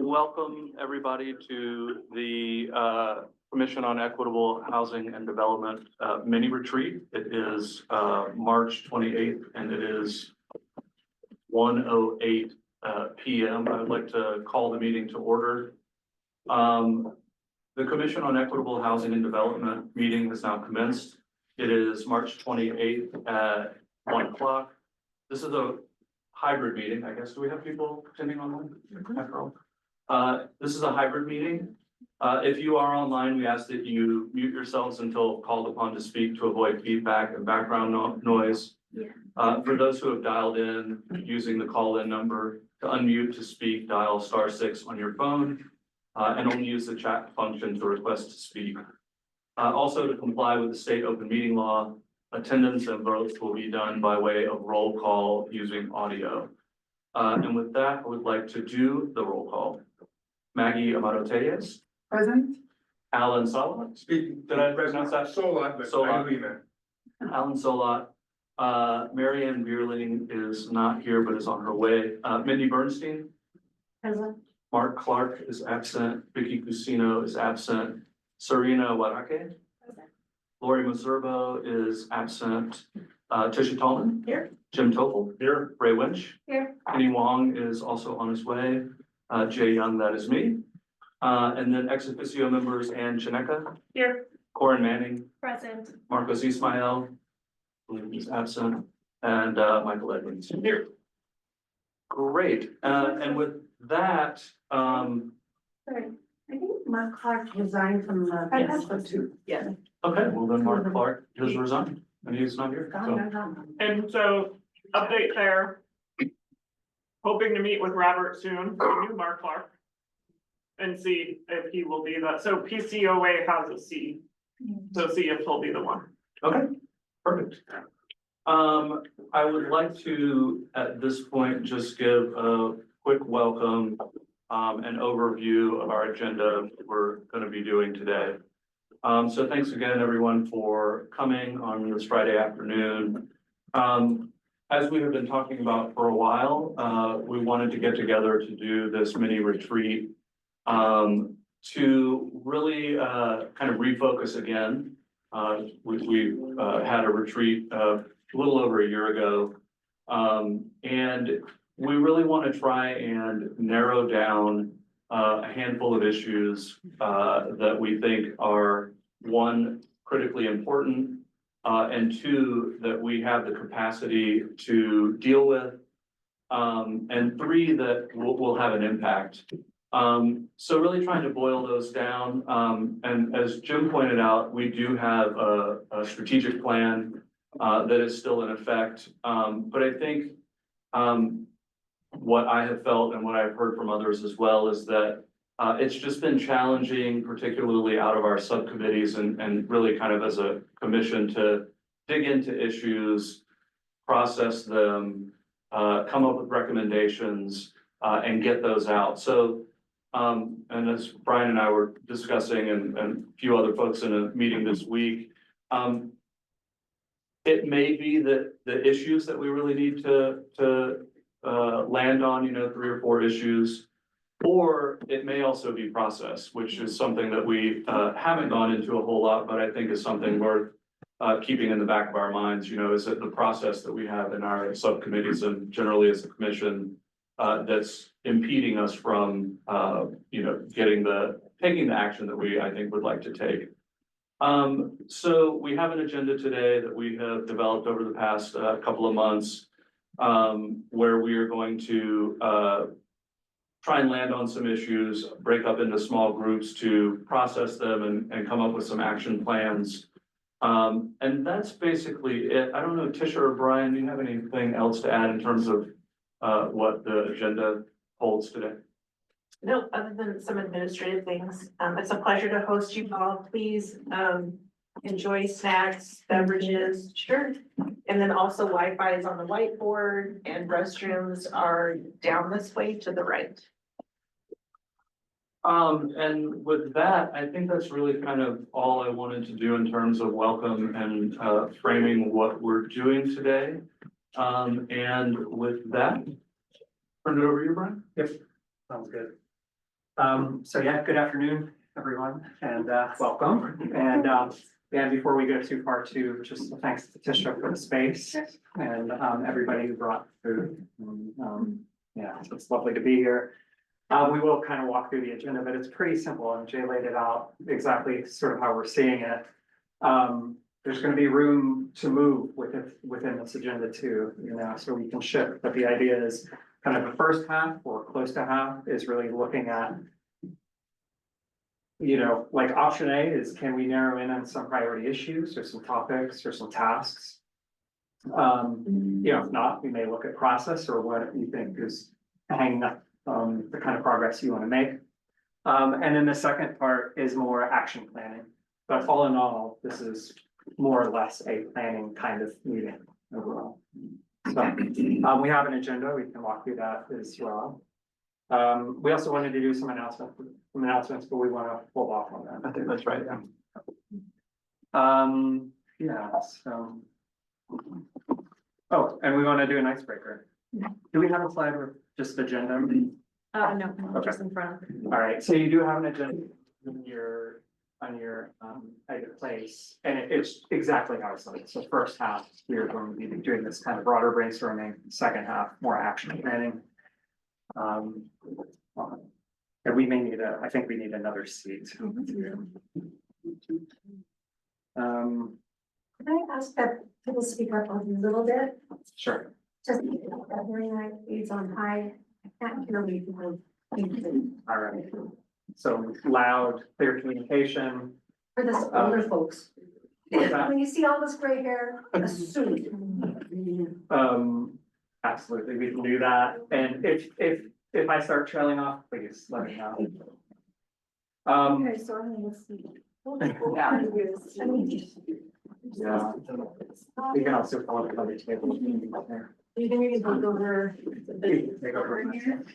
welcome everybody to the Commission on Equitable Housing and Development mini retreat. It is March 28th and it is 1:08 p.m. I would like to call the meeting to order. The Commission on Equitable Housing and Development meeting has now commenced. It is March 28th at 1 o'clock. This is a hybrid meeting, I guess. Do we have people attending online? This is a hybrid meeting. If you are online, we ask that you mute yourselves until called upon to speak to avoid feedback and background noise. For those who have dialed in using the call-in number, to unmute to speak, dial *6 on your phone and only use the chat function to request to speak. Also, to comply with the state open meeting law, attendance and votes will be done by way of roll call using audio. And with that, I would like to do the roll call. Maggie Amado-Tellez. Present. Alan Solat. Speaking. Did I pronounce that? Solat, but Solat. I know you meant. Alan Solat. Marianne Bierling is not here, but is on her way. Mindy Bernstein. Present. Mark Clark is absent. Vicky Cusino is absent. Serena Warake. Lori Mazurbo is absent. Tisha Tallman. Here. Jim Topol. Here. Ray Winch. Here. Kenny Wong is also on his way. Jay Young, that is me. And then ex officio members Ann Chineka. Here. Corin Manning. Present. Marcos Ismail. I believe he's absent. And Michael Edmonds. Here. Great. And with that, Sorry, I think Mark Clark resigned from the. Yes. Too. Yeah. okay, well then Mark Clark has resigned and he's not here. So, And so, update there. Hoping to meet with Robert soon, the new Mark Clark. And see if he will be that, so PCOA has a C, so see if he'll be the one. okay, perfect. I would like to, at this point, just give a quick welcome and overview of our agenda that we're going to be doing today. So thanks again, everyone, for coming on this Friday afternoon. As we have been talking about for a while, we wanted to get together to do this mini retreat to really kind of refocus again. We had a retreat a little over a year ago, and we really want to try and narrow down a handful of issues that we think are, one, critically important, and two, that we have the capacity to deal with, and three, that will have an impact. So really trying to boil those down. And as Jim pointed out, we do have a strategic plan that is still in effect. But I think what I have felt and what I've heard from others as well is that it's just been challenging, particularly out of our subcommittees and really kind of as a commission, to dig into issues, process them, come up with recommendations, and get those out. So, and as Brian and I were discussing and a few other folks in a meeting this week, it may be that the issues that we really need to land on, 3 or 4 issues, or it may also be process, which is something that we haven't gone into a whole lot, but I think is something worth keeping in the back of our minds. Is it the process that we have in our subcommittees and generally as a commission that's impeding us from, taking the action that we, I think, would like to take. So we have an agenda today that we have developed over the past couple of months, where we are going to try and land on some issues, break up into small groups to process them and come up with some action plans. And that's basically it. I don't know, Tisha or Brian, do you have anything else to add in terms of what the agenda holds today? No, other than some administrative things. It's a pleasure to host you all. Please enjoy snacks, beverages, sure. And then also Wi-Fi is on the whiteboard and restrooms are down this way to the right. And with that, I think that's really kind of all I wanted to do in terms of welcome and framing what we're doing today. And with that, turn it over to you, Brian. Yep, sounds good. So yeah, good afternoon, everyone, and welcome. And before we go too far too, just thanks to Tisha for the space and everybody who brought food. Yeah, it's lovely to be here. We will kind of walk through the agenda, but it's pretty simple, and Jay laid it out exactly sort of how we're seeing it. There's gonna be room to move within this agenda too, so we can shift, but the idea is kind of the first half or close to half is really looking at, like option A is, can we narrow in on some priority issues or some topics or some tasks? If not, we may look at process or what you think is hanging up, the kind of progress you want to make. And then the second part is more action planning. But all in all, this is more or less a planning kind of meeting overall. So, we have an agenda, we can walk through that as well. We also wanted to do some announcements, but we want to hold off on that. I think that's right, Yeah, so. Oh, and we want to do an icebreaker. Do we have a slide with just agenda? No, Okay. just in front. All right, so you do have an agenda on your at your place, and it's exactly how it's like. So first half, we're going to be doing this kind of broader brainstorming, second half, more action planning. And we may need I think we need another seat. Can I ask that people speak up a little bit? Sure. Just that hearing aids on high, I can't hear me people. All right. So loud, clear communication. For the older folks. What's that? When you see all this gray hair, assume. Absolutely, we can do that. And if I start trailing off, please let me know. Okay, so I'm gonna see. Yeah. Yeah. We can also call it another table. You can maybe go over. Take over. here.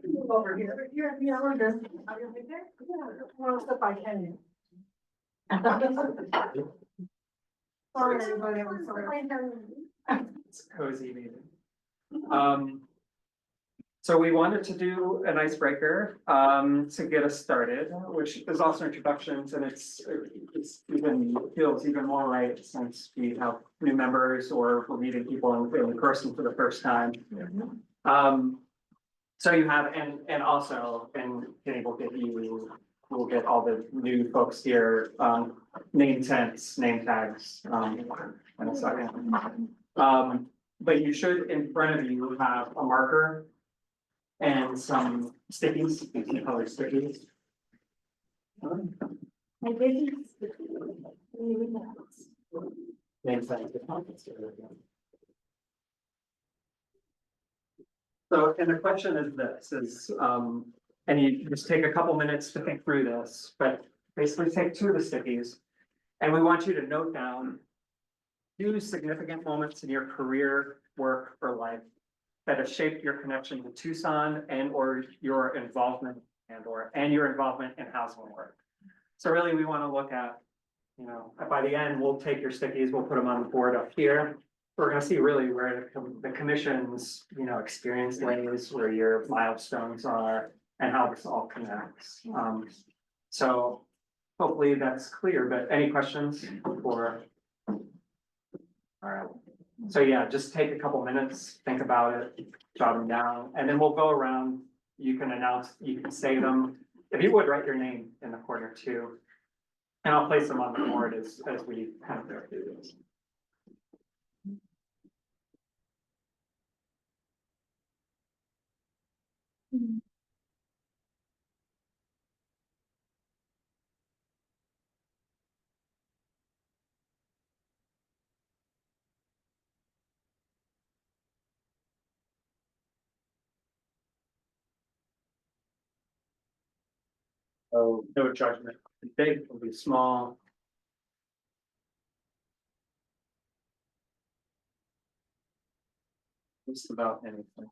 Move over here, yeah, we're good. Are you right there? Yeah, well, if I can. Sorry, everybody, I'm sorry. It's a cozy meeting. So we wanted to do an icebreaker, to get us started, which is also introductions, and it's even, feels even more right since we have new members or we're meeting people in person for the first time. So you have, and also, and Kenny will we'll get all the new folks here, name tags, in a second. But you should, in front of you, have a marker and some stickies, you can color stickies. I didn't. Name tags. So, and the question is this, and you just take a couple minutes to think through this, but basically take two of the stickies. And we want you to note down 2 significant moments in your career, work, or life that have shaped your connection to Tucson and or your involvement and your involvement in housing work. So really, we want to look at, by the end, we'll take your stickies, we'll put them on the board up here. We're gonna see really where the commission's, experience lays, where your milestones are, and how this all connects. So hopefully that's clear, but any questions before? All right, so yeah, just take a couple minutes, think about it, jot them down, and then we'll go around. You can announce, you can say them. If you would, write your name in the corner too. And I'll place them on the board as we kind of go through this. So no judgment, big will be small. Just about anything.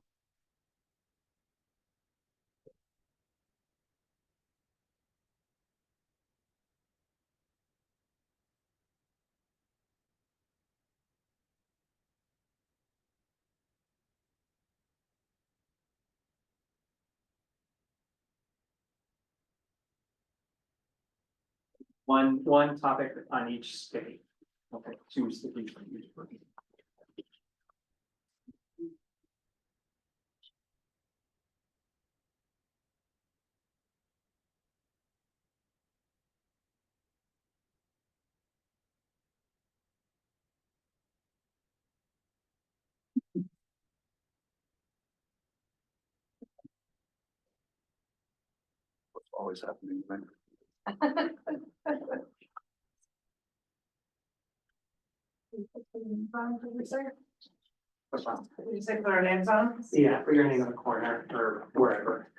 one topic on each sticky. Okay, 2 stickies on each person. What's always happening, man. You say put our names on? Yeah, put your name in the corner or wherever.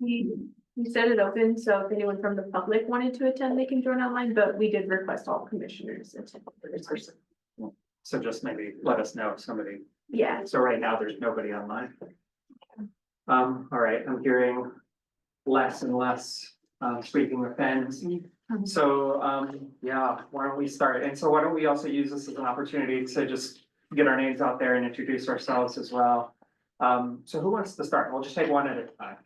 We set it open, so if anyone from the public wanted to attend, they can join online, but we did request all commissioners attend in person. So just maybe let us know if somebody, Yeah, so right now there's nobody online. All right, I'm hearing less and less, speaking of fans. So, yeah, why don't we start? And so why don't we also use this as an opportunity to just get our names out there and introduce ourselves as well. So who wants to start? We'll just take one at a time.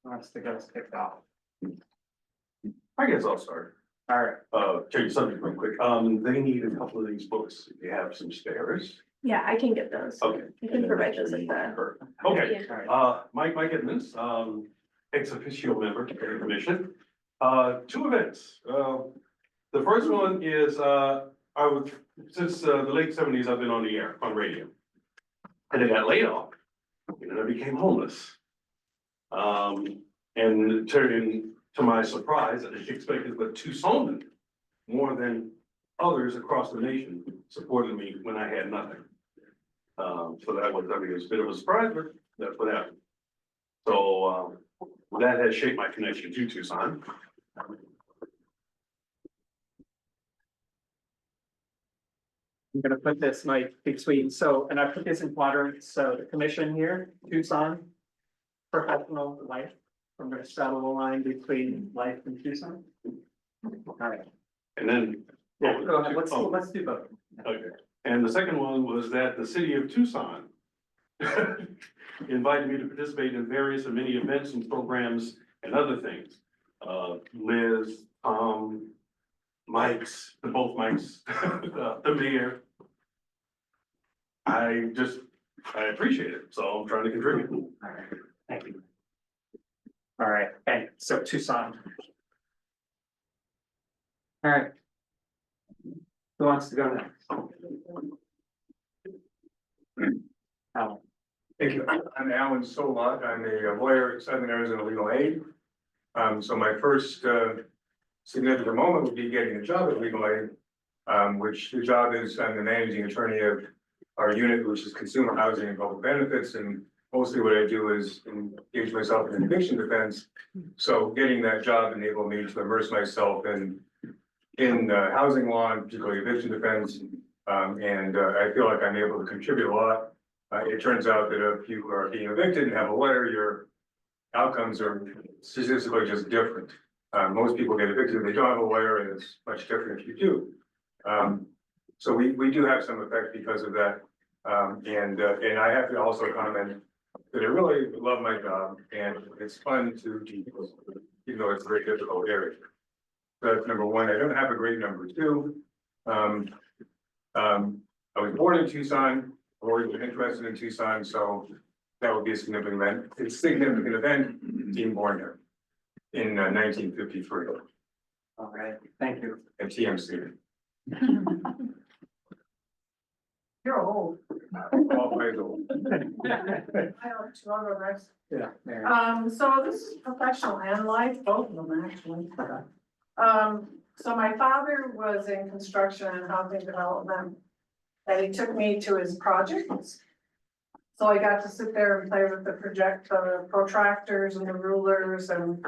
Who wants to get us kicked off? I guess I'll start. All right, Change the subject real quick. They need a couple of these books. If you have some spares. yeah, I can get those. Okay. You can provide those at the. Okay, all right. Mike Edmonds, ex officio member of the commission. 2 events. The first one is, since the late 70s, I've been on the air, on radio. And I got laid off, and then I became homeless. And to my surprise, I didn't expect it, but Tucsonans, more than others across the nation, supported me when I had nothing. So that was, I mean, it was a bit of a surprise, but that's what happened. So, that has shaped my connection to Tucson. I'm gonna put this mic between, so, and I put this in quadrants, so the commission here, Tucson. Professional life, I'm gonna straddle the line between life and Tucson. All right, And then. yeah, go ahead, Oh, let's do both. Okay, and the second one was that the city of Tucson invited me to participate in various and many events and programs and other things. Liz, Mike's, both Mike's, the mayor. I appreciate it, so I'm trying to contribute. All right, thank you. All right, okay, so Tucson. All right. Who wants to go next? Alan. Thank you. I'm Alan Solot. I'm a lawyer at Southern Arizona Legal Aid. So my first significant moment would be getting a job at Legal Aid, which the job is I'm the managing attorney of our unit, which is consumer housing and public benefits. And mostly what I do is engage myself in eviction defense. So getting that job enabled me to immerse myself in housing law, and particularly eviction defense. And I feel like I'm able to contribute a lot. It turns out that if you are being evicted and have a lawyer, your outcomes are statistically just different. Most people get evicted if they don't have a lawyer, and it's much different if you do. So we do have some effect because of that. And I have to also comment that I really love my job, and it's fun to do, even though it's a very difficult area. That's number one. I don't have a great number 2. I was born in Tucson, I've always been interested in Tucson, so that would be a significant event. It's a significant event being born here in 1953 All right, thank you. at TMC. You're old. Qualifies old. I have two other recs. Yeah. Mary. So this is professional and life, both of them actually. So my father was in construction and housing development. And he took me to his projects. So I got to sit there and play with the protractors and the rulers and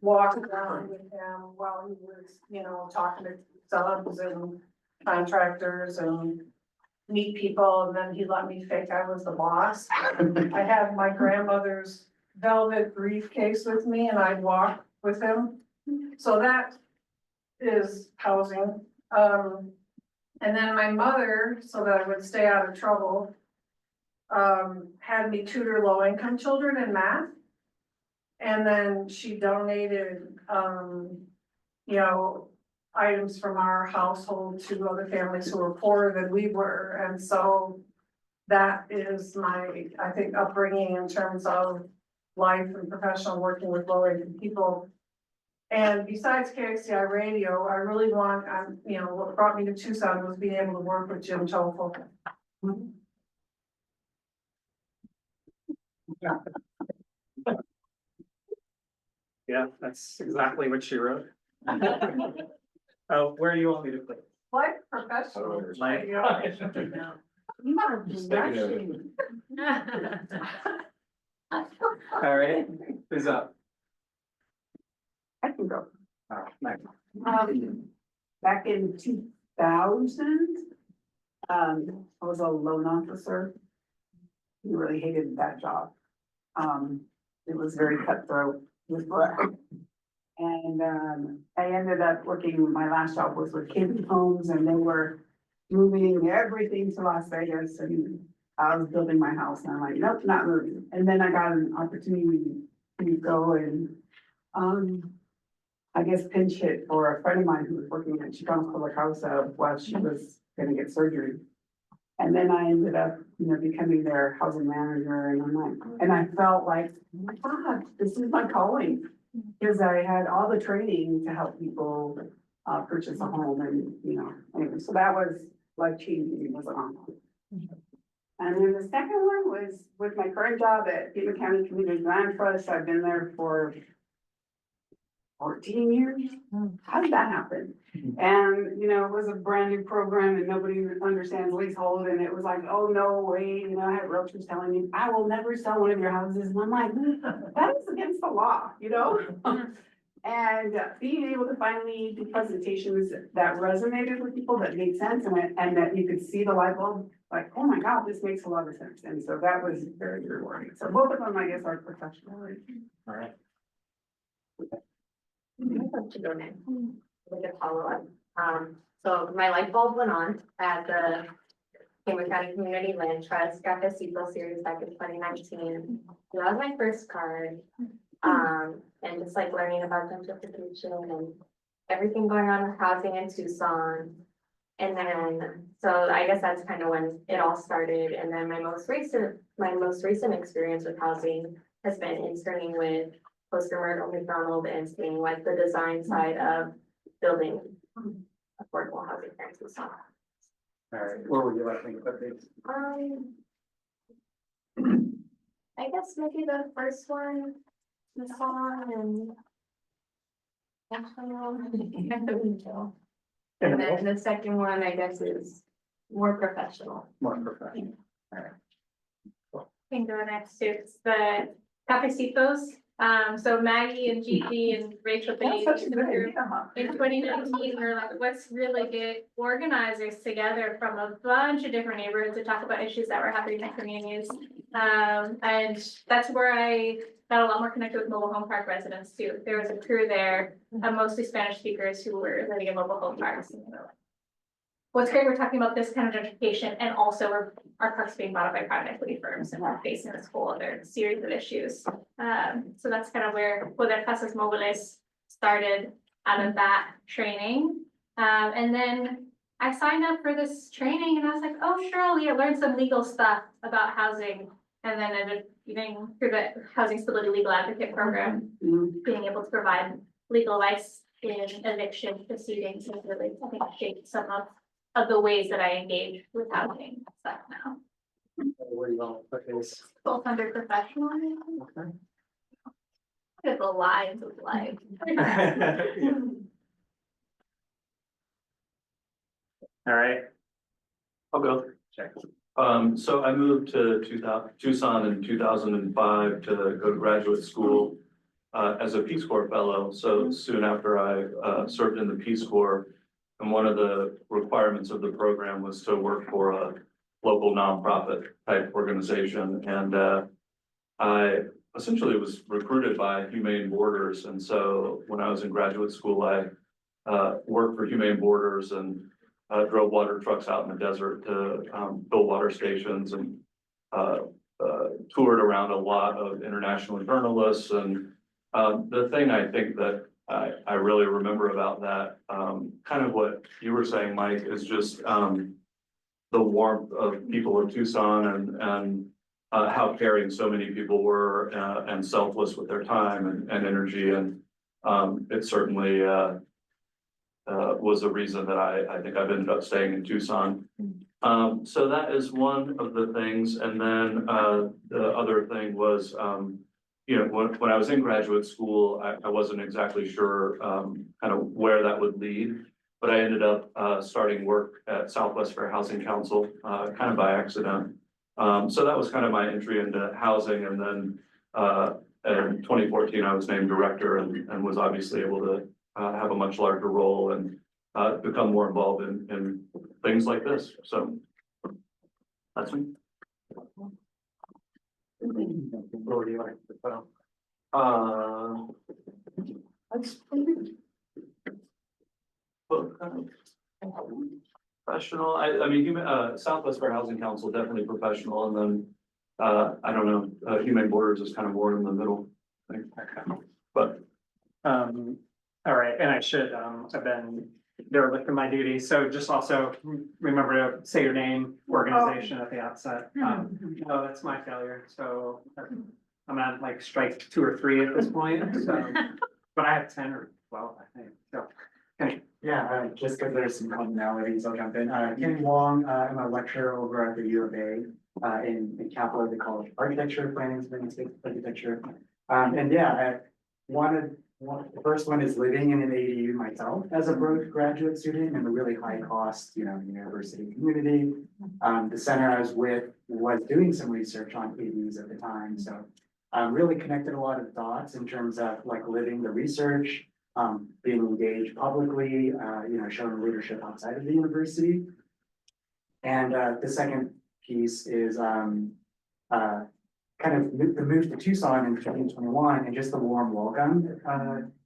walk around with him while he was, you know, talking to subs and contractors and meet people, and then he let me think I was the boss. I had my grandmother's velvet briefcase with me and I'd walk with him. So that is housing. And then my mother, so that I would stay out of trouble, had me tutor low-income children in math. And then she donated, you know, items from our household to other families who were poorer than we were. And so that is my, I think, upbringing in terms of life and professional working with low-income people. And besides KXCI radio, I really want, you know, what brought me to Tucson was being able to work with Jim Toffel. Yeah, that's exactly what she wrote. Oh, where do you want me to put it? Like professional Like- radio. You are blushing. All right, who's up? I can go. Oh, nice. Back in 2000, I was a loan officer. We really hated that job. It was very cutthroat with work. And, I ended up working, my last job was with Kids Homes and they were moving everything to Las Vegas and I was building my house and I'm like, nope, not moving. And then I got an opportunity to go and, I guess pinch hit for a friend of mine who was working at Chicano Public House while she was gonna get surgery. And then I ended up, you know, becoming their housing manager and I'm like, and I felt like, oh my God, this is my calling. Because I had all the training to help people, purchase a home and, you know, anyway, so that was life changing, it was on. And then the second one was with my current job at Pima County Community Land Trust. I've been there for 14 years. How did that happen? And, you know, it was a brand new program and nobody understands leasehold. And it was like, oh, no way. You know, I had realtors telling me, I will never sell one of your houses. And I'm like, that is against the law, you know? And being able to finally do presentations that resonated with people, that made sense, and that you could see the light bulb, like, oh my God, this makes a lot of sense. And so that was very rewarding. So both of them, I guess, are professional. All right. Like a follow-up. So my light bulb went on at the Cambridge County Community Land Trust, got the CEQA series back in 2019. That was my first card. And just like learning about gentrification and everything going on with housing in Tucson. And then, so I guess that's kind of when it all started. And then my most recent experience with housing has been interning with Poster Myrtle McDonald and seeing like the design side of building affordable housing here in Tucson. All right, where would you like me to put these? I guess maybe the first one, the song and then the second one, I guess, is more professional. More professional. Can go next to it's the cafecitos. So Maggie and Gigi and Rachel That's such a good idea, huh? in 2019, we're like, let's really get organizers together from a bunch of different neighborhoods to talk about issues that were happening in communities. And that's where I got a lot more connected with mobile home park residents too. There was a crew there, mostly Spanish speakers who were living in mobile home parks. And they were like, what's great, we're talking about this kind of gentrification, and also our parks being bought up by private equity firms, and we're facing this whole other series of issues. So that's kind of where Casas Mobiles started out of that training. And then I signed up for this training and I was like, oh, sure, we learned some legal stuff about housing. And then ended up getting through the Housing Stability Legal Advocate Program, being able to provide legal advice in eviction proceedings and really, I think, shaped some of the ways that I engage with housing stuff now. Where do you want to put this? Both under professional. Okay. It's the lives of life. All right, I'll go. check. So I moved to Tucson in 2005 to go to graduate school as a Peace Corps fellow. So soon after I served in the Peace Corps, and one of the requirements of the program was to work for a local nonprofit type organization. And I essentially was recruited by Humane Borders. And so when I was in graduate school, I worked for Humane Borders and drove water trucks out in the desert to fill water stations and toured around a lot of international journalists. And the thing I think that I really remember about that, kind of what you were saying, Mike, is just the warmth of people of Tucson and how caring so many people were and selfless with their time and energy. And it certainly was a reason that I think I've ended up staying in Tucson. So that is one of the things. And then the other thing was, when I was in graduate school, I wasn't exactly sure kind of where that would lead. But I ended up starting work at Southwest Fair Housing Council, kind of by accident. So that was kind of my entry into housing. And then in 2014, I was named director and was obviously able to have a much larger role and become more involved in things like this. So that's me. What do you like to put on? That's maybe. Well, professional, I mean, Southwest Fair Housing Council, definitely professional, and then, I don't know, Humane Borders is kind of more in the middle, I think. But, All right, and I should, have been derelict in my duty, so just also remember to say your name, organization at the outset. No, that's my failure, so I'm at like strike 2 or 3 at this point, so, but I have 10 or 12, I think, so. Okay. Yeah, just because there's some commonalities, I'll jump in. Kenny Wong, I'm a lecturer over at the U of A, in Capital, the College of Architecture, Planning, Landscape Architecture. And yeah, the first one is living in an ADU myself as a graduate student in a really high cost, university community. The center I was with was doing some research on ADUs at the time, so really connected a lot of dots in terms of like living the research, being engaged publicly, showing leadership outside of the university. And the second piece is kind of the move to Tucson in 2021 and just the warm welcome,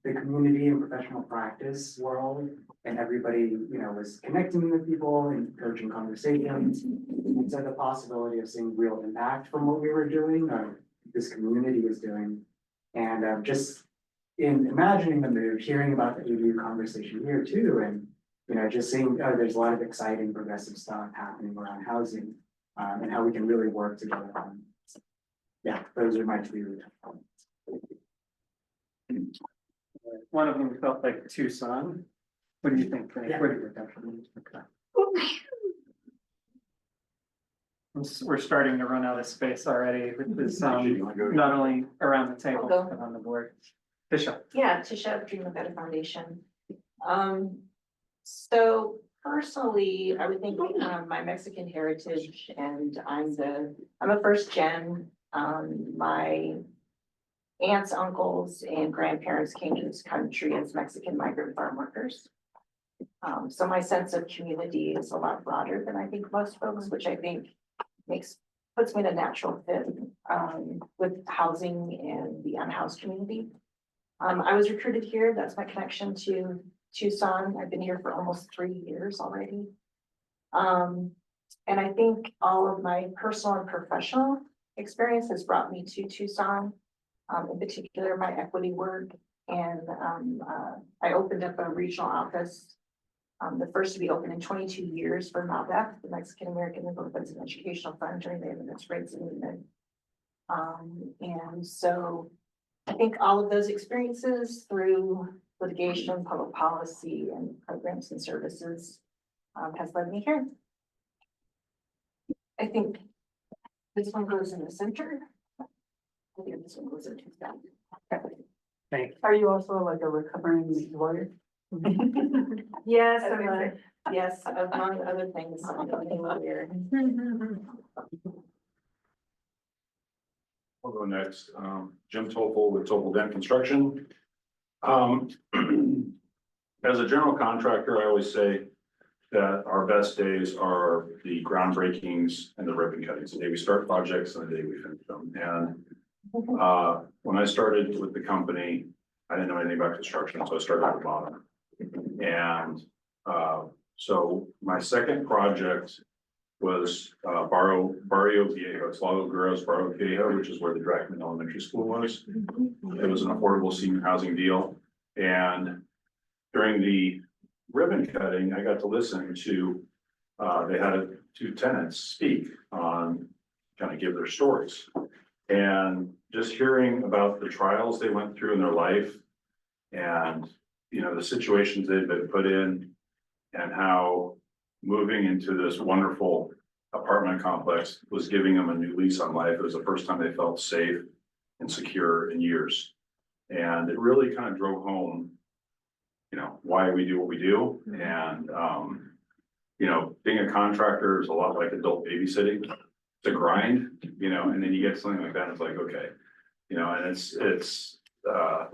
the community and professional practice world, and everybody, was connecting with people and encouraging conversations. And so the possibility of seeing real impact from what we were doing, this community is doing, and just in imagining the move, hearing about the ADU conversation here too, and just seeing there's a lot of exciting progressive stuff happening around housing, and how we can really work together on. So, yeah, those are my 2 comments. One of them felt like Tucson. What do you think? Yeah. What do you think? We're starting to run out of space already with this, not only around the table, I'll go. but on the board. Bishop. Yeah, to show Dream of Better Foundation. So personally, I would think my Mexican heritage, and I'm a first gen. My aunts, uncles, and grandparents came to this country as Mexican migrant farm workers. So my sense of community is a lot broader than I think most folks, which I think puts me in a natural fit with housing and the unhoused community. I was recruited here. That's my connection to Tucson. I've been here for almost 3 years already. And I think all of my personal and professional experience has brought me to Tucson, in particular my equity work. And I opened up a regional office, the first to be open in 22 years for MAVEF, the Mexican American Legal Defense and Educational Fund, during the immigrants' rights movement. And so I think all of those experiences through litigation, public policy, and programs and services has led me here. I think This one goes in the center. I think this one goes into that. Thank Are you also like a recovering lawyer? Yes, yes, among other things. Something weird. I'll go next. Jim Topol with Topol Dent Construction. As a general contractor, I always say that our best days are the groundbreakings and the ribbon cuttings, the day we start projects and the day we finish them. And when I started with the company, I didn't know anything about construction, so I started at the bottom. And so my second project was Barrio Viejo, it's Lago Guerrero's Barrio Viejo, which is where the Drackman Elementary School was. It was an affordable senior housing deal. And during the ribbon cutting, I got to listen to, they had two tenants speak on, kind of give their stories. And just hearing about the trials they went through in their life and, you know, the situations they've been put in and how moving into this wonderful apartment complex was giving them a new lease on life. It was the first time they felt safe and secure in years. And it really kind of drove home, you know, why we do what we do. And, you know, being a contractor is a lot like adult babysitting. It's a grind, you know, and then you get something like that, it's like, okay, you know, and it's,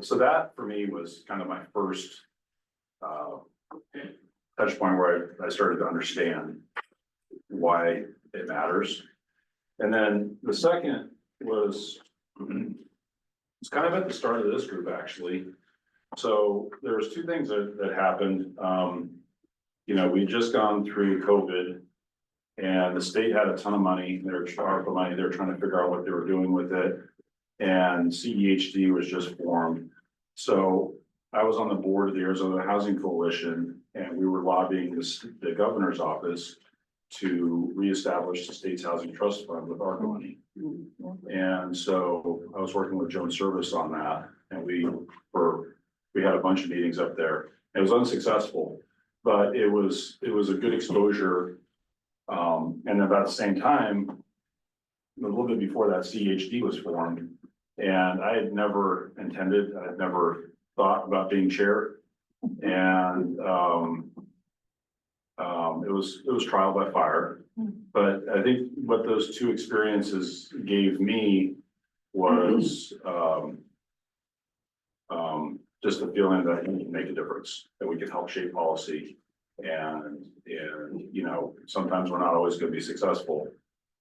so that for me was kind of my first, touch point where I started to understand why it matters. And then the second was, it's kind of at the start of this group, actually. So there was two things that happened. You know, we'd just gone through COVID and the state had a ton of money. They were ARPA money. They were trying to figure out what they were doing with it. And CEHD was just formed. So I was on the board of the Arizona Housing Coalition and we were lobbying the governor's office to reestablish the state's housing trust fund with ARPA money. And so I was working with Joan Service on that and we had a bunch of meetings up there. It was unsuccessful, but it was a good exposure. And about the same time, a little bit before that, CEHD was formed. And I had never intended, I'd never thought about being chair. And it was trial by fire. But I think what those two experiences gave me was just the feeling that we can make a difference, that we can help shape policy. And you know, sometimes we're not always going to be successful,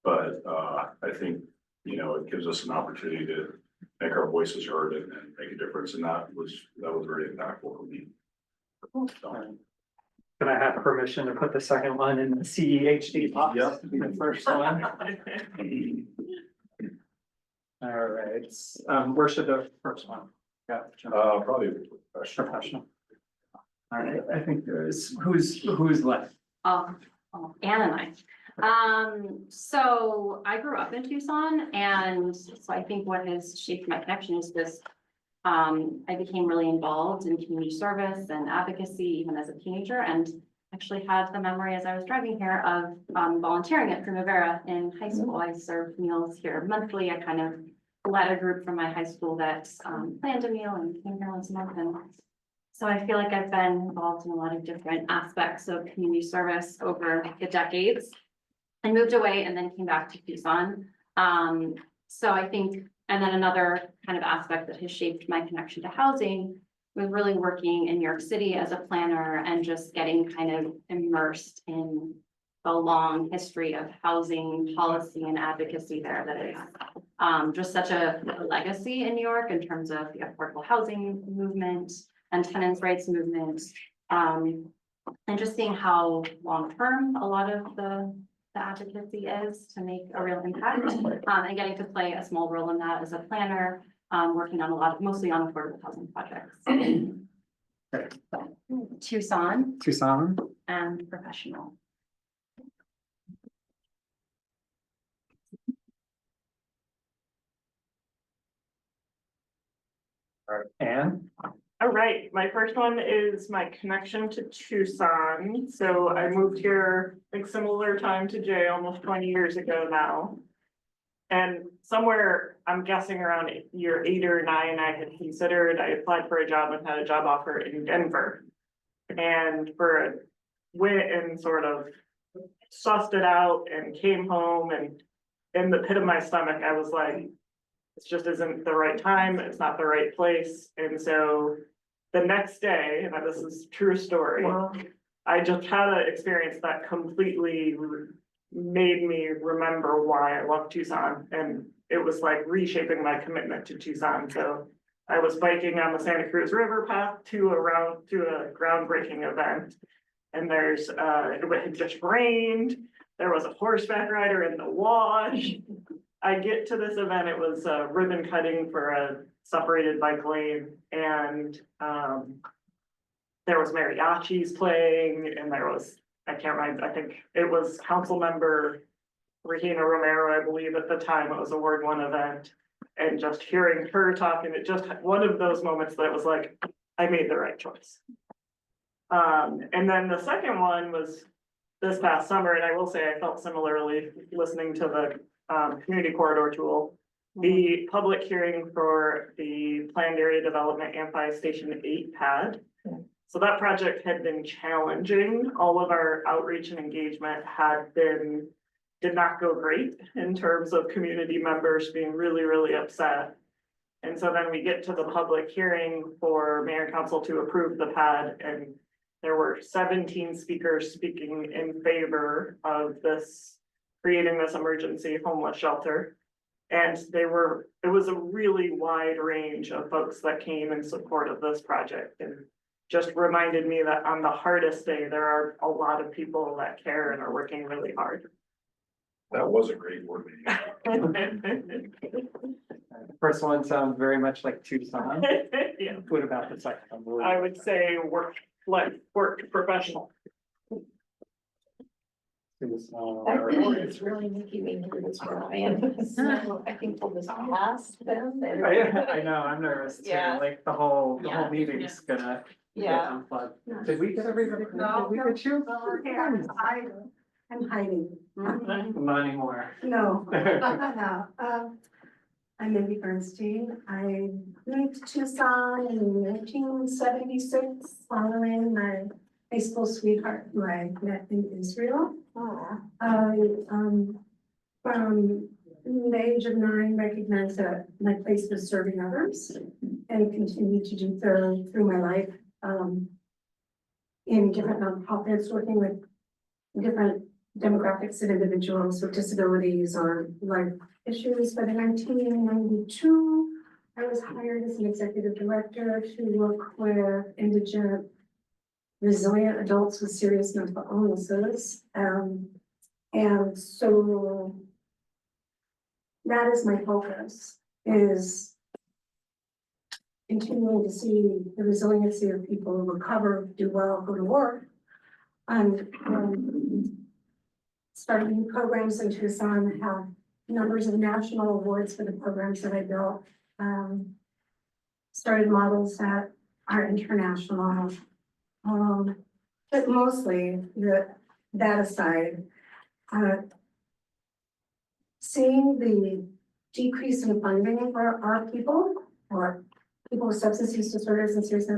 but I think, you know, it gives us an opportunity to make our voices heard and make a difference. And that was very impactful for me. So, Can I have permission to put the second one in the CEHD box? Yep. The first one. All right, where should the first one go? probably Professional. All right, I think there's, who's left? Anne and I. So I grew up in Tucson, and so I think what has shaped my connection is this. I became really involved in community service and advocacy even as a teenager, and actually had the memory as I was driving here of volunteering at Primavera in high school. I served meals here monthly. I kind of led a group from my high school that planned a meal and came here once a month. And so I feel like I've been involved in a lot of different aspects of community service over the decades. I moved away and then came back to Tucson. So I think, and then another kind of aspect that has shaped my connection to housing was really working in New York City as a planner and just getting kind of immersed in the long history of housing policy and advocacy there that is just such a legacy in New York in terms of the affordable housing movement and tenants' rights movement. And just seeing how long-term a lot of the advocacy is to make a real impact, and getting to play a small role in that as a planner, working on mostly on affordable housing projects. Tucson and professional. All right, Anne? All right, my first one is my connection to Tucson. So I moved here like similar time to Jay, almost 20 years ago now. And somewhere, I'm guessing around year 8 or 9, I applied for a job and had a job offer in Denver. And went and sort of sussed it out and came home, and in the pit of my stomach, I was like, this just isn't the right time, it's not the right place. And so the next day, and this is true story, I just had an experience that completely made me remember why I love Tucson, and it was like reshaping my commitment to Tucson. So I was biking on the Santa Cruz River path to a groundbreaking event. And it had just rained, there was a horseback rider in the wash. I get to this event, it was ribbon cutting for a separated bike lane, and there was mariachis playing, and there was, I can't remember, I think it was council member Regina Romero, I believe at the time, it was a Ward 1 event. And just hearing her talk, and it just, one of those moments that was like, I made the right choice. And then the second one was this past summer, and I will say I felt similarly listening to the community corridor tool. The public hearing for the planned area development Amphi Station 8 pad. So that project had been challenging. All of our outreach and engagement did not go great in terms of community members being really, really upset. And so then we get to the public hearing for mayor and council to approve the pad, and there were 17 speakers speaking in favor of creating this emergency homeless shelter. And it was a really wide range of folks that came in support of this project, and just reminded me that on the hardest day, there are a lot of people that care and are working really hard. That was a great word meeting. The first one sounds very much like Tucson. Yeah, What about the second one? I would say work professional. Tucson. I think it's really making me nervous for Ryan, so I think we'll just pass them. I know, I'm nervous too, Yeah. like the whole Yeah. meeting's gonna get Yeah. unplugged. Did we get everybody? No. Did we get you? I'm hiding. Not anymore. No, I'm Mindy Bernstein. I moved to Tucson in 1976 following my high school sweetheart who I met in Israel. I, from the age of 9, recognized that my place was serving others and continued to do so through my life, in different nonprofits, working with different demographics of individuals with disabilities or life issues. But in 1992, I was hired as an executive director to work with indigent, resilient adults with serious mental illnesses. And so that is my focus, is continuing to see the resiliency of people who recover, do well, go to work. And starting new programs in Tucson, have numbers of national awards for the programs that I built. Started models that are international. But mostly, that aside, seeing the decrease in funding for our people, or people with substance use disorders and serious,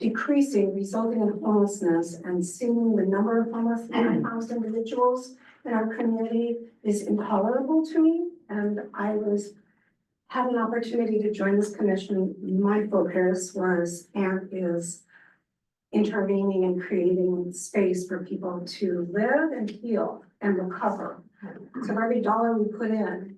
decreasing, resulting in homelessness, and seeing the number of homeless and unhoused individuals in our community is intolerable to me. And I had an opportunity to join this commission. My focus was and is intervening and creating space for people to live and heal and recover. So for every dollar we put in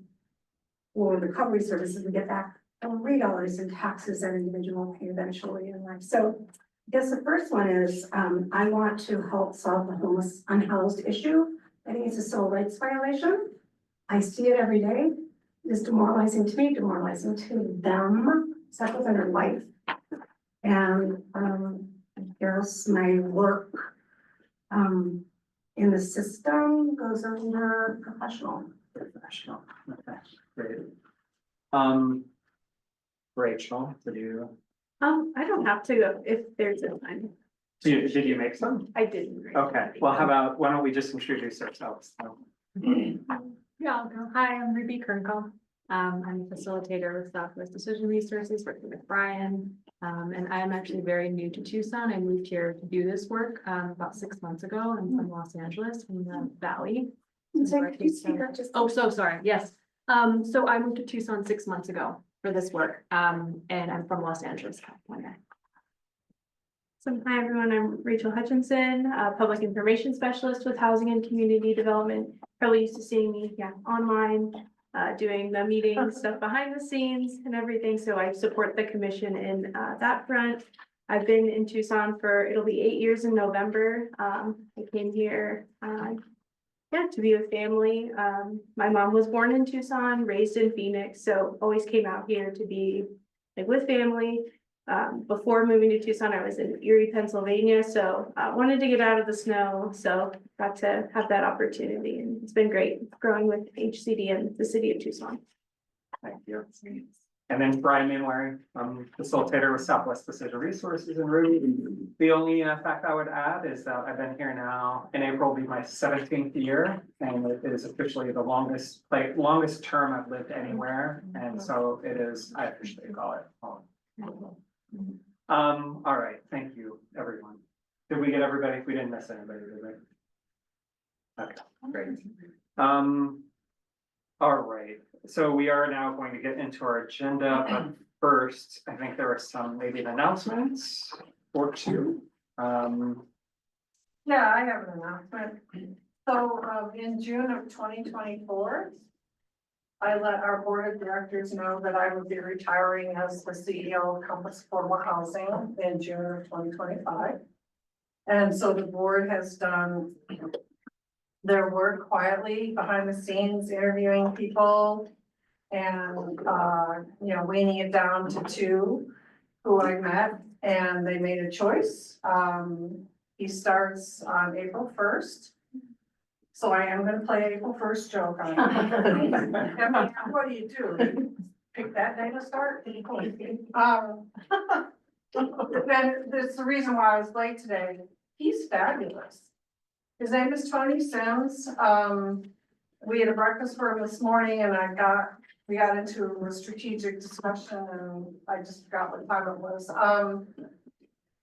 for recovery services, we get back $3 in taxes that individual pay eventually in life. So I guess the first one is, I want to help solve the homeless unhoused issue. I think it's a civil rights violation. I see it every day. It's demoralizing to me, demoralizing to them. So that was under life. And I guess my work in the system goes under professional. Okay, great. Rachel, did you, I don't have to if there's a time. did you make some? I didn't. Okay, well, how about, why don't we just introduce ourselves? Yeah, Yeah, I'll go. Hi, I'm Ruby Kernko. I'm a facilitator with Southwest Decision Resources, working with Brian. And I'm actually very new to Tucson. I moved here to do this work, about 6 months ago. I'm from Los Angeles, from the Valley. Oh, so sorry. Yes. So I moved to Tucson 6 months ago for this work. And I'm from Los Angeles, California. So hi, everyone. I'm Rachel Hutchinson, Public Information Specialist with Housing and Community Development. Probably used to seeing me, online, doing the meeting stuff behind the scenes and everything. So I support the commission in that front. I've been in Tucson it'll be 8 years in November. I came here, to be with family. My mom was born in Tucson, raised in Phoenix, so always came out here to be like with family. Before moving to Tucson, I was in Erie, Pennsylvania, so wanted to get out of the snow, so got to have that opportunity, and it's been great growing with HCD and the city of Tucson. Thank you. And then Brian Mainwaring, facilitator with Southwest Decision Resources in Ruby. The only fact I would add is that I've been here now, in April will be my 17th year, and it is officially the longest term I've lived anywhere, and so it is, I officially call it home. All right, thank you, everyone. Did we get everybody? We didn't miss anybody, did we? Okay, great. All right, so we are now going to get into our agenda, but first, I think there are some maybe announcements or two. Yeah, I have an announcement. So, in June of 2024, I let our board of directors know that I would be retiring as the CEO of Compass Affordable Housing in June of 2025. And so the board has done their work quietly behind the scenes, interviewing people and, weaning it down to 2 who I met, and they made a choice. He starts on April 1st. So I am gonna play April 1st joke on it. What do? You pick that day to start? Then that's the reason why I was late today. He's fabulous. His name is Tony Sims. We had a breakfast for him this morning, and we got into a strategic discussion, and I just forgot what time it was.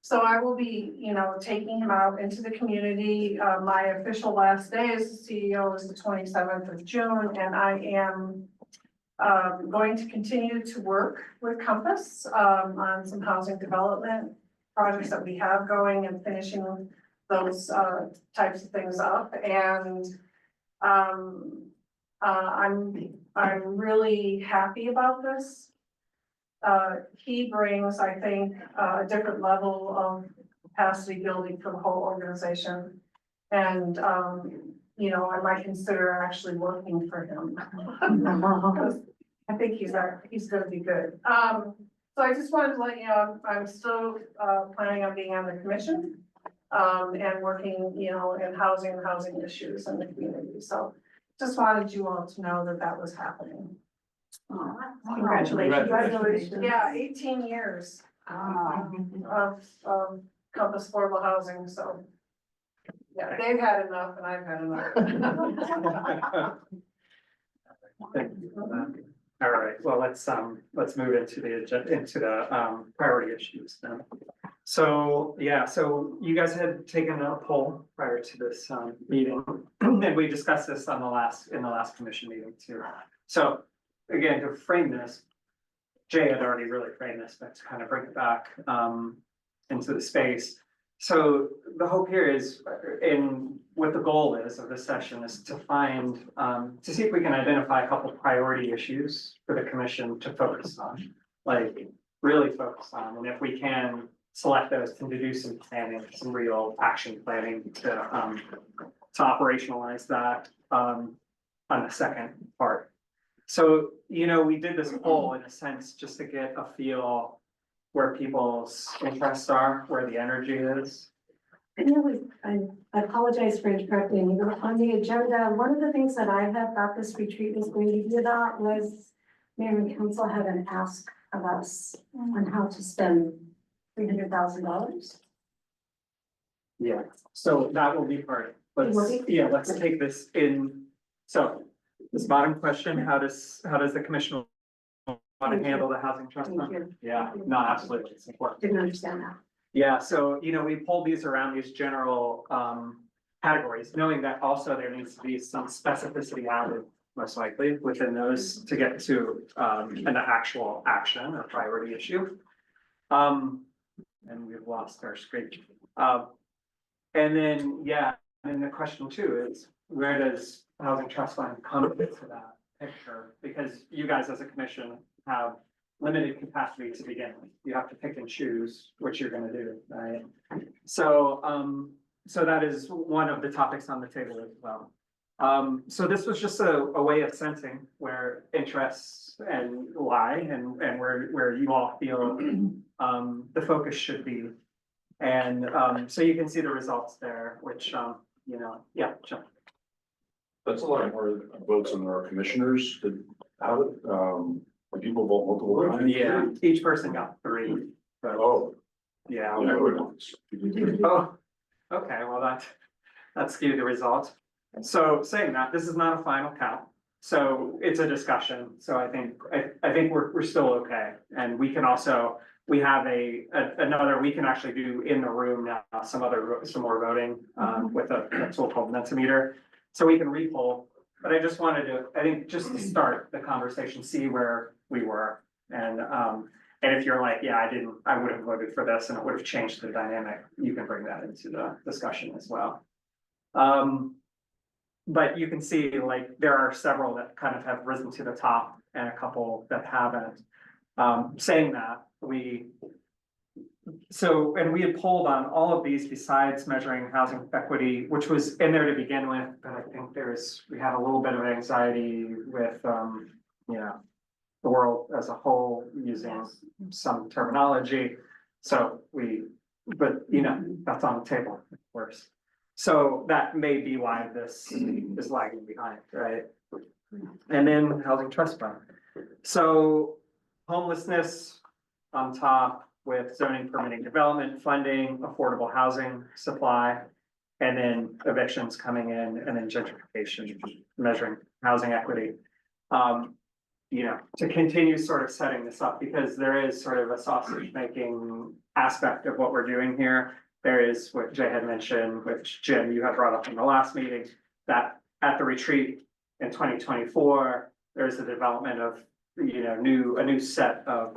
So I will be, taking him out into the community. My official last day as the CEO is the 27th of June, and I am going to continue to work with Compass on some housing development projects that we have going and finishing those types of things up. And I'm really happy about this. He brings, I think, a different level of capacity building for the whole organization. And, I might consider actually working for him. Because I think he's gonna be good. So I just wanted to let you know, I'm still planning on being on the commission and working, in housing issues in the community. So just wanted you all to know that was happening. Congratulations. Yeah, 18 years of Compass Affordable Housing, so. Yeah, they've had enough and I've had enough. All right, well, let's move into the priority issues then. So, so you guys had taken a poll prior to this meeting, and we discussed this in the last commission meeting too. So again, to frame this, Jay had already really framed this, but to kind of bring it back into the space. So the hope here is, what the goal is of this session is to find, to see if we can identify a couple of priority issues for the commission to focus on, like really focus on, and if we can select those to do some planning, some real action planning to operationalize that on the second part. So, we did this poll in a sense just to get a feel where people's interests are, where the energy is. I apologize for interrupting you. On the agenda, one of the things that I had thought this retreat was going to be about was Mayor and Council had an ask of us on how to spend $300,000. Yeah, so that will be part, let's take this in, so This bottom question, how does the commission want to handle the housing trust Thank fund? you. Yeah, no, absolutely, it's important. Didn't understand that. Yeah, so, we pulled these around these general, categories, knowing that also there needs to be some specificity added, most likely, within those to get to, an actual action or priority issue. And we've lost our screen. And then, yeah, and the question too is, where does housing trust fund come into that picture? Because you guys as a commission have limited capacity to begin with. You have to pick and choose what you're gonna do, right? So, so that is one of the topics on the table as well. So this was just a way of sensing where interests and lie and where you all feel the focus should be. And so you can see the results there, which yeah, sure. That's a lot more votes than our commissioners. When people vote multiple times. Yeah, each person got 3. But Oh, yeah. yeah, everyone's. Oh, okay, well, that skewed the results. So saying that, this is not a final count, so it's a discussion, so I think we're still okay. And we can also, we have another, we can actually do in the room now, some more voting, with a tool called Mentimeter. So we can re-poll, but I just wanted to, I think, just to start the conversation, see where we were. And if you're like, yeah, I would have voted for this and it would have changed the dynamic, you can bring that into the discussion as well. But you can see, like, there are several that kind of have risen to the top and a couple that haven't. Saying that, we had polled on all of these besides measuring housing equity, which was in there to begin with, but I think we had a little bit of anxiety with, the world as a whole using some terminology. So but that's on the table, of course. So that may be why this is lagging behind, right? And then housing trust fund. So homelessness on top with zoning, permitting, development, funding, affordable housing supply, and then evictions coming in, and then gentrification, measuring housing equity. To continue sort of setting this up, because there is sort of a sausage making aspect of what we're doing here. There is what Jay had mentioned, which Jim, you had brought up in the last meeting, that at the retreat in 2024, there's the development of, a new set of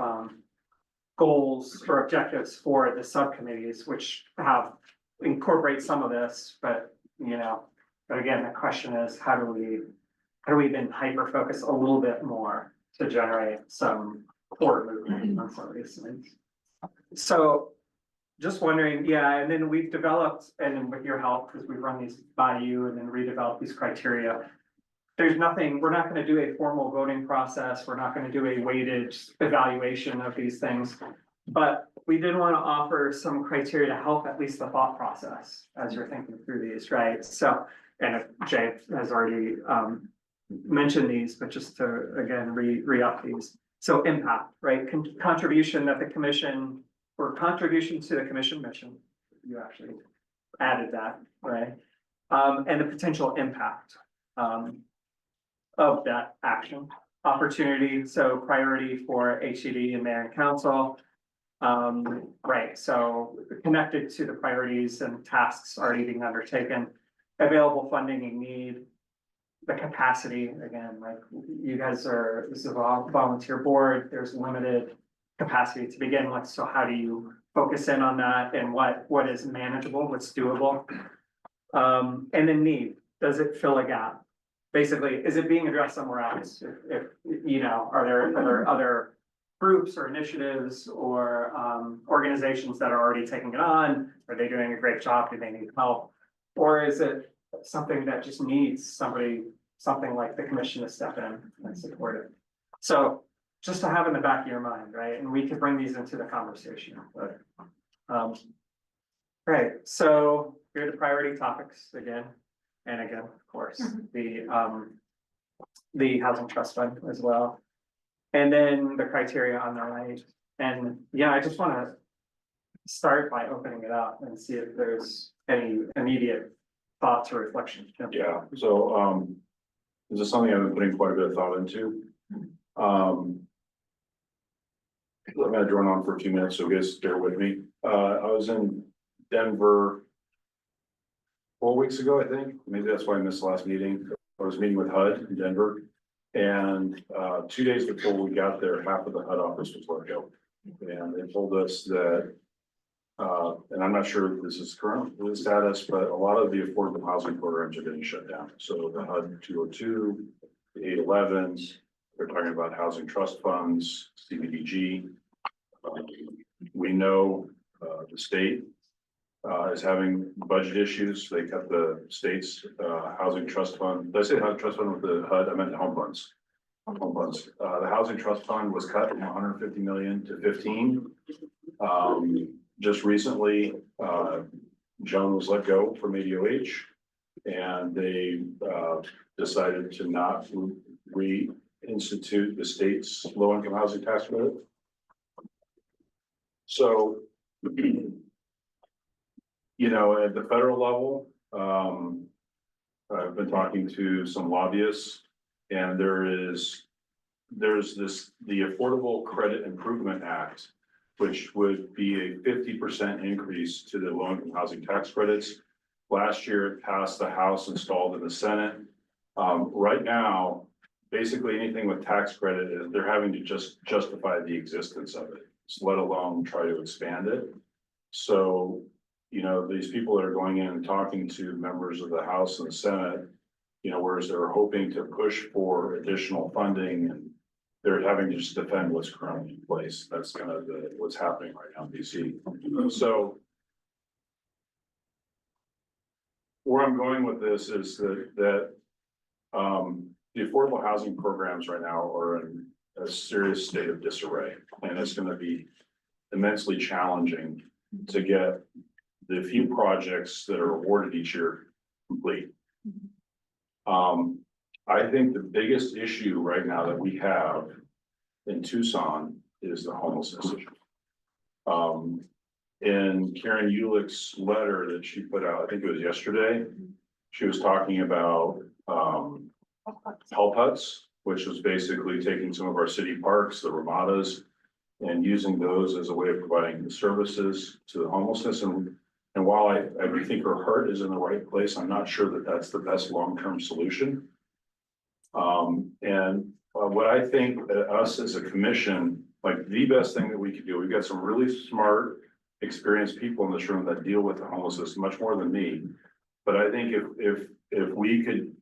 goals or objectives for the subcommittees, which incorporate some of this, but again, the question is, how do we then hyper focus a little bit more to generate some forward movement on some of these things? So just wondering, yeah, and then we've developed, and then with your help, because we've run these by you and then redeveloped these criteria. We're not going to do a formal voting process. We're not going to do a weighted evaluation of these things. But we did want to offer some criteria to help at least the thought process as you're thinking through these, right? So, and Jay has already mentioned these, but just to, again, re-up these. So impact, right? Contribution that the commission, or contribution to the commission mission, you actually added that, right? And the potential impact of that action. Opportunity, so priority for HCD and mayor and council. Right, so connected to the priorities and tasks already being undertaken. Available funding and need. The capacity, again, like you guys this is a volunteer board, there's limited capacity to begin with, so how do you focus in on that and what is manageable, what's doable? And then need, does it fill a gap? Basically, is it being addressed somewhere else? If are there other groups or initiatives or organizations that are already taking it on? Are they doing a great job? Do they need help? Or is it something that just needs something like the commission to step in and support it? So just to have in the back of your mind, right? And we could bring these into the conversation, but right. So here are the priority topics again. And again, of course, the housing trust fund as well. And then the criteria on the right. And yeah, I just want to start by opening it up and see if there's any immediate thoughts or reflections. Yeah, so this is something I've been putting quite a bit of thought into. I'm gonna drone on for a few minutes, so guys bear with me. I was in Denver 4 weeks ago, I think. Maybe that's why I missed the last meeting. I was meeting with HUD in Denver. And 2 days before we got there, half of the HUD office was let go. And they told us that, and I'm not sure if this is current the status, but a lot of the affordable housing programs are getting shut down. So the HUD 202, the 811s, they're talking about housing trust funds, CDBG. We know the state is having budget issues. They cut the state's housing trust fund. Did I say housing trust fund with the HUD? I meant home funds. Home funds. The housing trust fund was cut from 150 million to 15. Just recently, Joan was let go from ADOH, and they decided to not reinstitute the state's low-income housing tax credit. So, you know, at the federal level, I've been talking to some lobbyists, and there's the Affordable Credit Improvement Act, which would be a 50% increase to the low-income housing tax credits. Last year, it passed the House, installed in the Senate. Right now, basically anything with tax credit is they're having to just justify the existence of it, let alone try to expand it. So, you know, these people that are going in and talking to members of the House and the Senate, you know, whereas they're hoping to push for additional funding, and they're having to just defend what's currently in place. That's kind of what's happening right now in DC. So where I'm going with this is that the affordable housing programs right now are in a serious state of disarray, and it's going to be immensely challenging to get the few projects that are awarded each year complete. I think the biggest issue right now that we have in Tucson is the homelessness issue. In Karen Ulick's letter that she put out, I think it was yesterday, she was talking about help huts, which was basically taking some of our city parks, the Ramadas, and using those as a way of providing services to the homelessness. And while I do think her heart is in the right place, I'm not sure that that's the best long-term solution. What I think us as a commission, like the best thing that we could do, we've got some really smart, experienced people in this room that deal with the homelessness much more than me. But I think if we could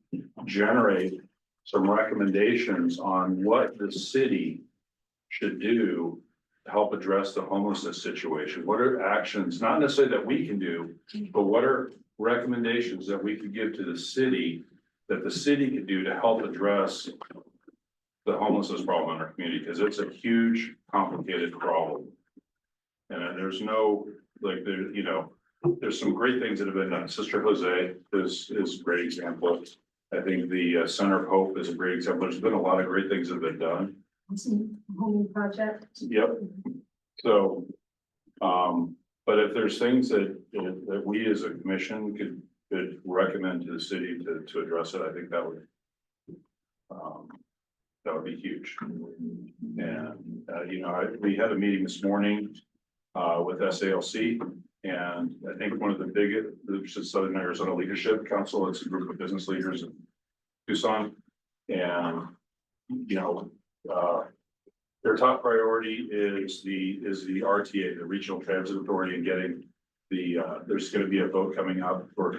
generate some recommendations on what the city should do to help address the homelessness situation, what are actions, not necessarily that we can do, but what are recommendations that we could give to the city that the city could do to help address the homelessness problem in our community, because it's a huge, complicated problem. And there's no, like, you know, there's some great things that have been done. Sister Jose is a great example. I think the Center of Hope is a great example. There's been a lot of great things that have been done. Home project. Yep. So, but if there's things that we as a commission could recommend to the city to address it, I think that would be huge. And, you know, we had a meeting this morning with SALC, and I think one of the biggest groups is Southern Arizona Leadership Council. It's a group of business leaders in Tucson, and, you know, their top priority is the RTA, the Regional Transit Authority, and getting the, there's going to be a vote coming up for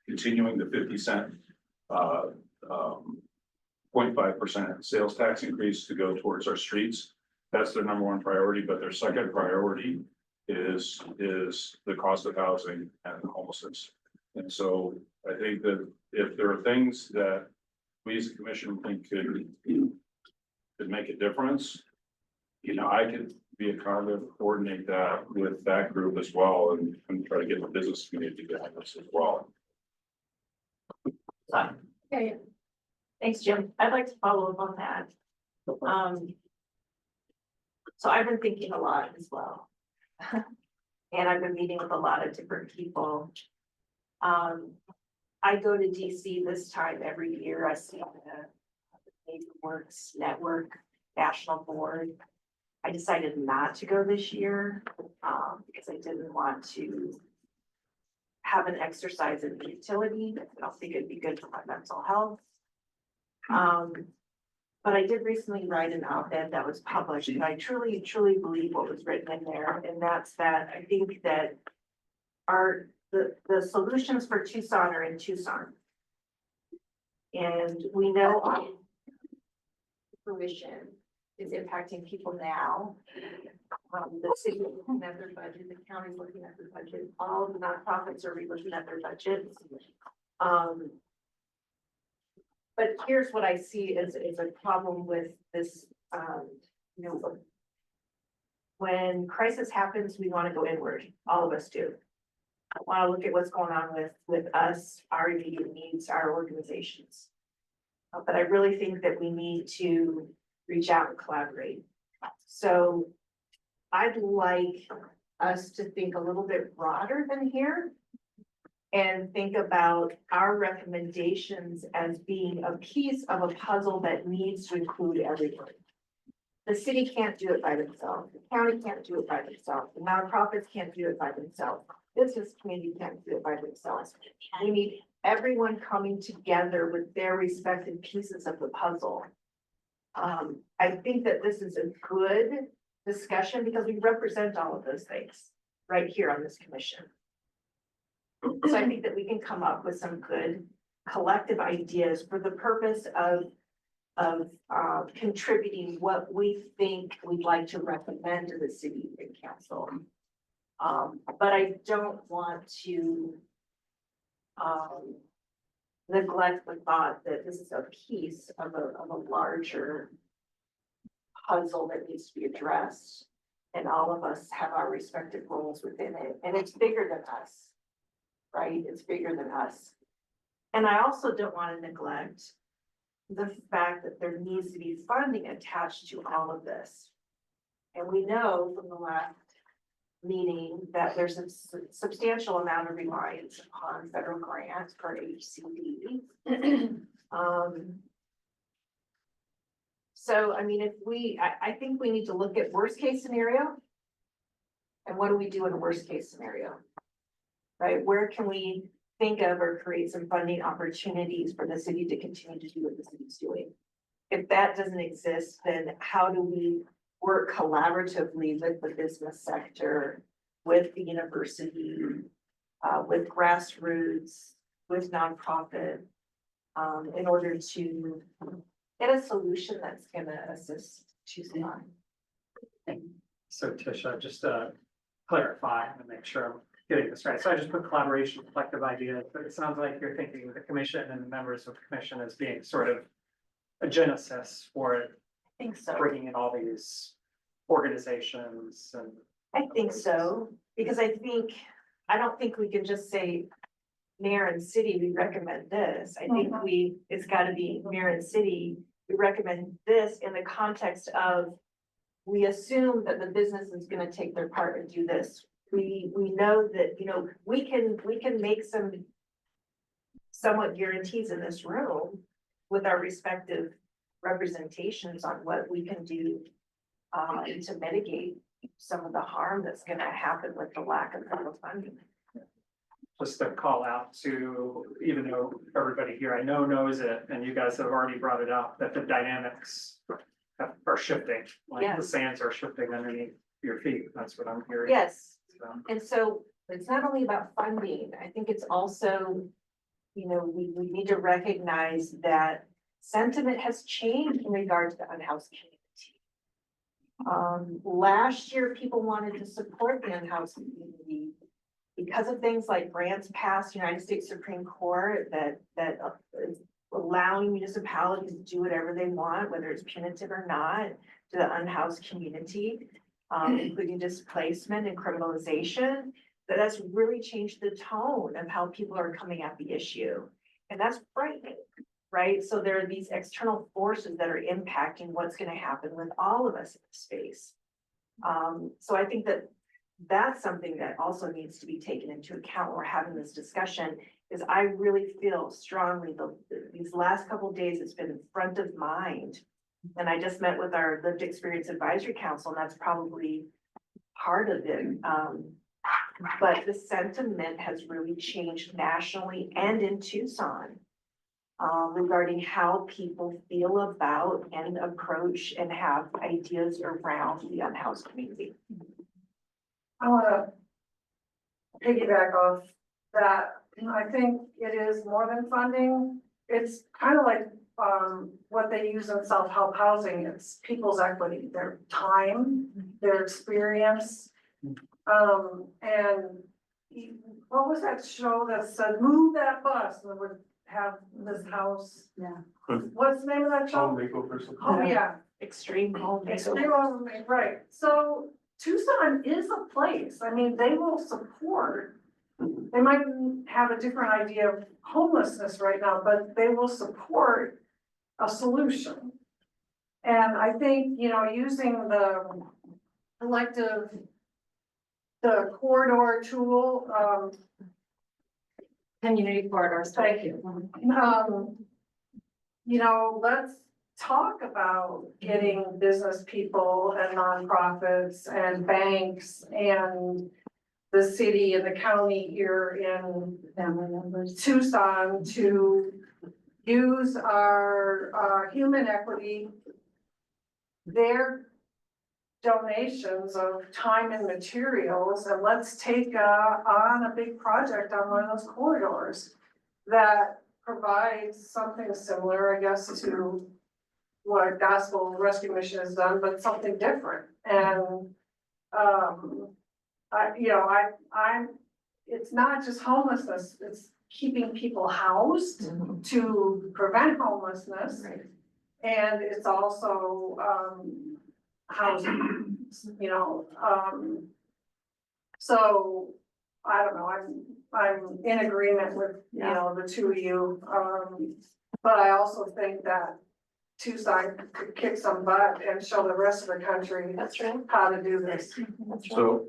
continuing the 50-cent 0.5% sales tax increase to go towards our streets. That's their number one priority, but their second priority is the cost of housing and homelessness. And so I think that if there are things that we as a commission think could make a difference, you know, I could be a kind of coordinate that with that group as well, and try to get the business community behind this as well. Okay. Thanks, Jim. I'd like to follow up on that. So I've been thinking a lot as well. And I've been meeting with a lot of different people. I go to DC this time every year. I see the NeighborWorks Network National Board. I decided not to go this year, because I didn't want to have an exercise in futility. I don't think it'd be good for my mental health. But I did recently write an op-ed that was published, and I truly, truly believe what was written in there, and that's that I think that the solutions for Tucson are in Tucson. And we know fruition is impacting people now. The city is looking at their budget, the county's looking at their budget, all the nonprofits are looking at their budgets. But here's what I see as a problem with this, you know, when crisis happens, we want to go inward, all of us do. I want to look at what's going on with us, our immediate needs, our organizations. But I really think that we need to reach out and collaborate. So I'd like us to think a little bit broader than here and think about our recommendations as being a piece of a puzzle that needs to include everyone. The city can't do it by themselves. The county can't do it by themselves. The nonprofits can't do it by themselves. Business community can't do it by themselves. We need everyone coming together with their respective pieces of the puzzle. I think that this is a good discussion because we represent all of those things right here on this commission. So I think that we can come up with some good collective ideas for the purpose of contributing what we think we'd like to recommend to the city and council. But I don't want to neglect the thought that this is a piece of a larger puzzle that needs to be addressed. And all of us have our respective roles within it, and it's bigger than us, right? It's bigger than us. And I also don't want to neglect the fact that there needs to be funding attached to all of this. And we know from the last meaning that there's a substantial amount of reliance upon federal grants for HCD. So, I mean, I think we need to look at worst case scenario. And what do we do in a worst case scenario? Right, where can we think of or create some funding opportunities for the city to continue to do what the city's doing? If that doesn't exist, then how do we work collaboratively with the business sector, with the university, with grassroots, with nonprofit, in order to get a solution that's gonna assist Tucson? So Tisha, just to clarify and make sure I'm getting this right. So I just put collaboration, collective ideas, but it sounds like you're thinking of the commission and the members of the commission as being sort of a genesis for I think so. bringing in all these organizations and. I think so, because I don't think we can just say mayor and city, we recommend this. I think it's gotta be mayor and city, we recommend this in the context of, we assume that the business is gonna take their part and do this. We know that, you know, we can make some somewhat guarantees in this room with our respective representations on what we can do to mitigate some of the harm that's gonna happen with the lack of federal funding. Just a call out to, even though everybody here I know knows it, and you guys have already brought it up, that the dynamics are shifting. Like the Yes. sands are shifting underneath your feet. That's what I'm hearing. Yes, So, and so it's not only about funding, I think it's also, you know, we need to recognize that sentiment has changed in regard to the unhoused community. Last year, people wanted to support the unhoused community because of things like grants passed United States Supreme Court that is allowing municipalities to do whatever they want, whether it's punitive or not, to the unhoused community, including displacement and criminalization. That's really changed the tone of how people are coming at the issue. And that's frightening, right? So there are these external forces that are impacting what's going to happen with all of us in the space. So I think that that's something that also needs to be taken into account when we're having this discussion. is I really feel strongly these last couple of days, it's been front of mind. And I just met with our Lived Experience Advisory Council, and that's probably part of it. But the sentiment has really changed nationally and in Tucson regarding how people feel about and approach and have ideas around the unhoused community. I wanna piggyback off that. I think it is more than funding. It's kind of like, what they use in self-help housing. It's people's equity, their time, their experience. And what was that show that said, move that bus, and it would have this house? Yeah. What's the name of that show? Home makeover or something. Oh, yeah. Extreme home. Extreme home, right. So Tucson is a place. I mean, they will support. They might have a different idea of homelessness right now, but they will support a solution. And I think, you know, using the collective, the corridor tool, Community corridors. thank you. You know, let's talk about getting business people and nonprofits and banks and the city and the county here in Tucson to use our human equity, their donations of time and materials, and let's take on a big project on one of those corridors that provides something similar, I guess, to what Gospel Rescue Mission has done, but something different. And it's not just homelessness, it's keeping people housed to prevent homelessness. Right. And it's also, housing, so I don't know, I'm in agreement with, the two of you. But I also think that Tucson could kick some butt and show the rest of the country That's right. how to do this. That's right.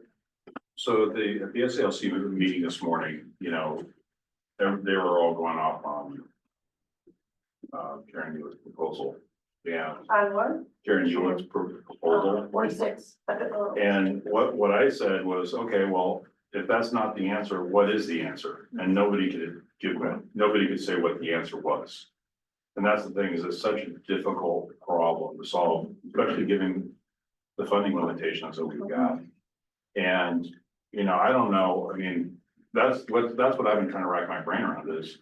So the SALC meeting this morning, you know, they were all going off on Karen Ewan's proposal. Yeah, On what? Karen Ewan's proposal. 46. And what I said was, okay, well, if that's not the answer, what is the answer? And nobody could say what the answer was. And that's the thing, is it's such a difficult problem to solve, especially given the funding limitations that we've got. And, you know, I don't know, I mean, that's what I've been trying to rack my brain around is,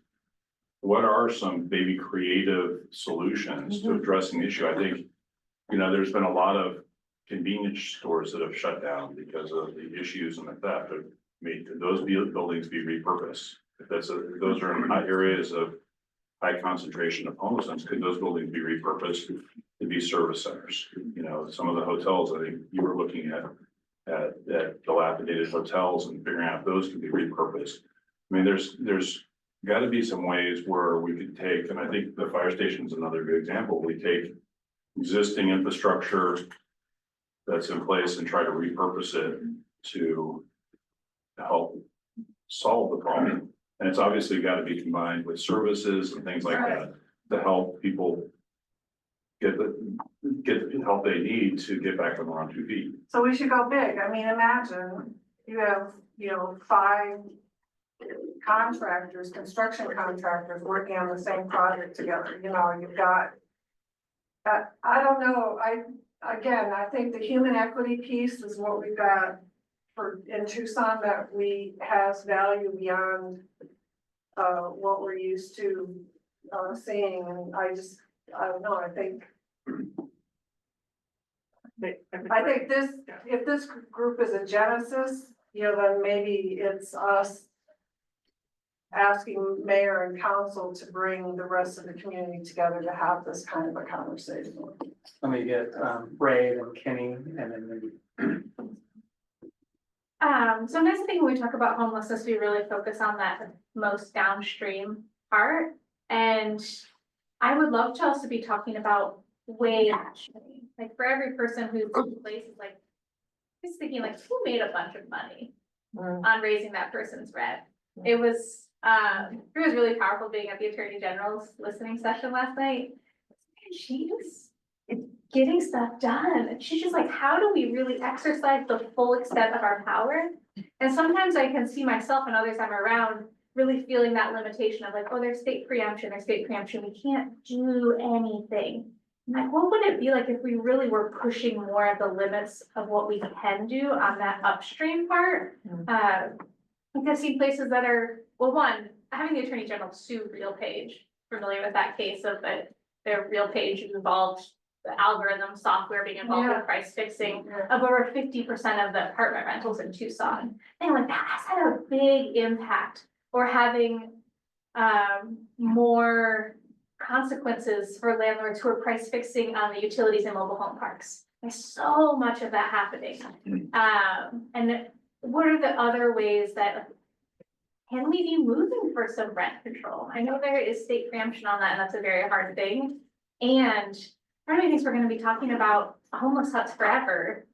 what are some maybe creative solutions to addressing the issue? I think, you know, there's been a lot of convenience stores that have shut down because of the issues and the theft. Have made those buildings be repurposed. If those are in areas of high concentration of homelessness, could those buildings be repurposed to be service centers? You know, some of the hotels, I think you were looking at dilapidated hotels and figuring out if those can be repurposed. I mean, there's got to be some ways where we could take, and I think the fire station is another good example. We take existing infrastructure that's in place and try to repurpose it to help solve the problem. And it's obviously got to be combined with services and things like that to help people get the help they need to get back on their own 2 feet. So we should go big. I mean, imagine you have, 5 contractors, construction contractors working on the same project together. You've got, I don't know, I think the human equity piece is what we've got in Tucson that has value beyond what we're used to seeing. And I don't know, I think if this group is a genesis, then maybe it's us asking mayor and council to bring the rest of the community together to have this kind of a conversation. Let me get Ray and Kenny and then maybe. Sometimes I think when we talk about homelessness, we really focus on that most downstream part. And I would love to also be talking about way upstream, like for every person who's in places like, just thinking like, who made a bunch of money on raising that person's rent? It was It was really powerful being at the Attorney General's listening session last night. And she is getting stuff done. And she's just like, how do we really exercise the full extent of our power? And sometimes I can see myself and others I'm around really feeling that limitation of like, oh, there's state preemption, we can't do anything. Like, what would it be like if we really were pushing more of the limits of what we can do on that upstream part? I've seen places that are, well, one, having the Attorney General sue RealPage, familiar with that case of that their RealPage involved the algorithm software being involved in price fixing of over 50% of the apartment rentals in Tucson. And like, that has had a big impact, or having more consequences for landlords who are price fixing on the utilities in mobile home parks. There's so much of that happening. And what are the other ways that can we be moving for some rent control? I know there is state preemption on that, and that's a very hard thing. And part of me thinks we're gonna be talking about homeless huts forever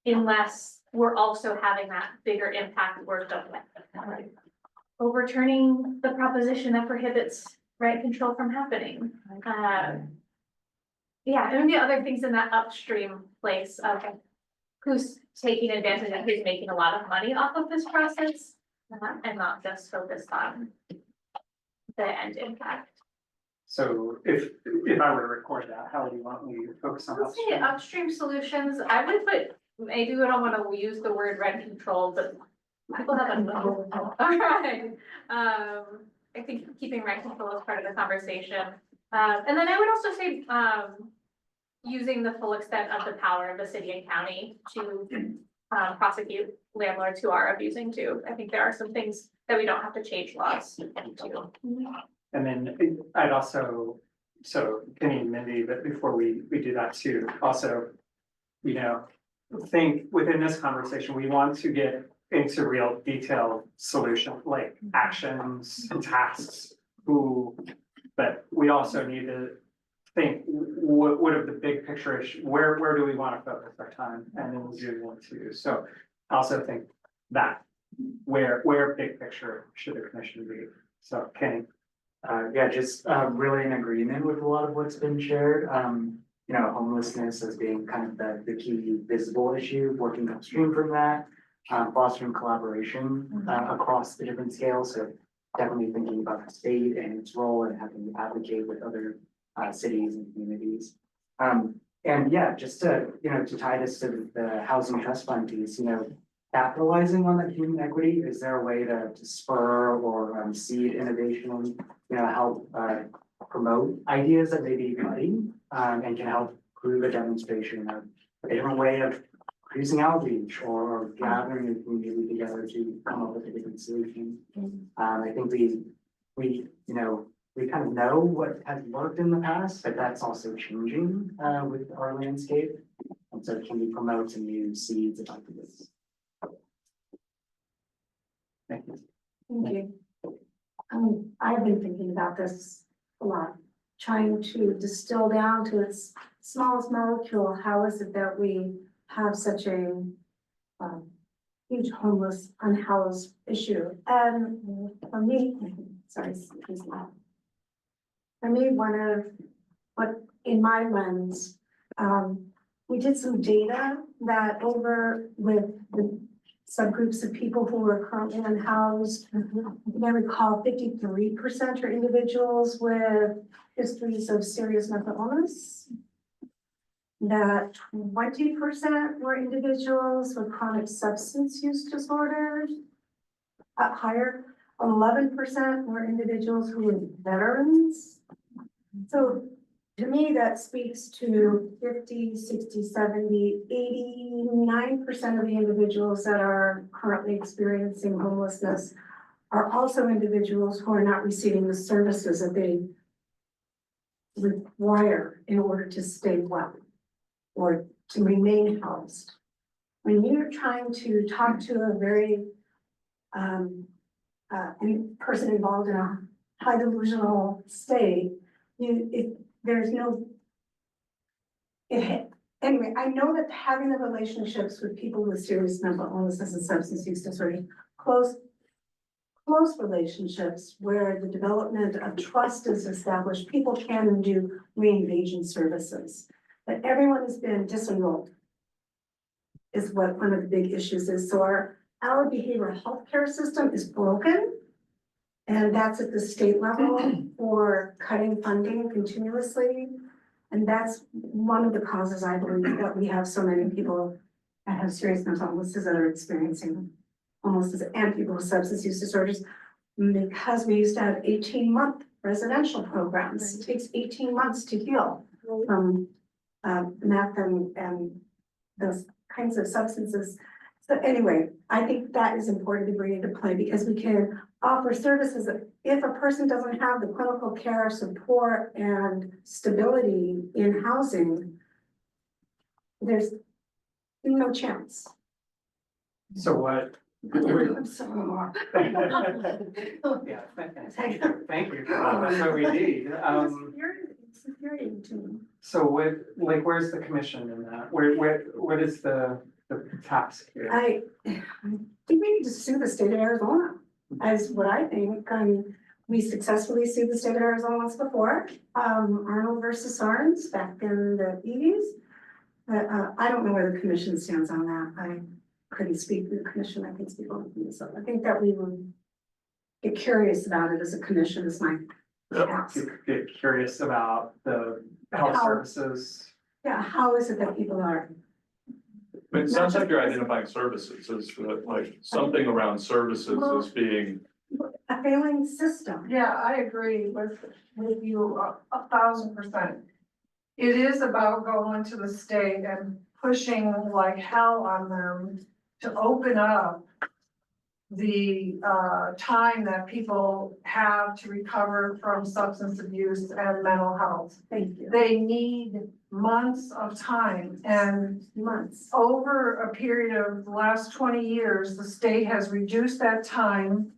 unless we're also having that bigger impact worked up with. Overturning the proposition that prohibits rent control from happening. Yeah, and the other things in that upstream place of who's taking advantage and who's making a lot of money off of this process, and not just focused on the end impact. So if I were to record that, how would you want me to focus on? Let's say upstream solutions, I would put, maybe we don't wanna use the word rent control, but people have a no. Alright, I think keeping rent control is part of the conversation. And then I would also say, using the full extent of the power of the city and county to prosecute landlords who are abusing too. I think there are some things that we don't have to change laws to. And then I'd also, so Kenny and Mindy, but before we do that too, also, you know, think within this conversation, we want to get into real detailed solution, like actions and tasks, but we also need to think, what are the big picture issue, where do we want to focus our time, and then zoom into. So I also think that where big picture should the commission be? So Kenny. Yeah, just really in agreement with a lot of what's been shared. You know, homelessness as being kind of the key visible issue, working upstream from that, fostering collaboration across the different scales. So definitely thinking about the state and its role and having to advocate with other cities and communities. And yeah, just to, you know, to tie this to the housing trust fund piece, you know, capitalizing on that human equity, is there a way to spur or seed innovation, you know, help promote ideas that may be budding and can help prove a demonstration of a different way of producing outreach or gathering the community together to come up with a different solution. I think we, you know, we kind of know what has worked in the past, but that's also changing with our landscape. And so can we promote some new seeds of ideas? Thank you. Thank you. I've been thinking about this a lot, trying to distill down to its smallest molecule. How is it that we have such a huge homeless, unhoused issue? And for me, sorry, excuse me. For me, one of what in my lens, we did some data that over with the subgroups of people who are currently unhoused. I recall 53% are individuals with histories of serious mental illness. That 20% were individuals with chronic substance use disorders. Higher, 11% were individuals who were veterans. So to me, that speaks to 50, 60, 70, 89% of the individuals that are currently experiencing homelessness are also individuals who are not receiving the services that they require in order to stay well or to remain housed. When you're trying to talk to a very person involved in a high delusional state, there's no, anyway, I know that having the relationships with people with serious mental illnesses and substance use disorder, close close relationships where the development of trust is established, people can and do re-engage in services. But everyone has been disenrolled. Is what one of the big issues is. So our behavioral health care system is broken. And that's at the state level for cutting funding continuously. And that's one of the causes, I believe, that we have so many people that have serious mental illnesses that are experiencing homelessness and people with substance use disorders. Because we used to have 18-month residential programs. It takes 18 months to heal from meth and those kinds of substances. So anyway, I think that is important to bring into play because we can offer services that if a person doesn't have the clinical care support and stability in housing, there's no chance. So what? I'm sorry, Mark. Yeah, thank you for that, that's what we need, It's infuriating to me. so where's the commission in that, what is the task here? I think we need to sue the state of Arizona, as what I think. We successfully sued the state of Arizona once before, Arnold versus Sarnes back in the 80s. But I don't know where the commission stands on that. I couldn't speak for the commission. I can speak on it. So I think that we would get curious about it as a commission is my ask. Get curious about the health How- services. Yeah, how is it that people are? But it sounds like you're identifying services as like something around services as being, A failing system. Yeah, I agree with you 1,000%. It is about going to the state and pushing like hell on them to open up the time that people have to recover from substance abuse and mental health. Thank you. They need months of time, and Months. over a period of the last 20 years, the state has reduced that time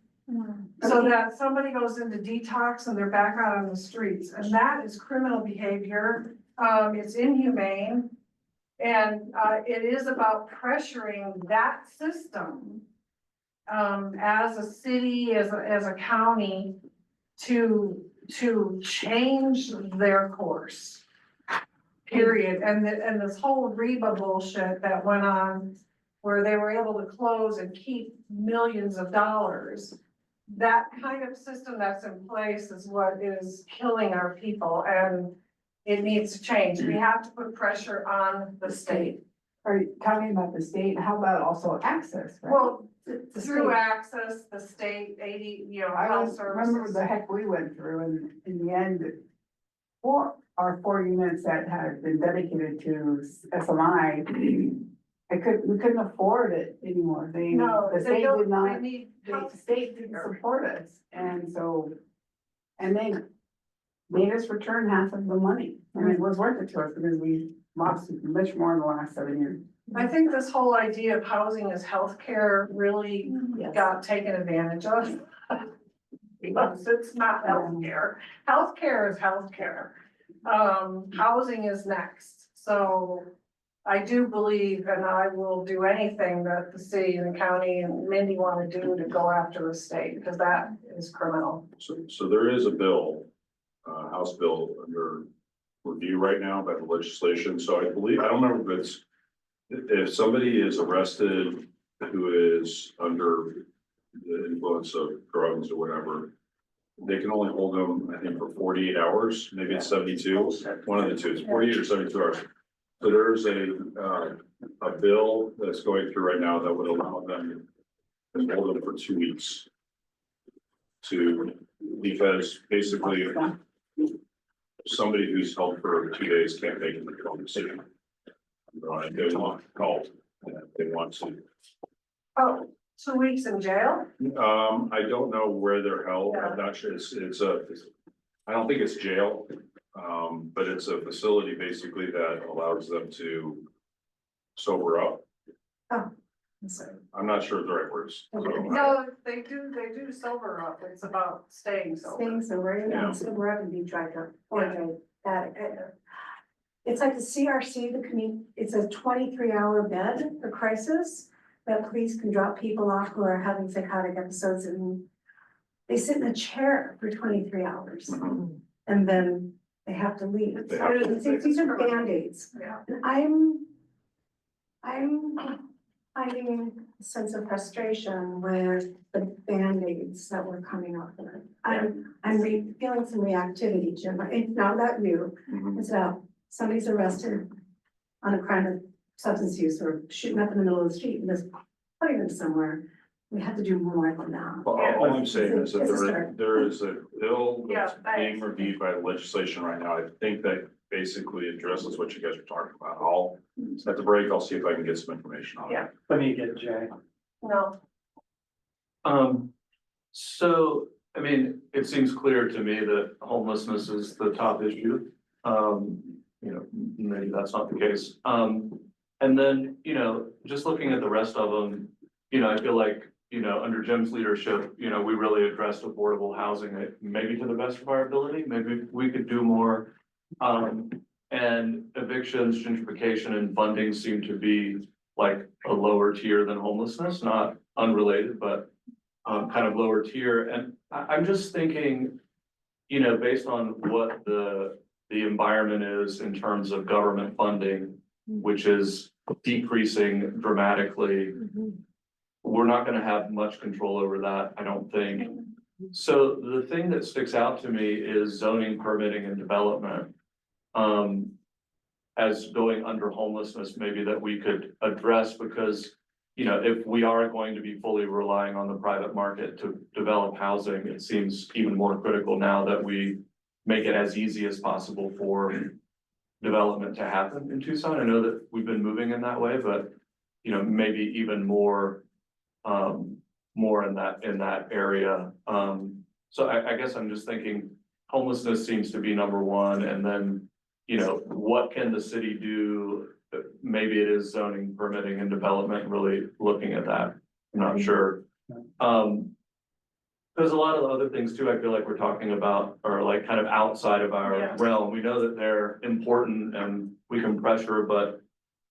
so that somebody goes into detox and they're back out on the streets, and that is criminal behavior. It's inhumane. And it is about pressuring that system as a city, as a county, to change their course. Period. And this whole Reba bullshit that went on, where they were able to close and keep millions of dollars. That kind of system that's in place is what is killing our people, and it needs to change. We have to put pressure on the state. Are you talking about the state? How about also access, right? Well, The through state. access, the state, 80, I health remember services. the heck we went through, and in the end, our 4 units that had been dedicated to SMI, we couldn't afford it anymore. No, The they state don't, did they not, need the health state didn't care. support us, and they made us return half of the money, and it was worth it to us because we lost much more in the last 7 years. I think this whole idea of housing as healthcare really Yes. got taken advantage of. Because it's not healthcare. Healthcare is healthcare. Housing is next. So I do believe, and I will do anything that the city and the county and Mindy want to do to go after the state, because that is criminal. So there is a bill, House bill under review right now by the legislation. So I believe, I don't remember if if somebody is arrested who is under the influence of drugs or whatever, they can only hold them, I think, for 48 hours, maybe it's 72, one of the two, it's 48 or 72 hours. So there's a bill that's going through right now that would allow them to hold them for 2 weeks. Because basically, somebody who's held for 2 days can't make an informed decision. Right, they want called, they want to. Oh, 2 weeks in jail? I don't know where they're held, I'm not sure, I don't think it's jail. But it's a facility basically that allows them to sober up. I'm not sure of the right words. So, No, they do sober up. It's about staying sober. Staying sober, Yeah. and sober up and be dried up, or addict. It's like the CRC, it's a 23-hour bed for crisis that police can drop people off who are having psychotic episodes, and they sit in a chair for 23 hours. And then they have to leave. They have to- These are Band-Aids. Yeah. And I'm finding a sense of frustration with the Band-Aids that we're coming up with. I'm feeling some reactivity, Jim. It's not about you. Mhm. It's about somebody's arrested on a crime of substance use or shooting up in the middle of the street and just putting them somewhere. We have to do more than that. Well, all I'm saying is that It's a start. there is a bill that's Yeah, being reviewed by legislation right now. I think that basically addresses what you guys are talking about. I'll, at the break, I'll see if I can get some information on it. Yeah. Let me get Jay. No, So, I mean, it seems clear to me that homelessness is the top issue. Maybe that's not the case. And then, just looking at the rest of them, I feel like, under Jim's leadership, we really addressed affordable housing, maybe to the best of our ability, maybe we could do more. And evictions, gentrification and funding seem to be like a lower tier than homelessness, not unrelated, but kind of lower tier. And I'm just thinking, based on what the environment is in terms of government funding, which is decreasing dramatically. We're not gonna have much control over that, I don't think. So the thing that sticks out to me is zoning, permitting and development. As going under homelessness, maybe that we could address because, if we are going to be fully relying on the private market to develop housing, it seems even more critical now that we make it as easy as possible for development to happen in Tucson. I know that we've been moving in that way, but, maybe even more in that area. So I guess I'm just thinking homelessness seems to be number one, and then, what can the city do? Maybe it is zoning, permitting and development, really looking at that. I'm not sure. There's a lot of other things too, I feel like we're talking about are like kind of outside of our Yeah. realm. We know that they're important and we can pressure, but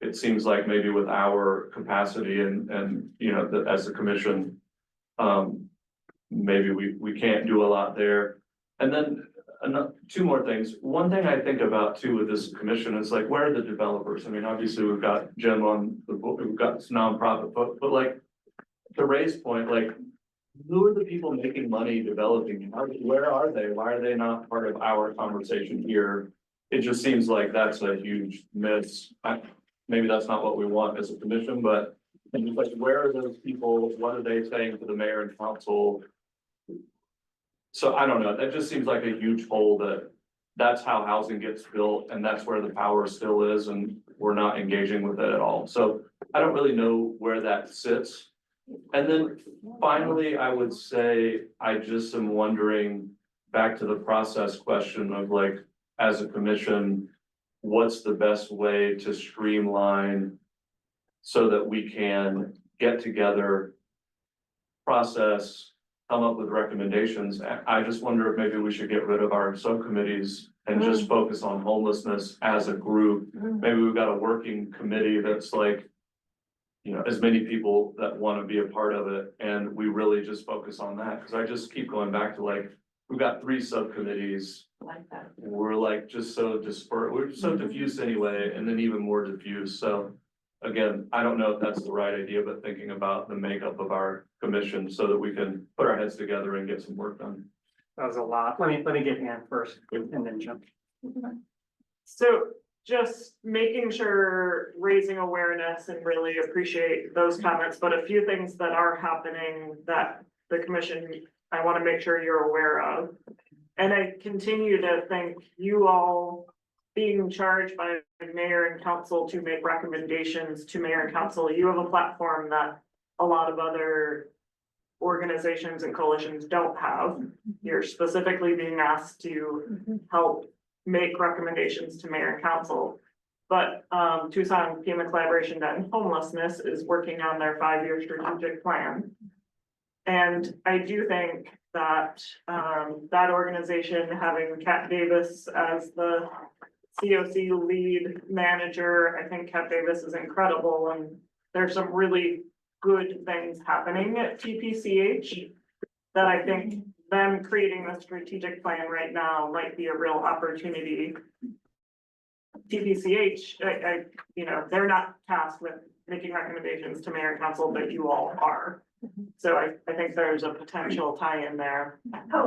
it seems like maybe with our capacity and, that as a commission, maybe we can't do a lot there. And then two more things. One thing I think about too with this commission is like, where are the developers? I mean, obviously we've got Jim on the book, we've got this nonprofit, but like to Ray's point, like who are the people making money developing? Where are they? Why are they not part of our conversation here? It just seems like that's a huge miss. Maybe that's not what we want as a commission, but and just like, where are those people? What are they saying to the mayor and council? So I don't know, that just seems like a huge hole that's how housing gets built and that's where the power still is and we're not engaging with it at all. So I don't really know where that sits. And then finally, I would say, I just am wondering, back to the process question of like, as a commission, what's the best way to streamline so that we can get together, process, come up with recommendations. I just wonder if maybe we should get rid of our subcommittees and just focus on homelessness as a group. Maybe we've got a working committee that's like, as many people that want to be a part of it, and we really just focus on that, because I just keep going back to like, we've got 3 subcommittees. Like that. We're like just so dispersed, we're so diffuse anyway, and then even more diffuse, so. Again, I don't know if that's the right idea, but thinking about the makeup of our commission so that we can put our heads together and get some work done. That was a lot. Let me get Ann first and then jump. So just making sure, raising awareness and really appreciate those comments, but a few things that are happening that the commission, I want to make sure you're aware of. And I continue to think you all being charged by mayor and council to make recommendations to mayor and council, you have a platform that a lot of other organizations and coalitions don't have. You're specifically being asked to help make recommendations to mayor and council. But Tucson Pima Collaboration to End Homelessness is working on their 5-year strategic plan. And I do think that that organization, having Kat Davis as the COC lead manager, I think Kat Davis is incredible, and there's some really good things happening at TPCH that I think them creating the strategic plan right now might be a real opportunity. TPCH, you know, they're not tasked with making recommendations to mayor and council, but you all are. So I think there's a potential tie in there.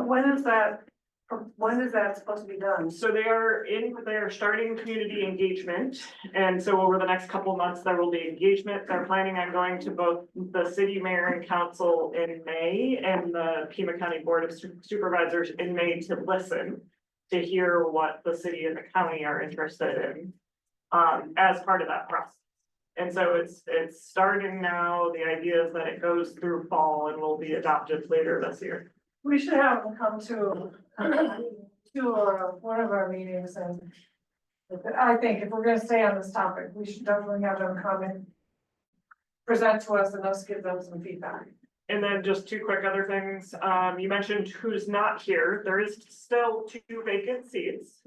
When is that supposed to be done? So they're starting community engagement. And so over the next couple of months, there will be engagement. They're planning on going to both the city mayor and council in May and the Pima County Board of Supervisors in May to listen, to hear what the city and the county are interested in, as part of that process. And so it's starting now. The idea is that it goes through fall and will be adopted later this year. We should have them come to one of our meetings, and I think if we're gonna stay on this topic, we should definitely have them come and present to us and us give them some feedback. And then just two quick other things. You mentioned who's not here. There is still 2 vacant seats.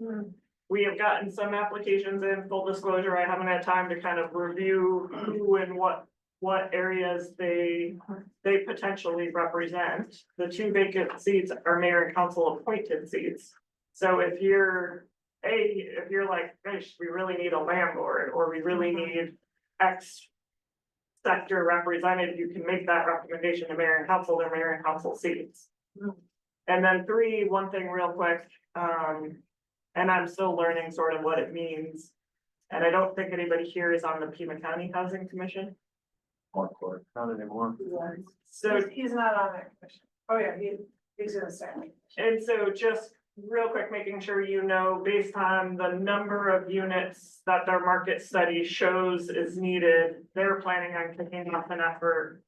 We have gotten some applications in, full disclosure. I haven't had time to kind of review who and what areas they potentially represent. The 2 vacant seats are mayor and council appointed seats. So if you're like, gosh, we really need a landlord, or we really need X sector represented, you can make that recommendation to mayor and council, they're mayor and council seats. And then 3, one thing real quick, and I'm still learning sort of what it means. And I don't think anybody here is on the Pima County Housing Commission. Not anymore. So He's not on that commission. Oh, yeah, he's gonna stay. And so just real quick, making sure you know, based on the number of units that their market study shows is needed, they're planning on kicking off an effort,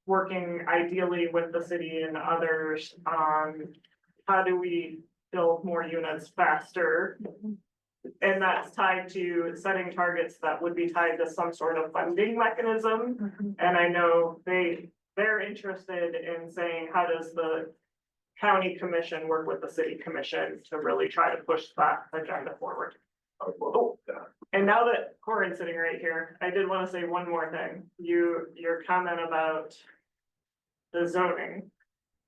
working ideally with the city and others on how do we build more units faster? And that's tied to setting targets that would be tied to some sort of funding mechanism. And I know they're interested in saying, how does the county commission work with the city commission to really try to push that agenda forward? Oh, and now that Corin's sitting right here, I did want to say one more thing. Your comment about the zoning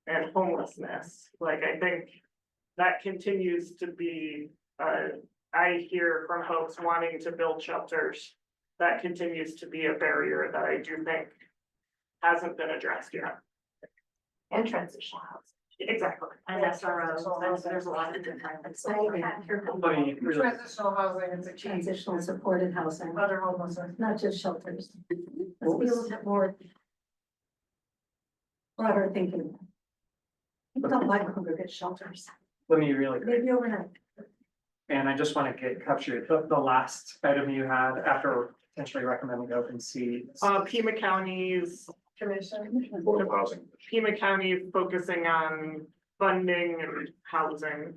and homelessness, like, I think that continues to be, I hear from folks wanting to build shelters. That continues to be a barrier that I do think hasn't been addressed yet. And transitional housing. Exactly. And SROs, there's a lot of different. Transitional housing is a key. Transitional supported housing, Other homelessness. not just shelters. Let's be a little bit more broader thinking. People don't like congregate shelters, Let me really quick, maybe overnight. and I just want to capture the last item you had after potentially recommending open seats. Pima County's Commission. Board of Housing. Pima County focusing on funding and housing,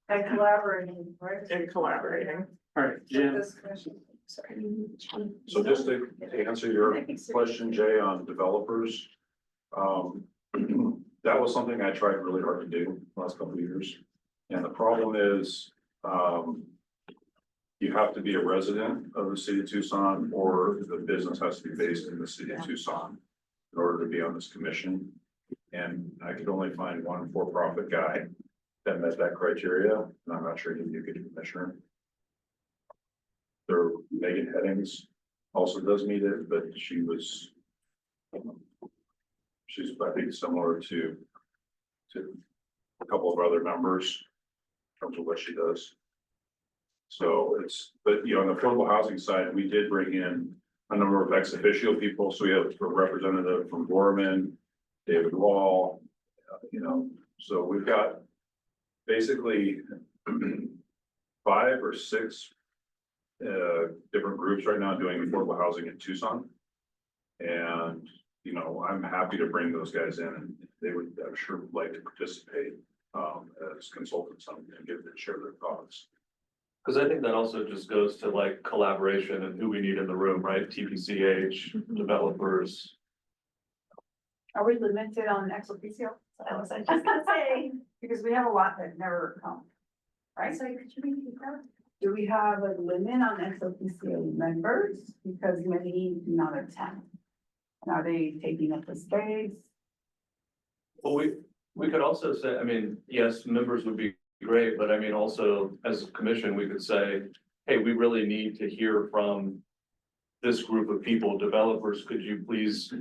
And collaborating, right? and collaborating. All right, Jim. This commission. So just to answer your question, Jay, on developers. That was something I tried really hard to do the last couple of years. And the problem is, you have to be a resident of the city of Tucson, or the business has to be based in the city of Tucson in order to be on this commission. And I could only find one for-profit guy that met that criteria, and I'm not sure he'd be a good commissioner. There, Megan Headings also does meet it, but she was, she's, I think, similar to a couple of other members in terms of what she does. So it's, but you know, on the affordable housing side, we did bring in a number of ex officio people. So we have a representative from Gorman, David Wall, you know, so we've got basically 5 or 6 different groups right now doing affordable housing in Tucson. And, you know, I'm happy to bring those guys in, and they would, I'm sure, like to participate as consultants and give their share their thoughts. Because I think that also just goes to like collaboration and who we need in the room, right? TPCH, developers. Are we limited on ex officio? I was just gonna say, Because we have a lot that never come, right? so could you repeat that? Do we have a limit on ex officio members? Because many do not attend. And are they taking up the space? Well, We could also say, I mean, yes, members would be great, but I mean, also as a commission, we could say, hey, we really need to hear from this group of people, developers, could you please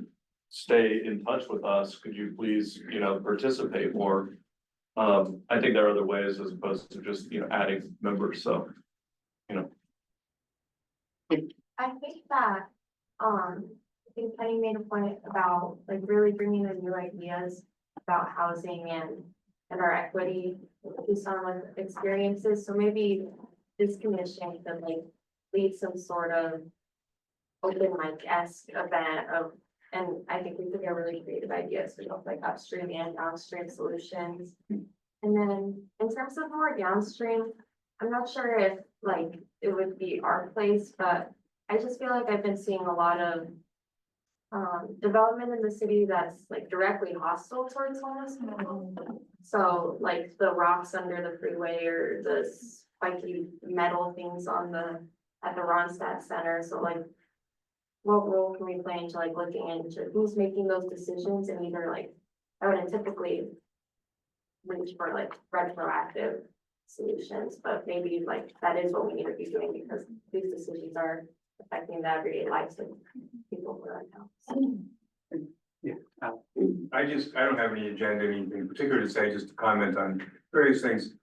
stay in touch with us? Could you please, participate more? I think there are other ways as opposed to just, adding members, so. I think that, I think Penny made a point about like really bringing in new ideas about housing and our equity to some of experiences. So maybe this commission could like lead some sort of open mic-esque event of, and I think we could get really creative ideas for both like upstream and downstream solutions. And then in terms of more downstream, I'm not sure if like it would be our place, but I just feel like I've been seeing a lot of development in the city that's like directly hostile towards homeless people. So like the rocks under the freeway or the spiky metal things at the Ronstadt Center. So like, what role can we play into like looking into who's making those decisions, and either like, I would typically reach for like retroactive solutions, but maybe like that is what we need to be doing because these decisions are affecting the everyday lives of people who are now. Yeah. I don't have any agenda, anything particular to say, just to comment on various things.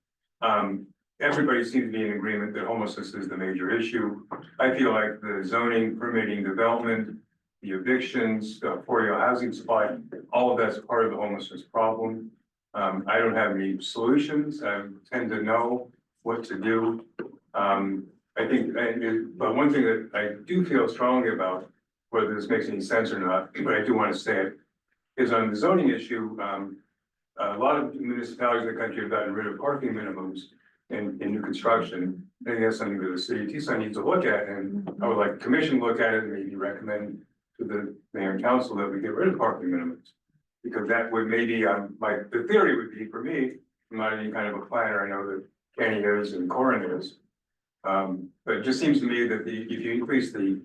Everybody seems to be in agreement that homelessness is the major issue. I feel like the zoning, permitting, development, the evictions, the affordable housing supply, all of that's part of the homelessness problem. I don't have any solutions. I tend to know what to do. I think, but one thing that I do feel strongly about, whether this makes any sense or not, but I do want to say it, is on the zoning issue. A lot of municipalities in the country have gotten rid of parking minimums in new construction. I think that's something that the city of Tucson needs to look at, and I would like the commission to look at it and maybe recommend to the mayor and council that we get rid of parking minimums. Because that would maybe, the theory would be for me, I'm not any kind of a planner, I know that Kenny is and Corin is. But it just seems to me that if you increase the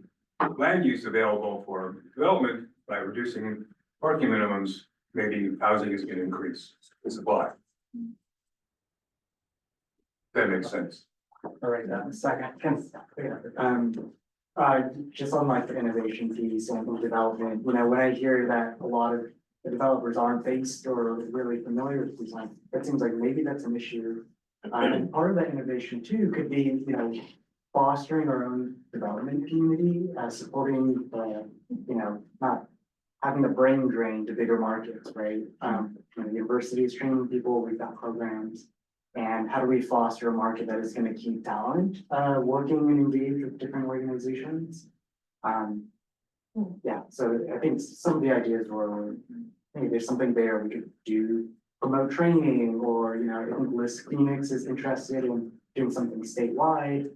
land use available for development by reducing parking minimums, maybe housing is going to increase the supply. That makes sense. All right, second, just on like the innovation piece and development, when I hear that a lot of the developers aren't based or really familiar with design, that seems like maybe that's an issue. And part of that innovation too could be, fostering our own development community, supporting the, not having the brain drain to bigger markets, right? Universities training people, we've got programs. And how do we foster a market that is going to keep talent working and engaged with different organizations? Yeah, so I think some of the ideas were, hey, there's something there we could do, promote training, or, I think Liz Phoenix is interested in doing something statewide.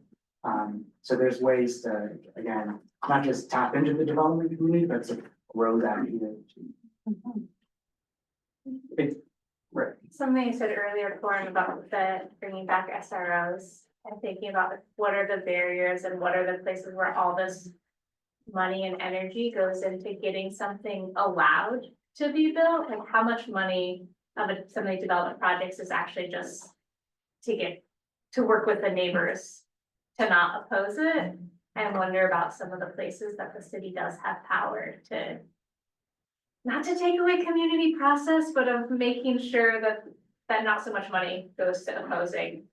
So there's ways to, again, not just tap into the development community, but to grow that even. Right. Something you said earlier, Corin, about the bringing back SROs and thinking about what are the barriers and what are the places where all this money and energy goes into getting something allowed to be built, like how much money of some of the development projects is actually just to work with the neighbors to not oppose it, and wonder about some of the places that the city does have power to, not to take away community process, but of making sure that not so much money goes to opposing.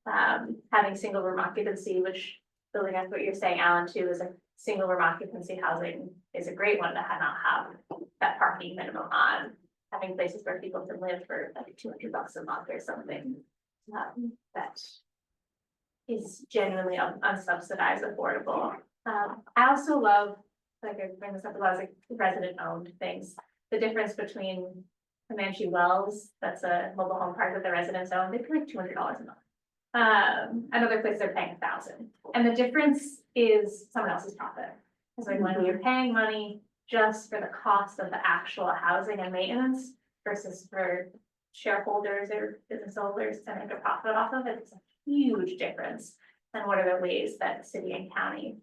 Having single room occupancy, which building up what you're saying, Alan, too, is a single room occupancy housing is a great one to not have that parking minimum on. Having places where people can live for like $200 a month or something. That is genuinely unsubsidized, affordable. I also love, like I bring this up a lot, like resident owned things. The difference between Comanche Wells, that's a mobile home park that the residents own, they pay like $200 a month. Another place they're paying $1,000. And the difference is someone else's profit. It's like when you're paying money just for the cost of the actual housing and maintenance versus for shareholders or business owners to make a profit off of it, it's a huge difference. And what are the ways that city and county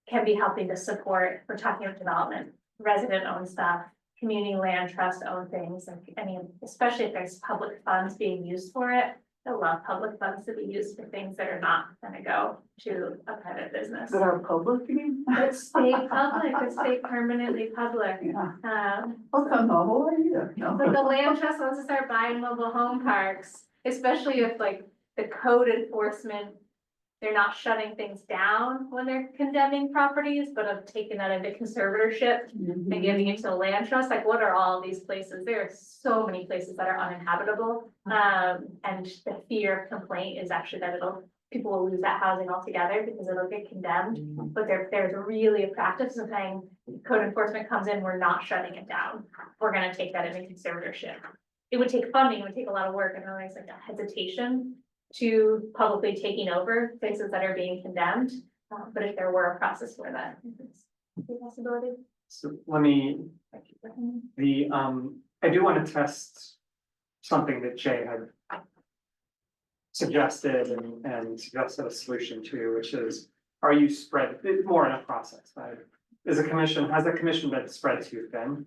can be helping to support, we're talking about development, resident owned stuff, community land trust owned things, like, I mean, especially if there's public funds being used for it. I love public funds to be used for things that are not gonna go to a private business. That are public, you mean? It's state public, it's state permanently public. Yeah. Um, Well, come the whole idea, but the land trust wants to start buying mobile home parks, especially if like the code enforcement. They're not shutting things down when they're condemning properties, but have taken that into conservatorship and giving it to a land trust. Like, what are all these places? There are so many places that are uninhabitable. And the fear of complaint is actually that people will lose that housing altogether because it'll get condemned. But there's really a practice of saying, code enforcement comes in, we're not shutting it down. We're gonna take that into conservatorship. It would take funding, it would take a lot of work, and always like a hesitation to publicly taking over places that are being condemned. But if there were a process for that, it's a possibility. So let me, I do want to test something that Jay had suggested and suggested a solution to, which is, are you spread, it's more in a process, right? Has the commission been spread too thin?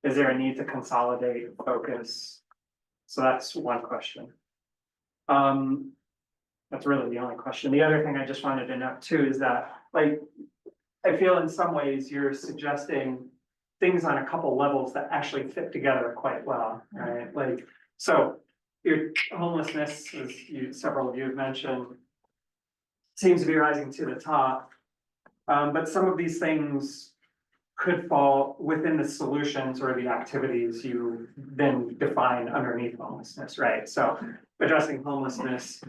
Is there a need to consolidate, focus? So that's one question. That's really the only question. The other thing I just wanted to note too is that, like, I feel in some ways you're suggesting things on a couple levels that actually fit together quite well, right? Like, so your homelessness, as several of you have mentioned, seems to be rising to the top. But some of these things could fall within the solutions or the activities you then define underneath homelessness, right? So addressing homelessness,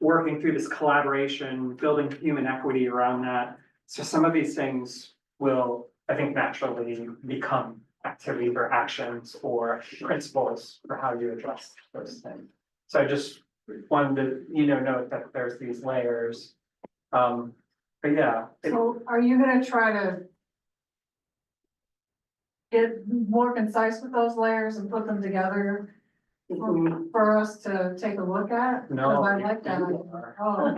working through this collaboration, building human equity around that. So some of these things will, I think, naturally become activities or actions or principles for how you address those things. So I just wanted to, note that there's these layers. But yeah. So are you gonna try to get more concise with those layers and put them together for us to take a look at? No. 'Cause I like that. Oh.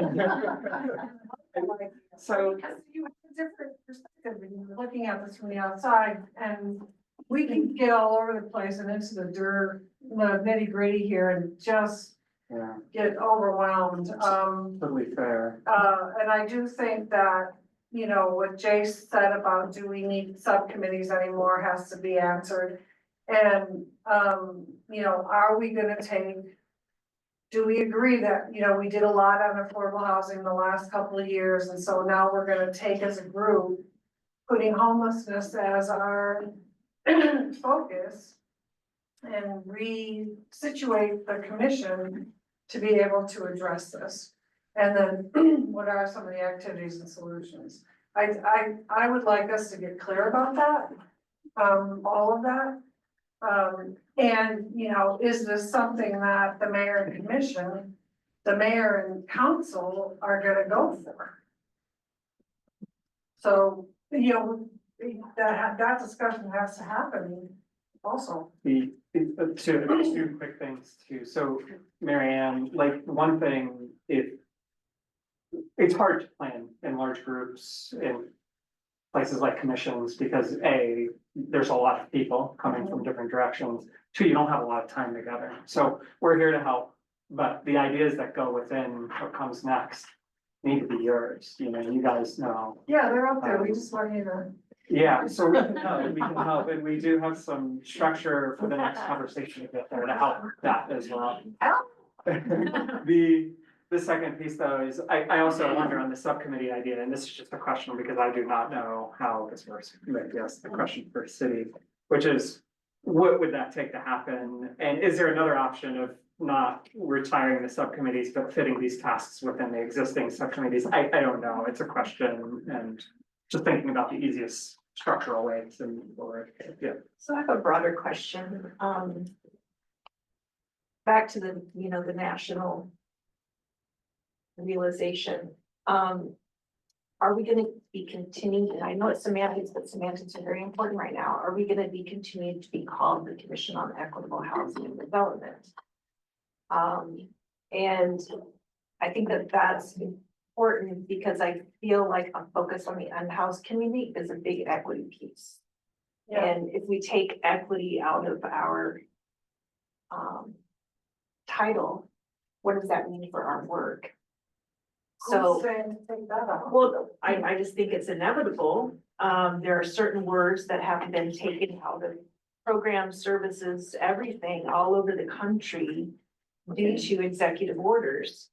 So, Because you have a different perspective when you're looking at this from the outside, and we can get all over the place and into the dirt, the nitty gritty here and just yeah, get overwhelmed. totally fair. And I do think that, what Jay said about do we need subcommittees anymore has to be answered. And, are we gonna do we agree that, we did a lot on affordable housing the last couple of years, and so now we're gonna take as a group, putting homelessness as our focus and re-situate the commission to be able to address this. And then what are some of the activities and solutions? I would like us to get clear about that, all of that. And, is this something that the mayor and commission, the mayor and council are gonna go for? So, that discussion has to happen also. Two quick things too. So Mary Ann, like one thing, it's hard to plan in large groups in places like commissions because there's a lot of people coming from different directions. Two, you don't have a lot of time together. So we're here to help, but the ideas that go within what comes next need to be yours. You guys know. Yeah, they're up there. We just want you to. Yeah, so we can help, and we do have some structure for the next conversation to get there to help that as well. The second piece though is, I also wonder on the subcommittee idea, and this is just a question because I do not know how this works, but yes, the question for city, which is, what would that take to happen? And is there another option of not retiring the subcommittees, but fitting these tasks within the existing subcommittees? I don't know, it's a question, and just thinking about the easiest structural way to move forward. Yeah. So I have a broader question, back to the, the national realization. Are we gonna be continuing, and I know it's semantics, but semantics are very important right now. Are we gonna be continued to be called the Commission on Equitable Housing and Development? And I think that that's important because I feel like a focus on the unhoused community is a big equity piece. Yeah. And if we take equity out of our title, what does that mean for our work? So. Who's saying to take that out? Well, I just think it's inevitable. There are certain words that have been taken out of programs, services, everything all over the country due to executive orders.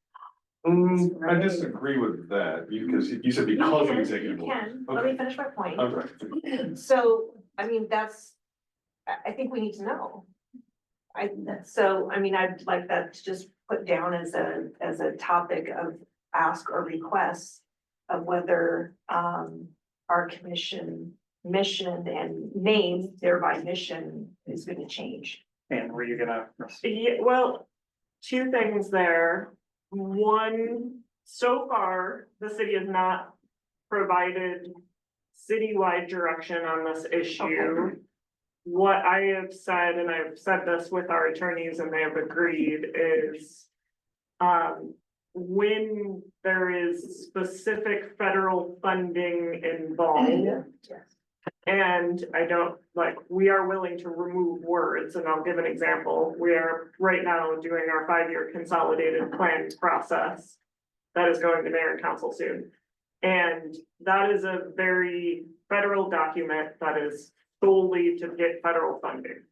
I disagree with that, because you said because of executive You order. can, let me finish my point. Okay. So, I mean, I think we need to know. I'd like that to just put down as a topic of ask or request of whether, our commission mission and name, thereby mission, is gonna change. And were you gonna? Yeah, well, two things there. One, so far, the city has not provided citywide direction on this issue. Okay. What I have said, and I've said this with our attorneys and they have agreed, is when there is specific federal funding involved, and we are willing to remove words, and I'll give an example. We are right now doing our 5-year consolidated plans process. That is going to mayor and council soon. And that is a very federal document that is solely to get federal funding.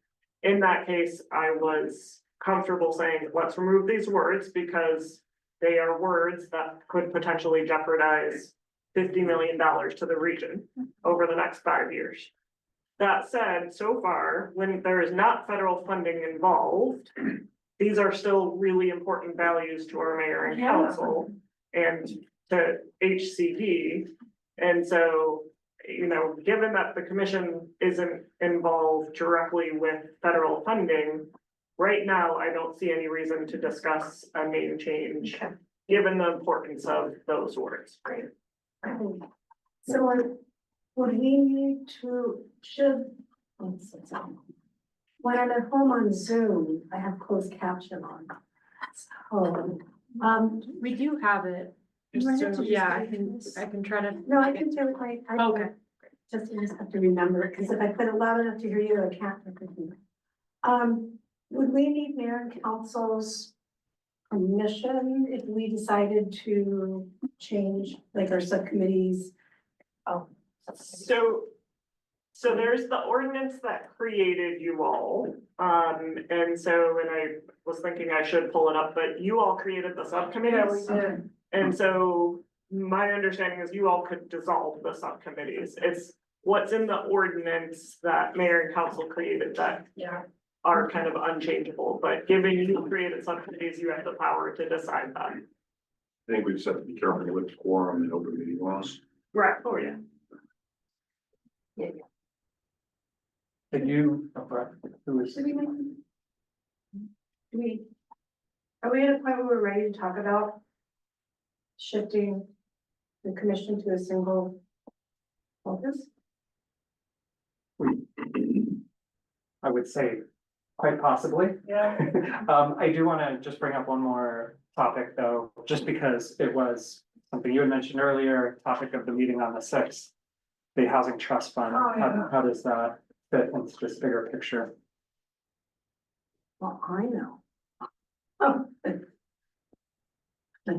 In that case, I was comfortable saying, let's remove these words because they are words that could potentially jeopardize $50 million to the region over the next 5 years. That said, so far, when there is not federal funding involved, these are still really important values to our mayor and council and to HCD. And so, given that the commission isn't involved directly with federal funding, right now, I don't see any reason to discuss a name change, given the importance of those words. Great. So would we need to, when I'm at home on Zoom, I have closed caption on. So, We do have it. You might have to So, just yeah, type this. I can try to. no, I can do it like. Okay. Just, you just have to remember it, because if I put it loud enough to hear you, I can't. Would we need mayor and council's permission if we decided to change, like, our subcommittees? So there's the ordinance that created you all. And I was thinking I should pull it up, but you all created the subcommittees. Yeah, we did. And so my understanding is you all could dissolve the subcommittees. It's what's in the ordinance that mayor and council created that Yeah. are kind of unchangeable, but given you created subcommittees, you have the power to decide that. I think we just have to be careful with quorum and open meeting laws. Right, oh yeah. Did you, who is? Are we at a point where we're ready to talk about shifting the commission to a single focus? I would say quite possibly. Yeah. I do want to just bring up one more topic though, just because it was something you had mentioned earlier, topic of the meeting on the 6th. The housing trust fund, Oh, yeah. how does that fit into this bigger picture? Well, I know. Oh,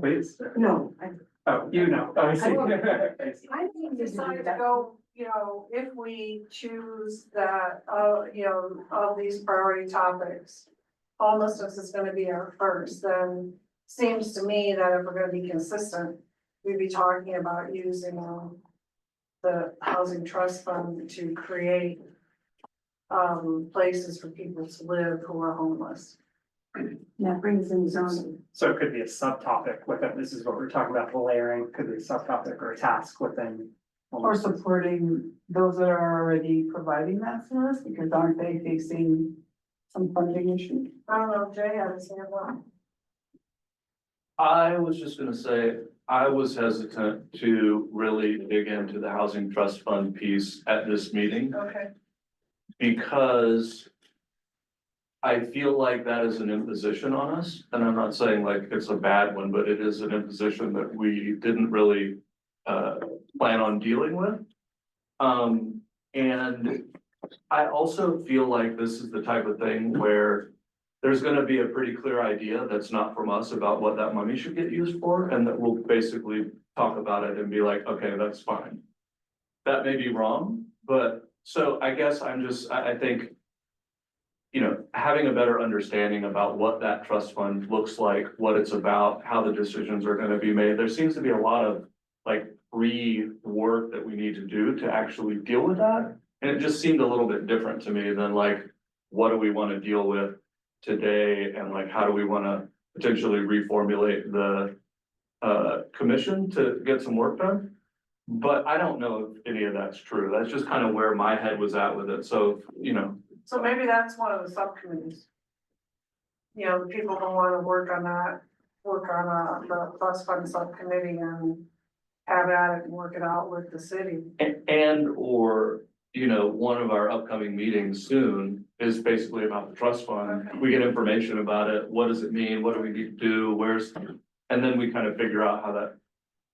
Please, no, oh, you know, oh, I see. I think We decided to go, if we choose that, of these priority topics, homelessness is gonna be our first, then seems to me that if we're gonna be consistent, we'd be talking about using the housing trust fund to create places for people to live who are homeless. That brings in zoning. So it could be a subtopic within, this is what we're talking about, the layering, could be a subtopic or a task within. Or supporting those that are already providing that service, because aren't they facing some funding issue? I don't know, Jay, how does he have one? I was just gonna say, I was hesitant to really dig into the housing trust fund piece at this meeting Okay. because I feel like that is an imposition on us, and I'm not saying like it's a bad one, but it is an imposition that we didn't really plan on dealing with. And I also feel like this is the type of thing where there's gonna be a pretty clear idea that's not from us about what that money should get used for, and that we'll basically talk about it and be like, okay, that's fine. That may be wrong, but, so I guess I think, you know, having a better understanding about what that trust fund looks like, what it's about, how the decisions are gonna be made, there seems to be a lot of like pre-work that we need to do to actually deal with that. And it just seemed a little bit different to me than like, what do we wanna deal with today, and like, how do we wanna potentially reformulate the commission to get some work done? But I don't know if any of that's true. That's just kind of where my head was at with it. So, you know, So maybe that's one of the subcommittees. You know, the people who wanna work on that, work on the trust fund subcommittee and have at it and work it out with the city. or, you know, one of our upcoming meetings soon is basically about the trust fund. Okay. We get information about it. What does it mean? What do we need to do? And then we kind of figure out how that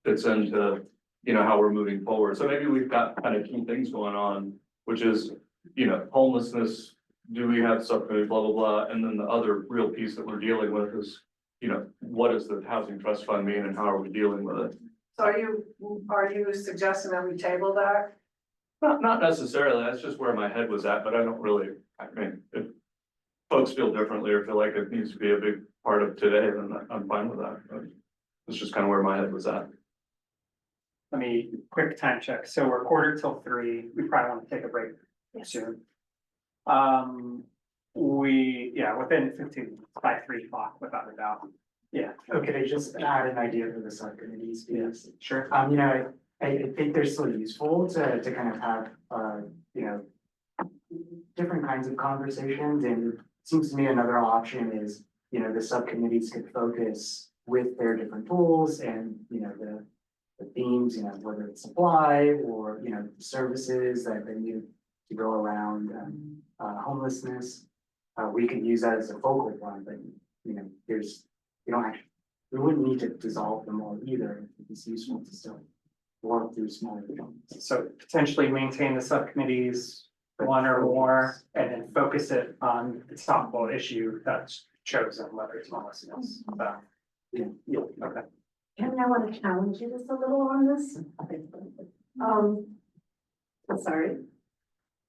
fits into, you know, how we're moving forward. So maybe we've got kind of key things going on, which is, you know, homelessness, do we have subcommittee, blah, blah, blah. And then the other real piece that we're dealing with is, you know, what does the housing trust fund mean and how are we dealing with it? So are you suggesting that we table that? Not necessarily, that's just where my head was at, but I don't really, I mean, if folks feel differently or feel like it needs to be a big part of today, then I'm fine with that. But it's just kind of where my head was at. Let me, quick time check. So we're 2:45. We probably want to take a break soon. Within 15 minutes, by 3 o'clock, without a doubt. Yeah, Okay, just add an idea for the subcommittees, please. sure. You know, I think they're still useful to kind of have, you know, different kinds of conversations, and it seems to me another option is, you know, the subcommittees could focus with their different tools and, you know, the themes, you know, whether it's supply or, you know, services that they need to go around, homelessness. We could use that as a focal point, but, you know, we wouldn't need to dissolve them all either. It's useful to still work through smaller things. So potentially maintain the subcommittees, one or more, and then focus it on the topical issue that's chosen, whether it's homelessness. So, yeah, okay. And I want to challenge you just a little on this. I'm sorry.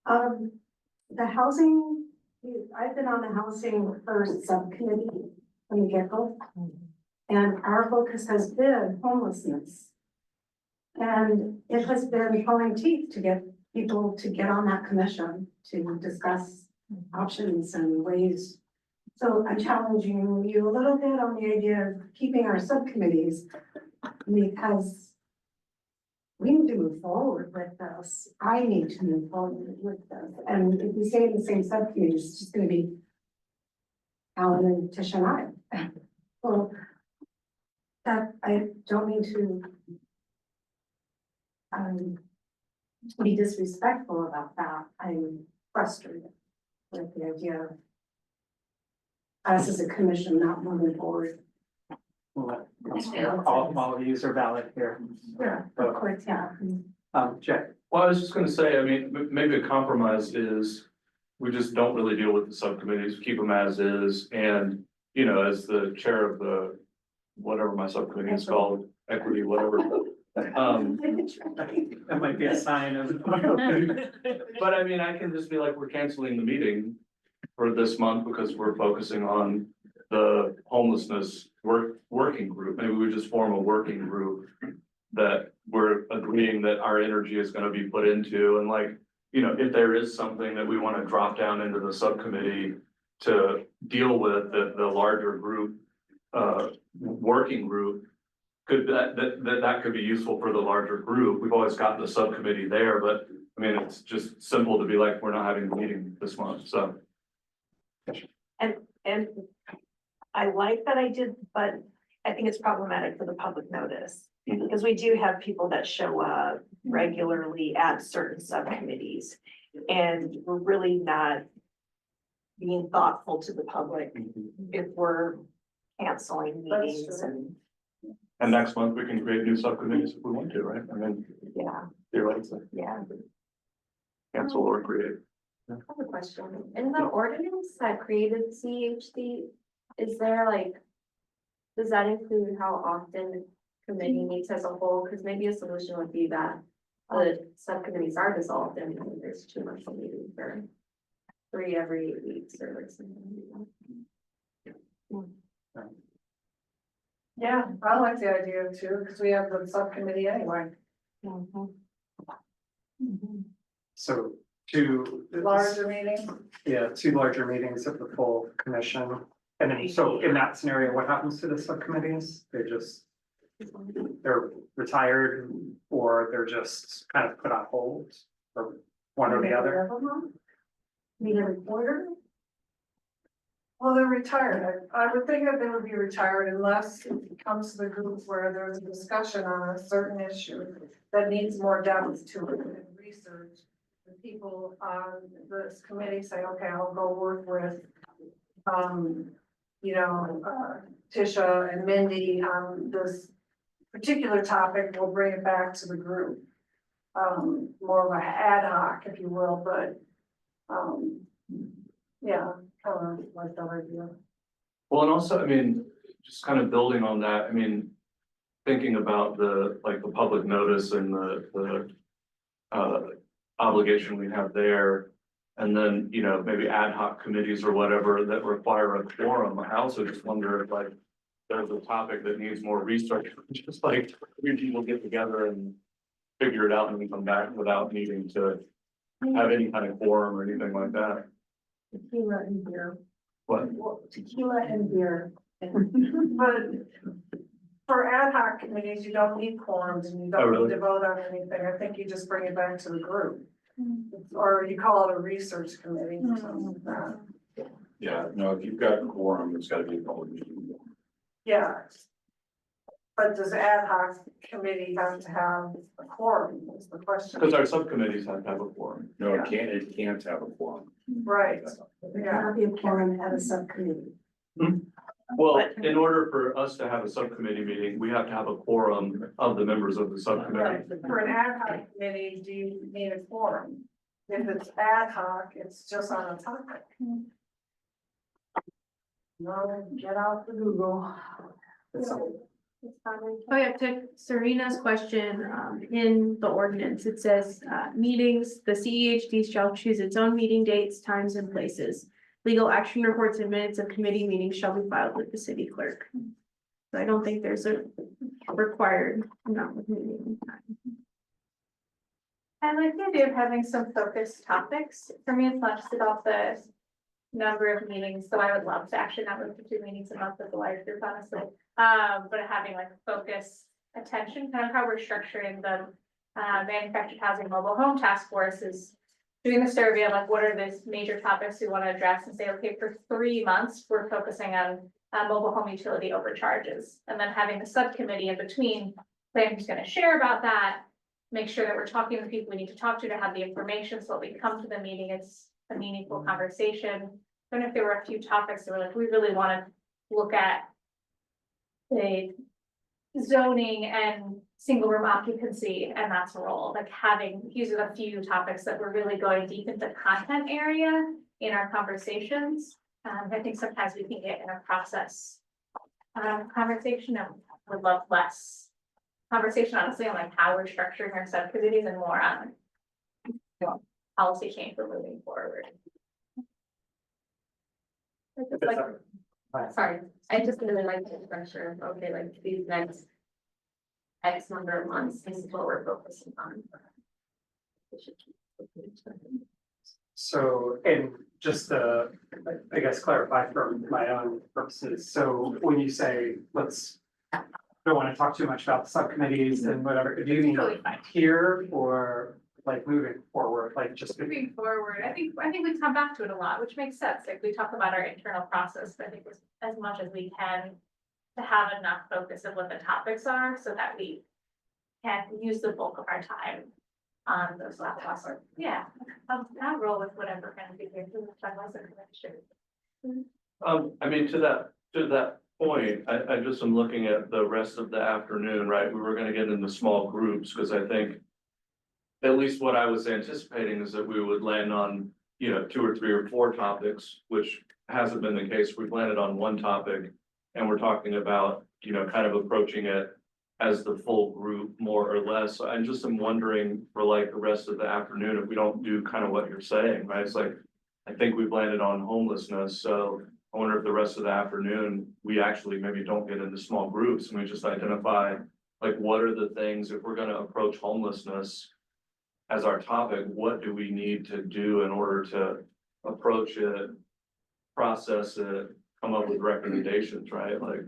The housing, I've been on the housing first subcommittee from the get-go. And our focus has been homelessness. And it has been pulling teeth to get people to get on that commission to discuss options and ways. So I'm challenging you a little bit on the idea of keeping our subcommittees, because we need to move forward with this. I need to move forward with this. And if we stay in the same subcommittee, it's just gonna be Alan and Tish and I. Well, that, I don't mean to be disrespectful about that. I'm frustrated with the idea of us as a commission not moving forward. All of these are valid here. Yeah, of course, yeah. Jay. Well, I was just gonna say, I mean, maybe a compromise is we just don't really deal with the subcommittees, keep them as is. And, you know, as the chair of the, whatever my subcommittee is called, equity, whatever. That might be a sign of. But I mean, I can just be like, we're canceling the meeting for this month because we're focusing on the homelessness working group. Maybe we just form a working group that we're agreeing that our energy is gonna be put into. And like, you know, if there is something that we wanna drop down into the subcommittee to deal with, the larger group, working group, that could be useful for the larger group. We've always got the subcommittee there, but I mean, it's just simple to be like, we're not having a meeting this month, so. And I like that I did, but I think it's problematic for the public notice. Because we do have people that show up regularly at certain subcommittees. And we're really not being thoughtful to the public if we're canceling meetings and. And next month we can create new subcommittees if we want to, right? I mean, Yeah, theoretically, yeah. cancel or create. I have a question. In the ordinance that created CEHD, is there like, does that include how often committee meets as a whole? Because maybe a solution would be that the subcommittees are dissolved and there's too much meeting for 3 every 8 weeks or like something. Yeah, I like the idea too, because we have the subcommittee anyway, So two. larger meeting. Yeah, 2 larger meetings of the full commission. And then, so in that scenario, what happens to the subcommittees? They're retired or they're just kind of put on hold or one or the other? Meet every quarter? Well, they're retired. I would think that they would be retired unless it comes to the group where there's a discussion on a certain issue that needs more depth to it and research. The people on this committee say, okay, I'll go work with, Tisha and Mindy on this particular topic. We'll bring it back to the group. More of an ad hoc, if you will, but, yeah, kind of like that idea. Well, and also, I mean, just kind of building on that, I mean, thinking about the public notice and the obligation we have there. And then, maybe ad hoc committees or whatever that require a quorum. I also just wonder if like, there's a topic that needs more research, just like 3 people get together and figure it out and then come back without needing to have any kind of quorum or anything like that. Tequila and beer. What? Tequila and beer. But for ad hoc committees, you don't need quorums and you Oh, don't really? need to vote on anything. I think you just bring it back to the group. Or you call it a research committee or something like that. Yeah, no, if you've got a quorum, it's gotta be a public meeting. Yeah. But does ad hoc committee have to have a quorum is the question. Because our subcommittees have to have a quorum. No, it can't have a quorum. Right, There yeah. cannot be a quorum at a subcommittee. Well, in order for us to have a subcommittee meeting, we have to have a quorum of the members of the subcommittee. Right, for an ad hoc committee, do you need a quorum? If it's ad hoc, it's just on a topic. No, get out the Google. Oh yeah, to Serena's question, in the ordinance, it says, meetings, the CEHD shall choose its own meeting dates, times and places. Legal action reports and minutes of committee meetings shall be filed with the city clerk. So I don't think there's a required amount of meeting time. I like the idea of having some focused topics. For me, it's not just about the number of meetings, so I would love to actually not move to 2 meetings a month with the large group, honestly. But having like focus attention, kind of how we're structuring the manufactured housing mobile home task force is doing the survey of like, what are these major topics we want to address and say, okay, for 3 months, we're focusing on mobile home utility overcharges. And then having the subcommittee in between, saying who's going to share about that, make sure that we're talking to people we need to talk to have the information so that we come to the meeting, it's a meaningful conversation. Even if there were a few topics that were like, we really want to look at the zoning and single room occupancy, and that's a role, like having, these are the few topics that we're really going deep into content area in our conversations. I think sometimes we can get in a process conversation and would love less conversation, honestly, on like how we're structuring our subcommittees and more on policy change we're moving forward. Sorry, I just really like the pressure of, okay, like these next X number of months, this is what we're focusing on. So, and just to, I guess, clarify for my own purposes, so when you say, don't want to talk too much about the subcommittees and whatever, do you mean here or like moving forward, like just? Moving forward, I think we come back to it a lot, which makes sense, like we talk about our internal process, but I think as much as we can to have enough focus of what the topics are, so that we can use the bulk of our time on those laptops. Yeah, I'll roll with whatever kind of figure. I mean, to that point, I just am looking at the rest of the afternoon, right? We were gonna get into small groups, because I think at least what I was anticipating is that we would land on, you know, 2 or 3 or 4 topics, which hasn't been the case. We've landed on one topic. And we're talking about, you know, kind of approaching it as the full group, more or less. So I'm just, I'm wondering for like the rest of the afternoon, if we don't do kind of what you're saying, right? It's like, I think we've landed on homelessness, so I wonder if the rest of the afternoon, we actually maybe don't get into small groups and we just identify, like, what are the things, if we're gonna approach homelessness as our topic, what do we need to do in order to approach it, process it, come up with recommendations, right? Like,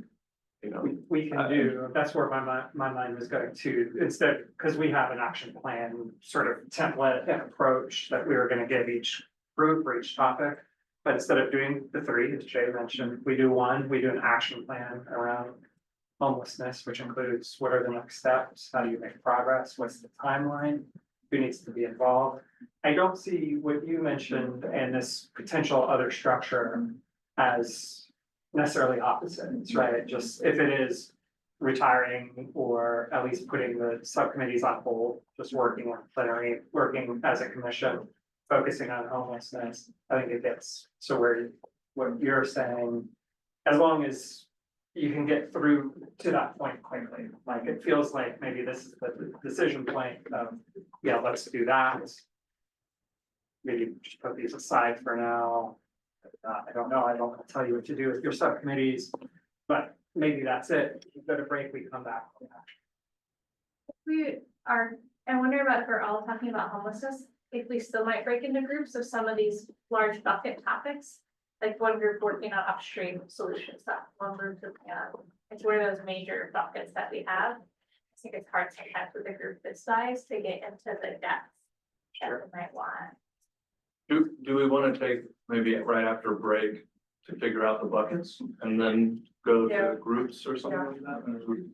you know. We can do, that's where my mind was going to, instead, because we have an action plan, sort of template and approach that we were gonna give each group for each topic. But instead of doing the 3, as Jay mentioned, we do an action plan around homelessness, which includes what are the next steps, how do you make progress, what's the timeline, who needs to be involved. I don't see what you mentioned and this potential other structure as necessarily opposites, right? Just if it is retiring or at least putting the subcommittees on hold, just working on plenary, working as a commission, focusing on homelessness, I think it gets so where what you're saying, as long as you can get through to that point quickly, like it feels like maybe this is the decision point of, yeah, let's do that. Maybe just put these aside for now. I don't know, I don't want to tell you what to do with your subcommittees, but maybe that's it. We go to break, we come back. We are, I wonder about if we're all talking about homelessness, if we still might break into groups of some of these large bucket topics. Like one group working on upstream solution stuff, one group looking at, it's one of those major buckets that we have. I think it's hard sometimes with a group this size to get into the depth that we might want. Do we wanna take maybe right after break to figure out the buckets and then go Yeah. to groups or something like that?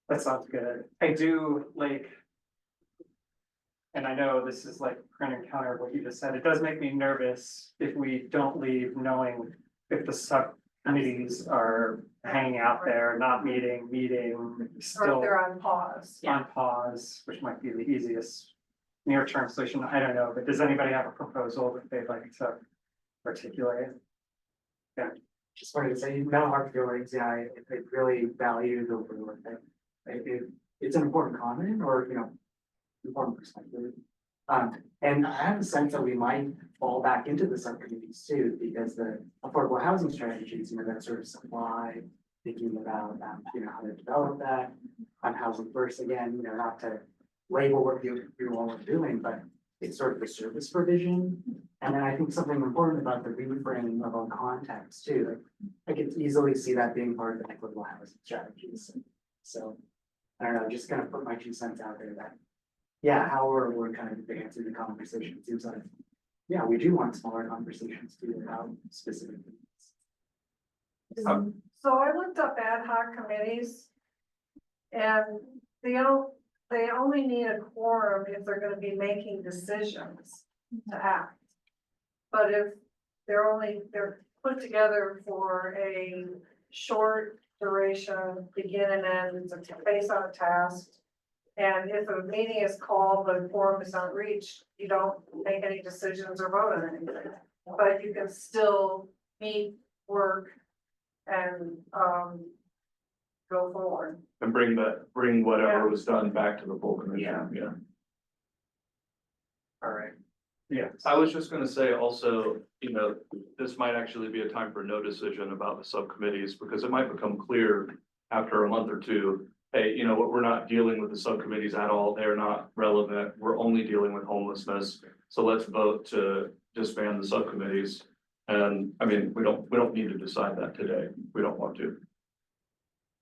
That sounds good. I do like. And I know this is like kind of counter what you just said. It does make me nervous if we don't leave knowing if the subcommittees are hanging out there, not meeting, Or if still they're on pause. on pause, which might be the easiest near-term solution. I don't know, but does anybody have a proposal that they'd like to articulate? Just wanted to say, no hard feelings, yeah, I really value the work that, it's an important comment or, you know, important perspective. And I have a sense that we might fall back into the subcommittees too, because the affordable housing strategies, you know, that sort of supply, thinking about, you know, how to develop that, on housing first again, you know, not to label what you all are doing, but it's sort of the service provision. And then I think something important about the reframing of our context too, like, I could easily see that being part of the equitable housing strategies. So, I don't know, just gonna put my 2 cents out there that, yeah, how we're kind of advancing the conversation, it seems like, yeah, we do want smaller conversations too about specific things. So I looked up ad hoc committees. And they only need a quorum if they're gonna be making decisions to act. But if they're put together for a short duration, begin and end, it's based on a task. And if a meeting is called, but a quorum is not reached, you don't make any decisions or vote on anything. But you can still meet, work, and, go forward. And bring whatever was done back to the full commission, yeah. All right. Yes. I was just gonna say also, you know, this might actually be a time for no decision about the subcommittees, because it might become clear after a month or two. Hey, you know what, we're not dealing with the subcommittees at all, they're not relevant, we're only dealing with homelessness. So let's vote to disband the subcommittees. And I mean, we don't need to decide that today, we don't want to.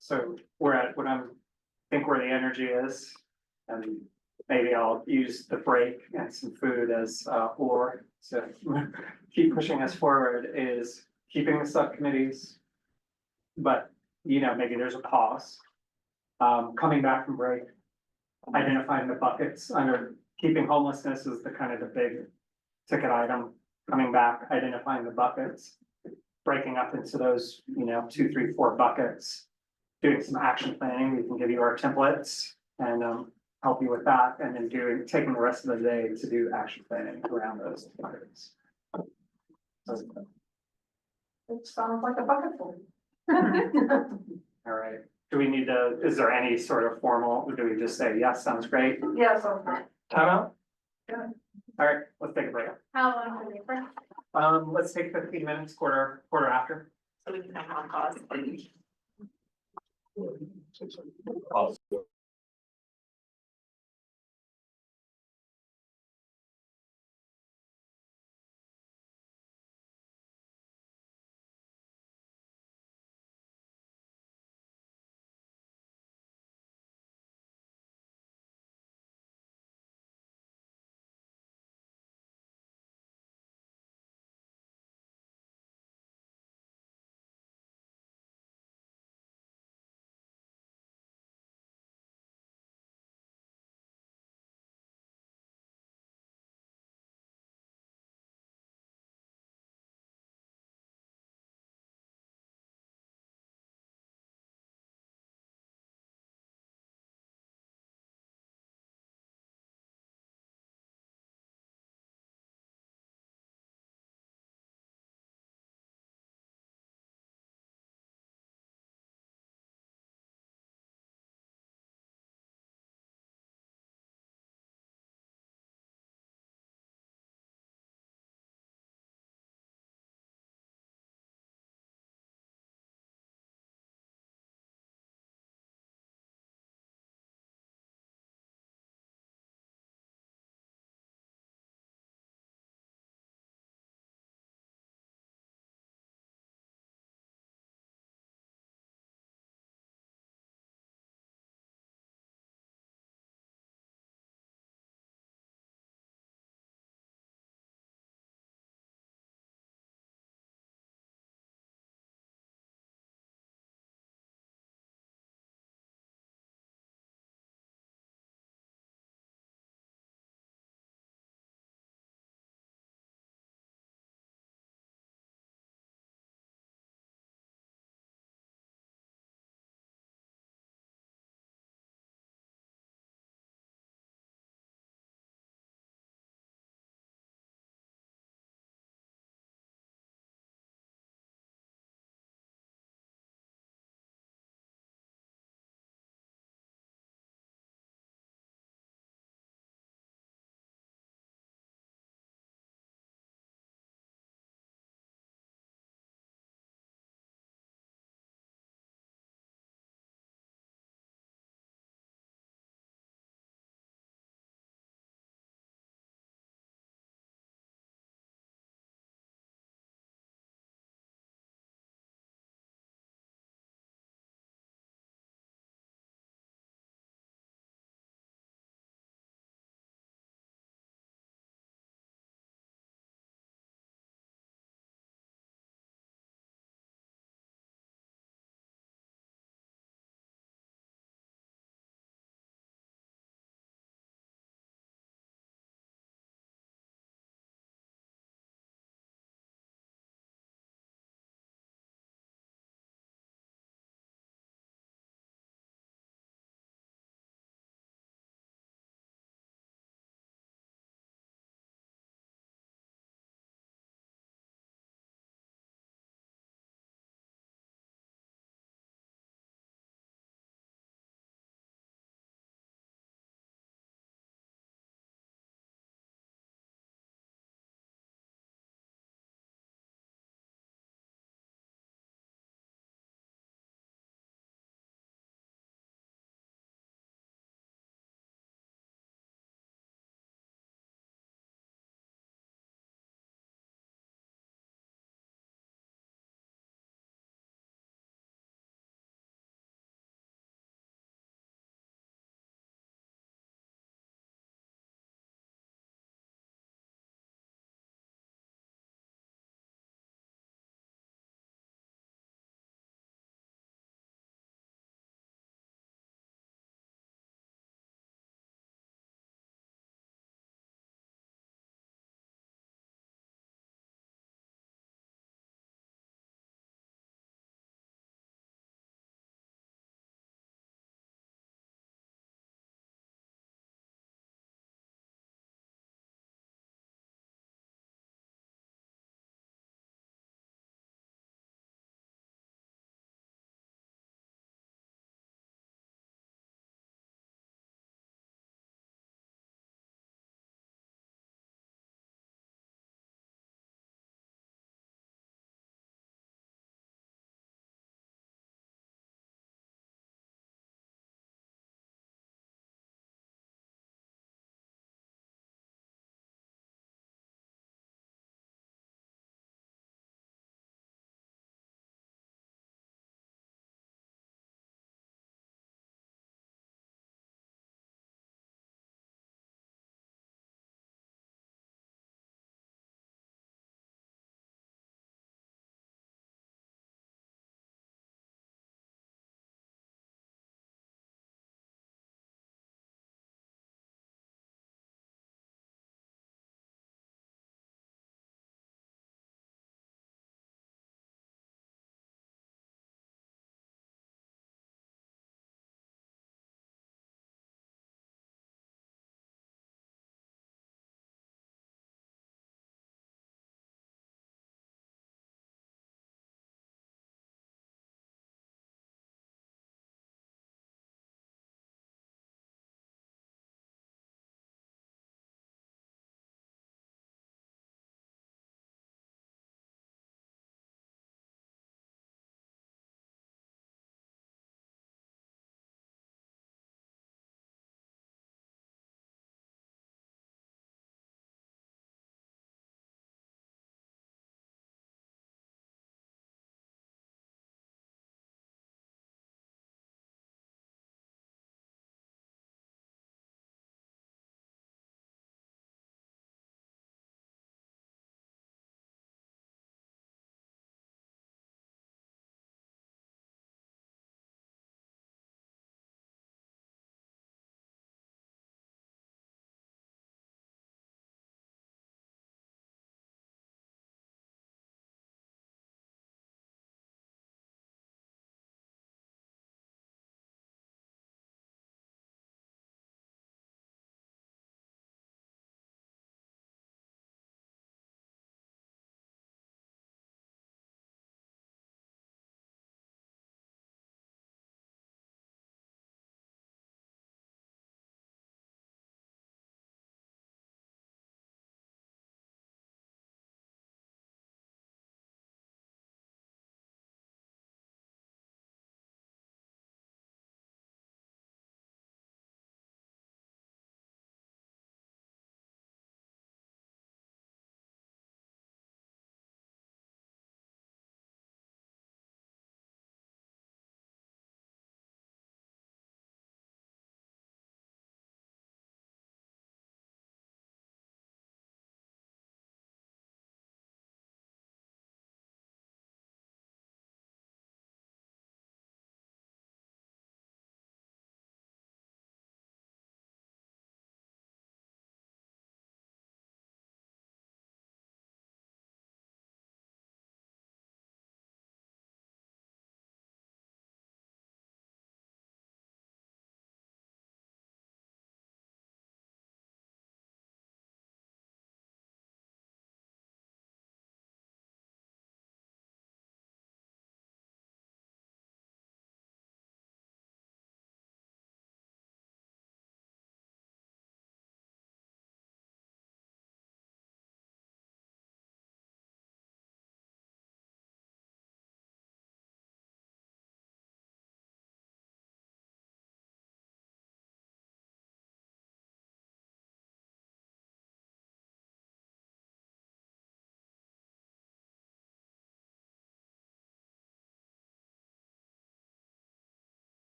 So we're at what think where the energy is, and maybe I'll use the break and some food as or so keep pushing us forward is keeping the subcommittees. But you know, maybe there's a pause. Coming back from break, identifying the buckets under keeping homelessness is the kind of the big ticket item. Coming back, identifying the buckets, breaking up into those, you know, 2, 3, 4 buckets. Doing some action planning, we can give you our templates and help you with that, and then taking the rest of the day to do action planning around those buckets. It sounds like a bucket full. All right, do we need to, is there any sort of formal, do we just say, yes, sounds great? Yes, Timeout? Yeah. All right, let's take a break. How long will it take? Let's take 15 minutes, quarter after. So we can have on pause.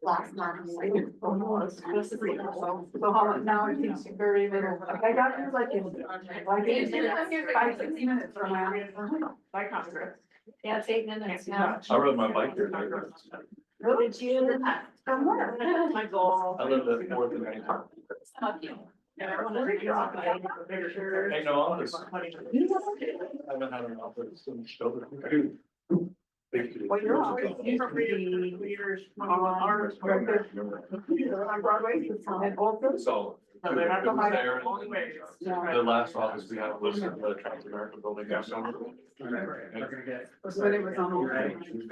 last month. So how, now it takes you very little. I got here like in, like in 5, 6 minutes from my. By Congress. Yeah, it's 8 minutes now. I rode my bike there. Really? Did you? From where? My goal. I lived at Fourth and Main. Yeah, I wanna take it off. Hey, no, I'm just. I haven't had an office in Stoughton. Well, you're always, you're pretty leaders on ours. On Broadway, and also. So. No, they're not it was behind there, the only way. The last office we had was in the Trans-American Building. But it was on,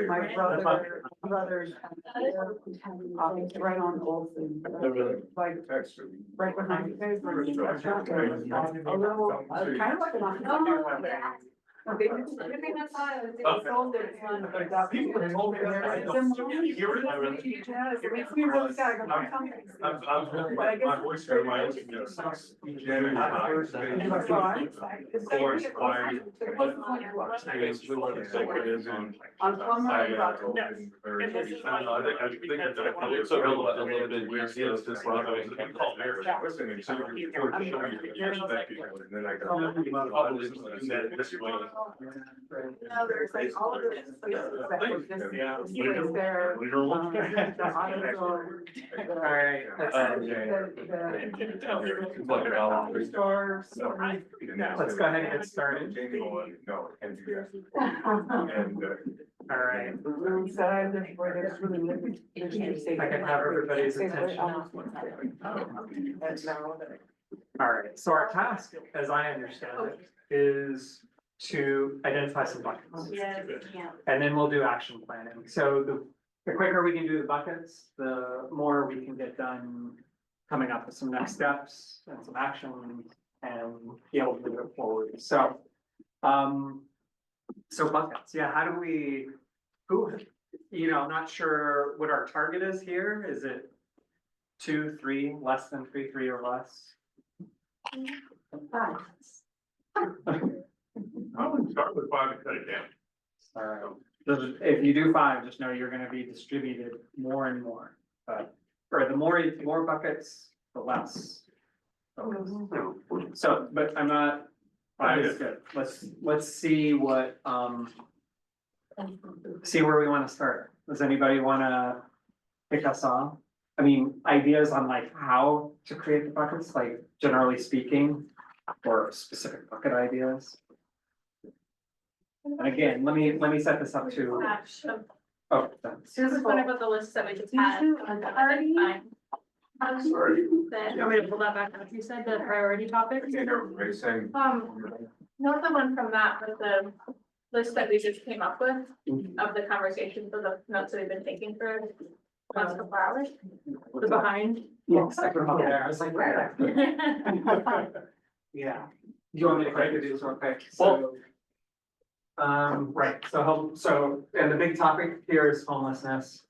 my brother's office, right on Olson. Like, right behind you guys. A little, kind of like an office. They didn't sign it, they sold it, but that. People have told me that. I don't- Yes, it makes me really sad. My voice for my, basically what the secret is on. On Plum I Road. think It's a little bit weird, it's just like. Listening, so you can show your perspective, and then I can. This way. No, there's like all of this. Yeah. There. Alright, let's go ahead and get started. No, and do that. And, Alright, if I can have everybody's attention. Alright, so our task, as I understand it, is to identify some buckets. Yes. And then we'll do action planning. So the quicker we can do the buckets, the more we can get done coming up with some next steps and some actions and be able to move it forward. So, so buckets, yeah, how do we, I'm not sure what our target is here. Is it 2, 3, less than 3, 3 or less? I would start with 5 and cut it down. If you do 5, just know you're gonna be distributed more and more, or the more buckets, the less. So, but I'm not, 5 is good, let's see what, see where we wanna start. Does anybody wanna pick us off? I mean, ideas on like how to create the buckets, like generally speaking, or specific bucket ideas? And again, let me set this up to, oh, thanks. This is one of the lists that we just had. Fine. Sorry. Then, you want me to pull that back up? You said the priority topics? Everybody's saying. Not the one from that, but the list that we just came up with of the conversation for the notes that we've been taking for the last couple hours. The behind. Yes, I can hold there, I was like, where? Yeah, do you want me to quickly do this real quick? So. Right, so, and the big topic here is homelessness.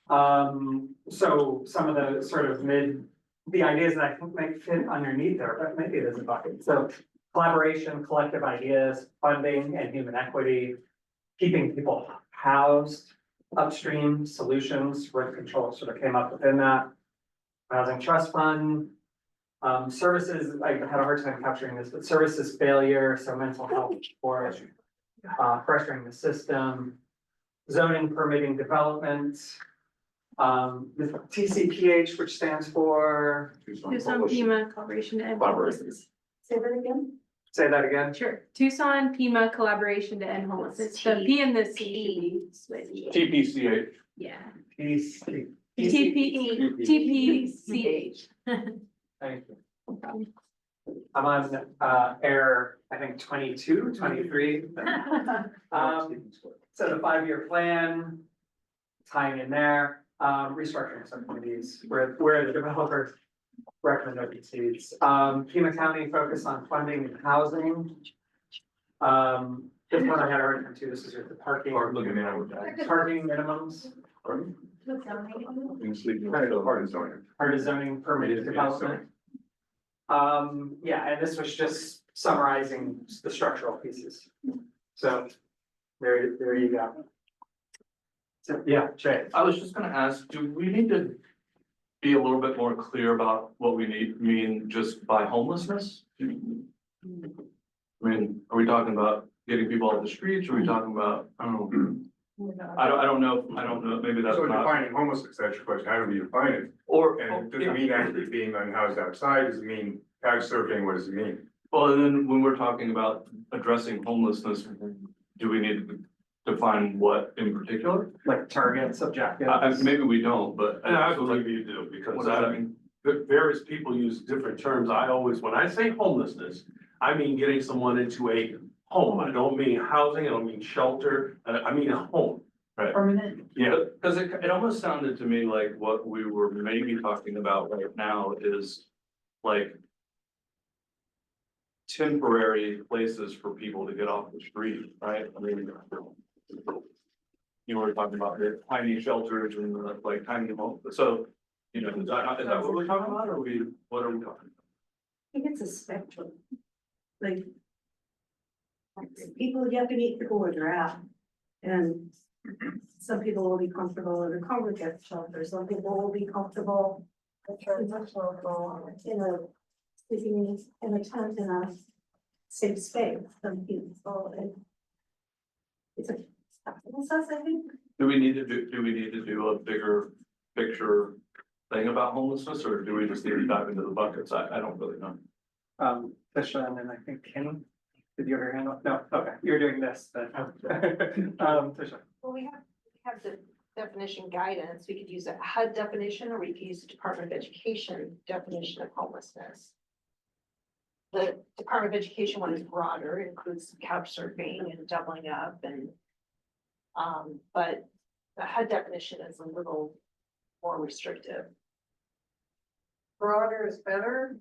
So some of the sort of the ideas that I think might fit underneath there, but maybe there's a bucket. So collaboration, collective ideas, funding and human equity, keeping people housed, upstream solutions, rent control sort of came up within that. Housing trust fund, services, I had a hard time capturing this, but services failure, so mental health support. Pressuring the system, zoning permitting development. The TCPH, which stands for. Tucson Pima Collaboration to End Homelessness. Say that again? Say that again. Sure, Tucson Pima Collaboration to End Homelessness, the P and the C should be switched. TPCH. Yeah. TPCH. Thank you. I'm on error, I think 22, 23. So the 5-year plan, tying in there, restructuring subcommittees, where the developers recommend open seats. Pima County focus on funding and housing. This one I had a hard time too, this is with the parking. Looking at with that. Parking minimums, part of zoning permitted development. Yeah, and this was just summarizing the structural pieces. So there you go. Does So, yeah, Jay. I was just gonna ask, do we need to be a little bit more clear about what we mean just by homelessness? I mean, are we talking about getting people off the streets? Are we talking about, I don't know. I don't know, maybe that's So not, defining homelessness, that's your question, how do we define it? or, And does it mean actually being unhoused outside, does it mean couch surfing, what does it mean? well, and then when we're talking about addressing homelessness, do we need to define what in particular? Like targets, objectives. Maybe we don't, but. And I believe you do, What because does that mean? various people use different terms. I always, when I say homelessness, I mean getting someone into a home. I don't mean housing, I don't mean shelter, I mean a home. Permanent. Yeah, Cause it almost sounded to me like what we were maybe talking about right now is like temporary places for people to get off the street, right? I mean, you were talking about the tiny shelters and the, like tiny homes, so, you know, is that what we're talking about, or what are we talking about? I think it's a spectrum. Like. People, you have to meet people where they're at. And some people will be comfortable in a congregate shelter, some people will be comfortable. In a, sleeping in a tent in a safe space, some people, and. It's a, process, I think. Do we need to do a bigger picture thing about homelessness, or do we just need to dive into the buckets? I don't really know. Fisher, and then I think Kenny, did you have your hand up? No, okay, you're doing this, then. Fisher. Well, we have the definition guidance. We could use a HUD definition, or we could use the Department of Education definition of homelessness. The Department of Education one is broader, it includes couch surfing and doubling up and. But the HUD definition is a little more restrictive. Broader is better,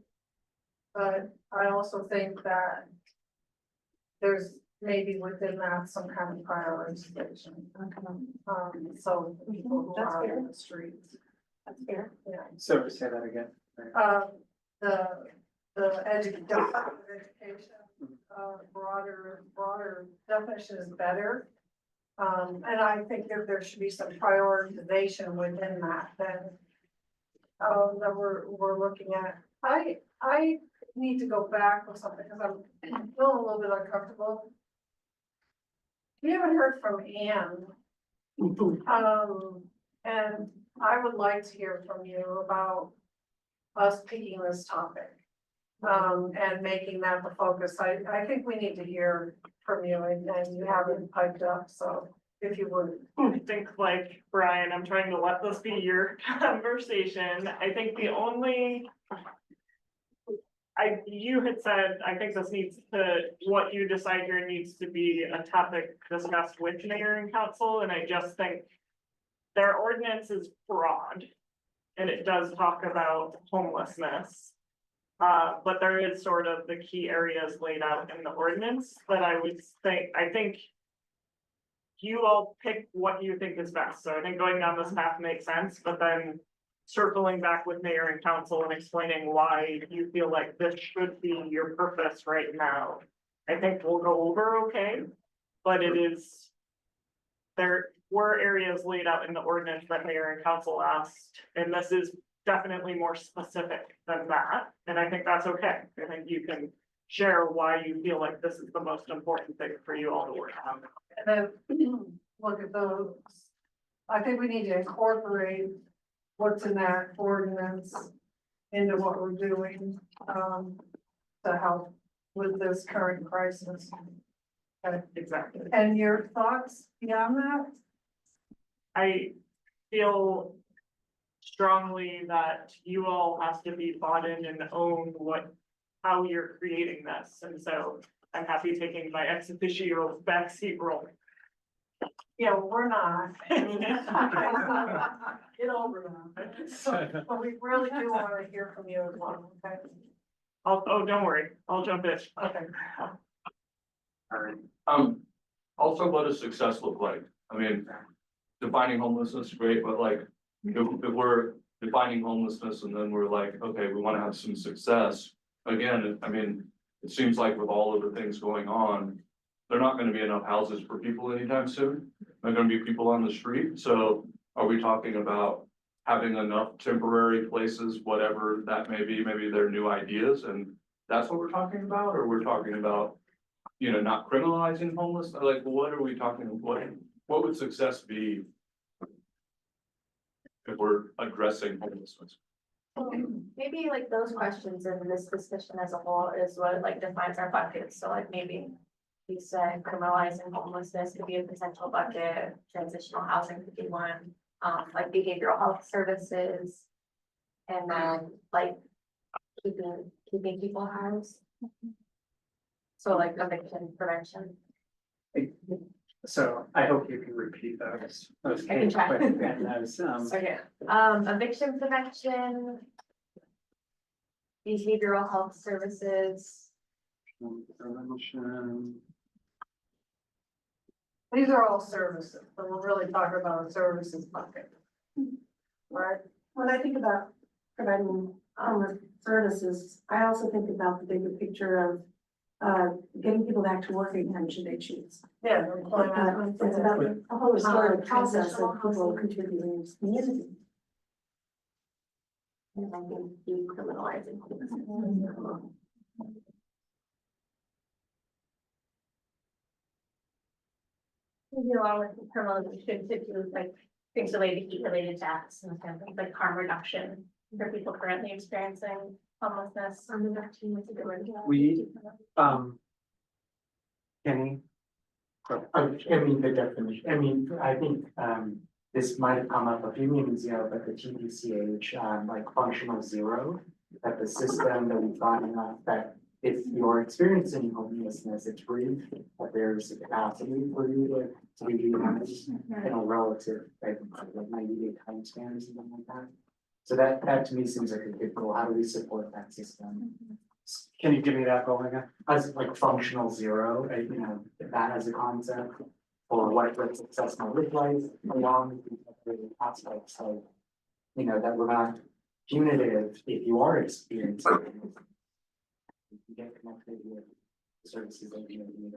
but I also think that there's maybe within that some kind of prioritization. So people who That's are fair. in the streets. That's fair. Yeah. So say that again. The education, broader definition is better. And I think if there should be some prioritization within that, then. That we're looking at. I need to go back with something, because I'm feeling a little bit uncomfortable. We haven't heard from Anne. And I would like to hear from you about us picking this topic. And making that the focus. I think we need to hear from you, and you haven't piped up, so if you would. I think like Brian, I'm trying to let this be your conversation. I think the only. You had said, I think this needs to, what you decide here needs to be a topic discussed with mayor and council, and I just think. Their ordinance is broad. And it does talk about homelessness. But there is sort of the key areas laid out in the ordinance that I think. You all pick what you think is best, so I think going down this path makes sense, but then. Circling back with mayor and council and explaining why you feel like this should be your purpose right now. I think we'll go over okay, but it is. There were areas laid out in the ordinance that mayor and council asked, and this is definitely more specific than that, and I think that's okay. I think you can share why you feel like this is the most important thing for you all to work on. And then look at those. I think we need to incorporate what's in that ordinance into what we're doing, to help with this current crisis. Okay. Exactly. And your thoughts beyond that? I feel strongly that you all have to be bought in and own how you're creating this, and so I'm happy taking my ex officio backseat role. Yeah, well, we're not. Get over that. So, but we really do want to hear from you as well, okay? Don't worry, I'll jump in. Okay. Also, what does success look like? I mean, defining homelessness is great, but like, if we're defining homelessness and then we're like, okay, we wanna have some success. Again, I mean, it seems like with all of the things going on, there are not gonna be enough houses for people anytime soon. There are gonna be people on the street, so are we talking about having enough temporary places, whatever that may be, maybe they're new ideas, and that's what we're talking about, or we're talking about, you know, not criminalizing homeless, like, what are we talking, what would success be if we're addressing homelessness? Maybe like those questions in this discussion as a whole is what like defines our buckets, so like maybe. You said criminalizing homelessness could be a potential bucket, transitional housing could be one, like behavioral health services. And then like keeping people housed. So like eviction prevention. So I hope you can repeat those. I can try. quick, and those, Okay, eviction prevention. Behavioral health services. prevention. These are all services, but we're really talking about a services bucket. Right? When I think about providing homeless services, I also think about the bigger picture of getting people back to work again, should they choose. Yeah. It's about a whole restorative process of people contributing to the community. And then decriminalizing homelessness. Maybe along with criminalization, to do like things related to heat-related deaths and kind of things like harm reduction for people currently experiencing homelessness. Harm reduction is a good word. We, Kenny? I mean, the definition, I mean, I think, this might have come up a few meetings ago, but the TPCH, like functional zero, that the system that we've gotten enough that if you're experiencing homelessness, it's brief, but there's a capacity for you to be managed in a relative, like 90-day time span or something like that. So that to me seems like a good goal. How do we support that system? Can you give me that goal again? As like functional zero, you know, that as a concept, or what success might look like along the aspects of, you know, that we're not punitive if you are experiencing. You get connected with services that you need.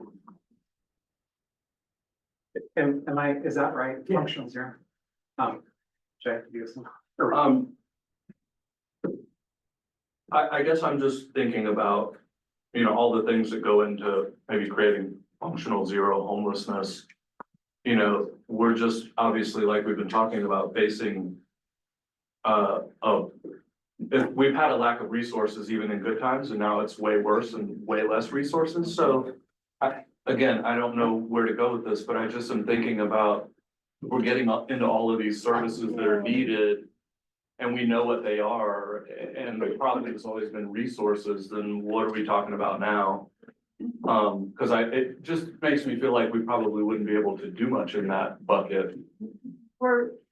Is that right? Yeah. Functional zero. Jack, you guys. I guess I'm just thinking about, you know, all the things that go into maybe creating functional zero homelessness. You know, we're just obviously, like we've been talking about, facing we've had a lack of resources even in good times, and now it's way worse and way less resources. So I don't know where to go with this, but I just am thinking about, we're getting into all of these services that are needed, and we know what they are, and the problem has always been resources. Then what are we talking about now? Because it just makes me feel like we probably wouldn't be able to do much in that bucket.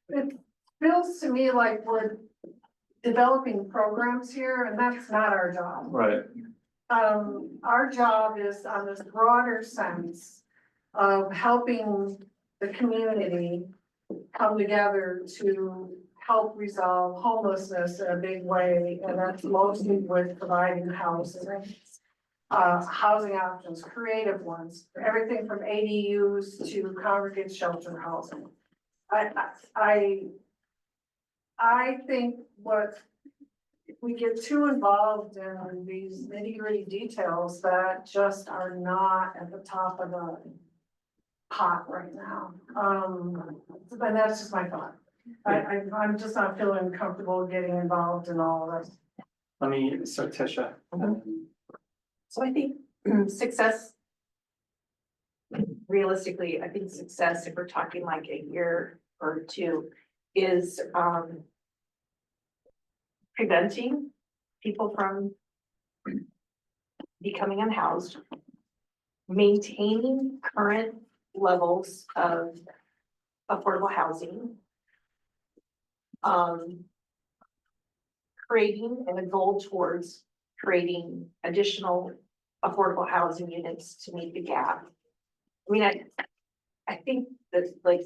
It feels to me like we're developing programs here, and that's not our job. Right. Our job is on this broader sense of helping the community come together to help resolve homelessness in a big way, and that's mostly with providing housing. Housing options, creative ones, everything from ADUs to congregate shelter housing. I think if we get too involved in these nitty-gritty details that just are not at the top of the pot right now. And that's just my thought. I'm just not feeling comfortable getting involved in all of this. Tisha. So I think success. Realistically, I think success, if we're talking like a year or two, is preventing people from becoming unhoused, maintaining current levels of affordable housing, creating and a goal towards creating additional affordable housing units to meet the gap. I mean, I think that like,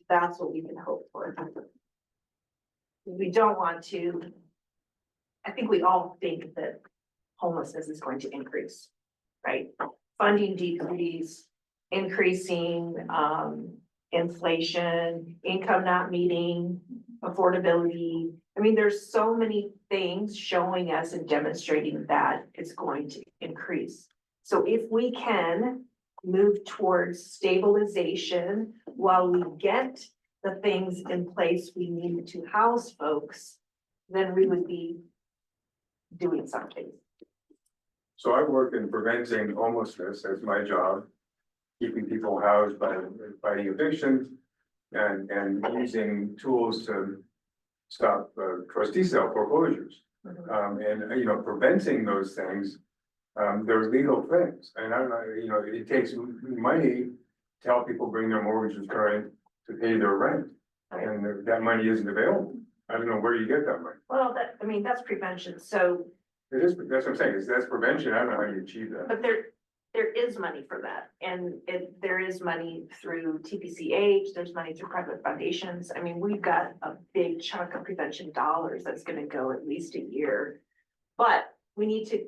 that's what we can hope for. We don't want to, I think we all think that homelessness is going to increase, right? funding decrease, increasing, inflation, income not meeting, affordability. I mean, there's so many things showing us and demonstrating that it's going to increase. So if we can move towards stabilization while we get the things in place we need to house folks, then we would be doing something. So I work in preventing homelessness as my job, keeping people housed by fighting evictions and using tools to stop trustee sale foreclosures. And you know, preventing those things, there's legal things, and I don't know, you know, it takes money to help people bring their mortgages current to pay their rent, and that money isn't available. I don't know where you get that money. Well, that, I mean, that's prevention, so, It is, that's what I'm saying, that's prevention, I don't know how you achieve that. but there is money for that, and there is money through TPCH, there's money through private foundations. I mean, we've got a big chunk of prevention dollars that's gonna go at least a year. But we need to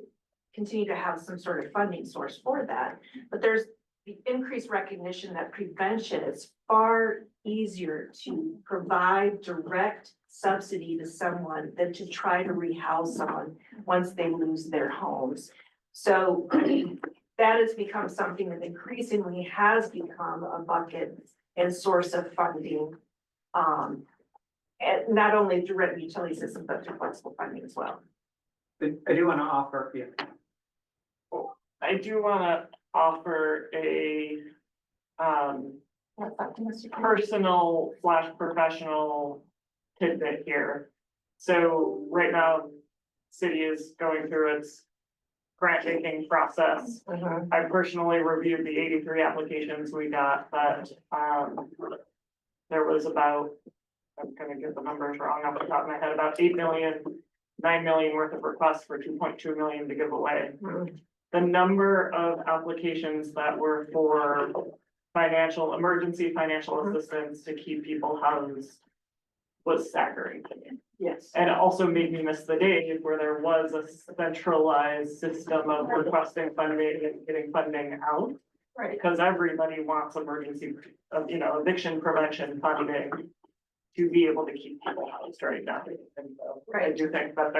continue to have some sort of funding source for that, but there's the increased recognition that prevention is far easier to provide direct subsidy to someone than to try to rehouse someone once they lose their homes. So that has become something that increasingly has become a bucket and source of funding. And not only through rent and utility system, but through flexible funding as well. I do want to offer, yeah. I do wanna offer a, personal / professional tidbit here. So right now, city is going through its grant making process. I personally reviewed the 83 applications we got, but, there was about, I'm gonna get the numbers wrong off the top of my head, about 8 million, 9 million worth of requests for 2.2 million to give away. The number of applications that were for emergency financial assistance to keep people housed was staggering to me. Yes. And it also made me miss the days where there was a centralized system of requesting funding and getting funding out. Right. Because everybody wants emergency, you know, eviction prevention funding to be able to keep people housed right now. And so I do think that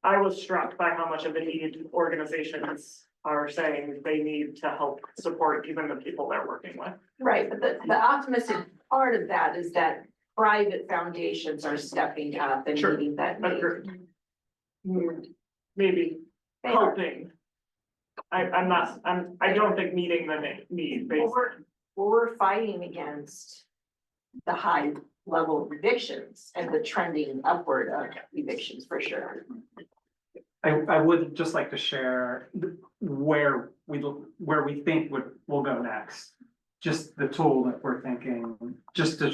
I was struck by how much of a need organizations are saying they need to help support even the people they're working with. Right, but the optimistic part of that is that private foundations are stepping up and Sure. meeting that need. Maybe They are. helping. I don't think meeting the need, Well, basically. we're fighting against the high level of evictions and the trending upward of evictions for sure. I would just like to share where we think we'll go next. Just the tool that we're thinking, just to.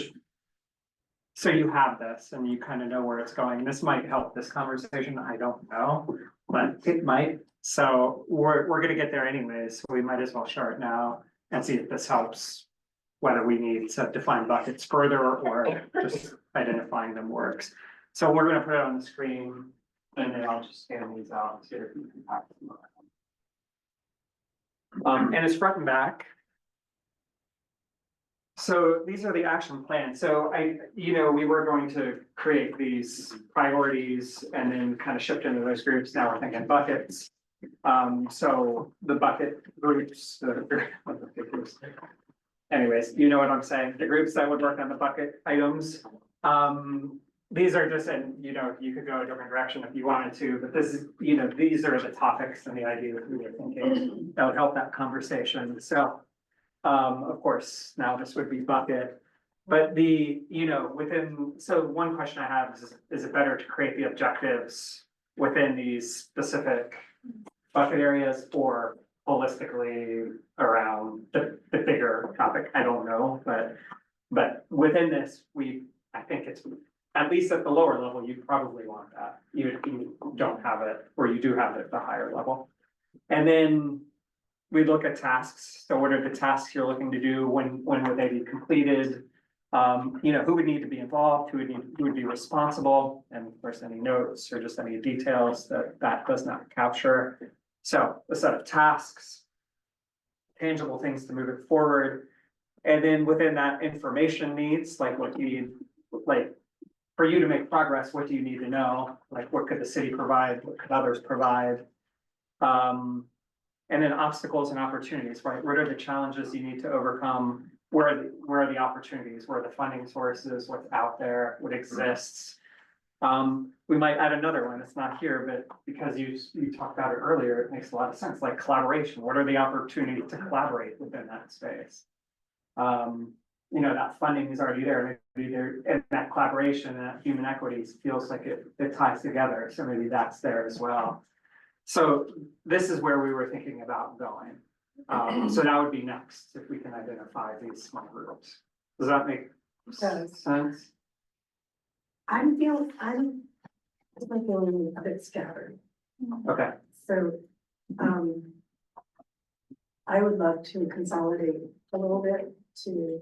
So you have this and you kind of know where it's going. This might help this conversation, I don't know, but it might. So we're gonna get there anyways, so we might as well start now and see if this helps. Whether we need to define buckets further or just identifying them works. So we're gonna put it on the screen. And then I'll just scan these out and see if you can pass them around. And it's front and back. So these are the action plans. So we were going to create these priorities and then kind of shift into those groups. Now we're thinking buckets. So the bucket groups, anyways, you know what I'm saying? The groups that would work on the bucket items. These are just, and you could go a different direction if you wanted to, but this is, these are the topics and the idea that we were thinking that would help that conversation. So, of course, now this would be bucket, but so one question I have is it better to create the objectives within these specific bucket areas or holistically around the bigger topic? I don't know, but within this, I think it's, at least at the lower level, you probably want that. You don't have it, or you do have it at the higher level. And then we look at tasks. So what are the tasks you're looking to do? When would they be completed? Who would need to be involved? Who would be responsible? And of course, any notes or just any details that does not capture. So a set of tasks, tangible things to move it forward. And then within that information needs, like what you need, like, for you to make progress, what do you need to know? Like, what could the city provide? What could others provide? And then obstacles and opportunities, right? What are the challenges you need to overcome? Where are the opportunities? Where are the funding sources? What's out there? What exists? We might add another one. It's not here, but because you talked about it earlier, it makes a lot of sense, like collaboration. What are the opportunities to collaborate within that space? You know, that funding is already there, maybe there, and that collaboration, and that human equities feels like it ties together, so maybe that's there as well. So this is where we were thinking about going. So that would be next, if we can identify these small groups. Does that make sense? I'm feeling a bit scattered, Okay, so, I would love to consolidate a little bit to.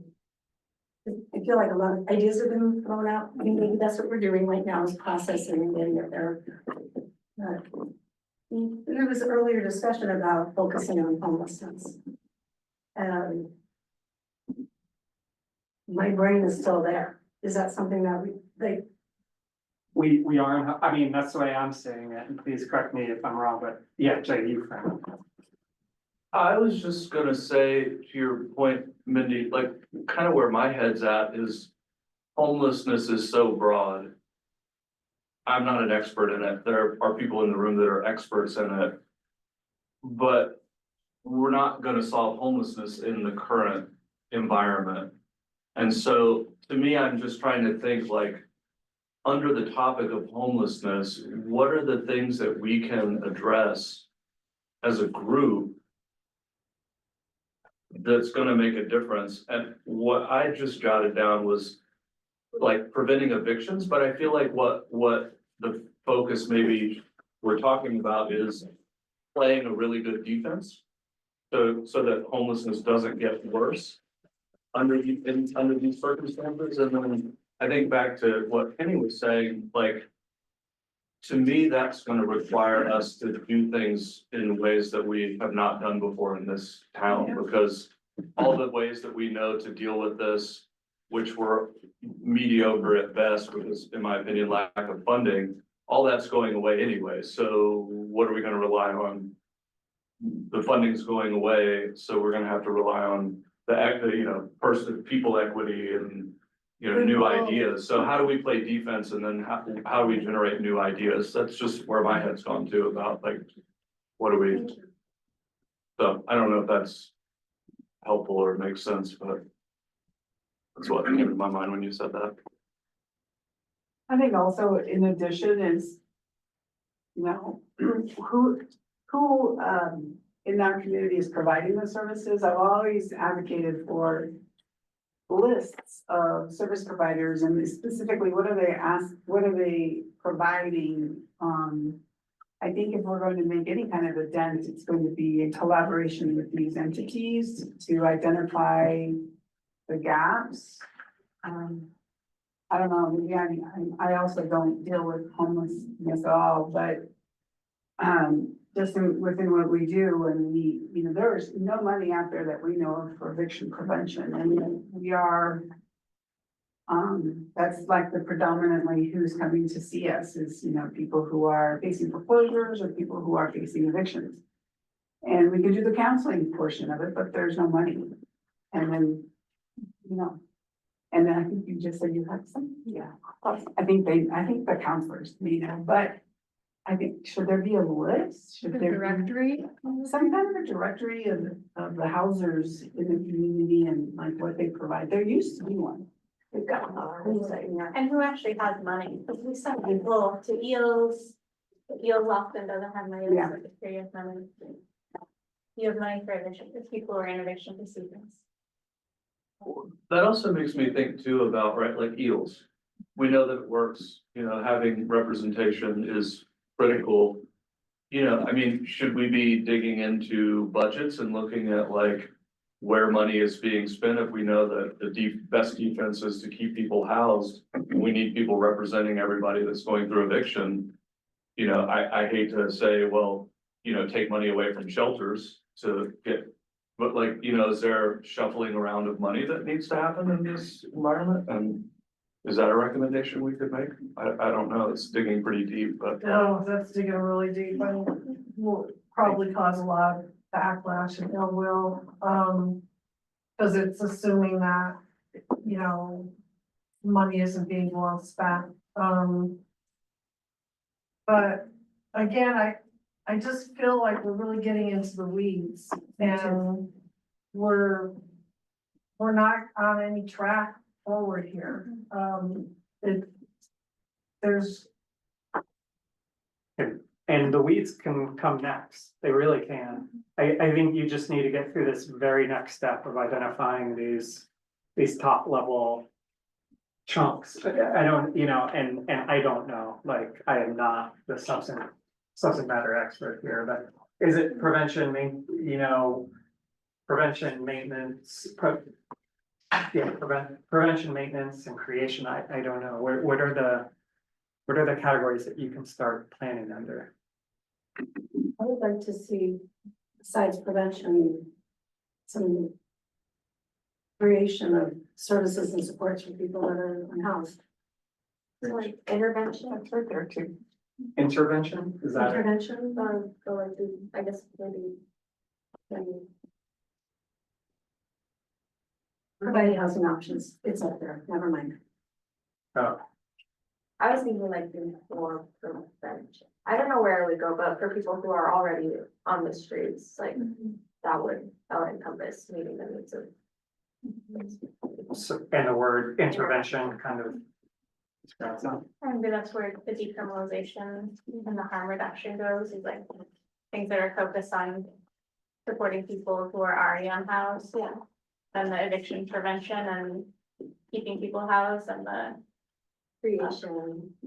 I feel like a lot of ideas have been thrown out, I mean, maybe that's what we're doing right now is processing and getting it there. There was earlier discussion about focusing on homelessness. My brain is still there. Is that something that we are, I mean, that's the way I'm saying it, and please correct me if I'm wrong, but yeah, Jay, you frame it. I was just gonna say to your point, Mindy, like kind of where my head's at is homelessness is so broad. I'm not an expert in it. There are people in the room that are experts in it. But we're not gonna solve homelessness in the current environment. And so to me, I'm just trying to think like, under the topic of homelessness, what are the things that we can address as a group that's gonna make a difference? And what I just jotted down was like preventing evictions, but I feel like what the focus maybe we're talking about is playing a really good defense. So that homelessness doesn't get worse under these circumstances. And then I think back to what Kenny was saying, like, to me, that's gonna require us to do things in ways that we have not done before in this town, because all the ways that we know to deal with this, which were mediocre at best, because in my opinion, lack of funding, all that's going away anyway. So what are we gonna rely on? The funding's going away, so we're gonna have to rely on people equity and, new ideas. So how do we play defense, and then how do we generate new ideas? That's just where my head's gone to about like, what do we? So I don't know if that's helpful or makes sense, but that's what came to my mind when you said that. I think also in addition is, who in our community is providing the services. I've always advocated for lists of service providers, and specifically, what are they providing? I think if we're going to make any kind of a dent, it's going to be in collaboration with these entities to identify the gaps. I don't know, maybe I also don't deal with homelessness at all, but just within what we do, and there's no money out there that we know of for eviction prevention, and we are. That's like the predominantly who's coming to see us is, people who are facing foreclosures or people who are facing evictions. And we can do the counseling portion of it, but there's no money. And then, and then I think you just said you had some, yeah. I think the counselors, but I think, should there be a list? Should there be Directory? some kind of a directory of the housers in the community and like what they provide? There used to be one. They've got one on our website. And who actually has money, because we send people to EELS, EELS often doesn't have money, Yeah. it's like a serious money. You have money for eviction, if people are in eviction proceedings. That also makes me think too about, right, like EELS. We know that it works, having representation is critical. I mean, should we be digging into budgets and looking at like where money is being spent? If we know that the best defense is to keep people housed, we need people representing everybody that's going through eviction. I hate to say, well, take money away from shelters to get But like, you know, is there shuffling around of money that needs to happen in this environment? And is that a recommendation we could make? I don't know, it's digging pretty deep, but. No, that's digging really deep and will probably cause a lot of backlash and ill will, cause it's assuming that, you know, money isn't being well spent, but again, I just feel like we're really getting into the weeds and we're not on any track forward here. There's, And the weeds can come next, they really can. I think you just need to get through this very next step of identifying these top level chunks. I don't, you know, and I don't know, like, I am not the substance matter expert here, but is it prevention, you know, prevention, maintenance, prevention, maintenance and creation, I don't know, what are the categories that you can start planning under? I would like to see, besides prevention, some creation of services and supports for people that are unhoused. So like intervention, That's right there too. Intervention, is that it? Intervention, go like, I guess maybe. providing housing options, it's up there, never mind. Oh, I was thinking like more prevention. I don't know where I would go, but for people who are already on the streets, like that would encompass meeting the needs of. so, and the word intervention kind of. describes that. Maybe that's where the decriminalization and the harm reduction goes, is like things that are focused on supporting people who are already unhoused. Yeah. And the eviction prevention and keeping people housed and the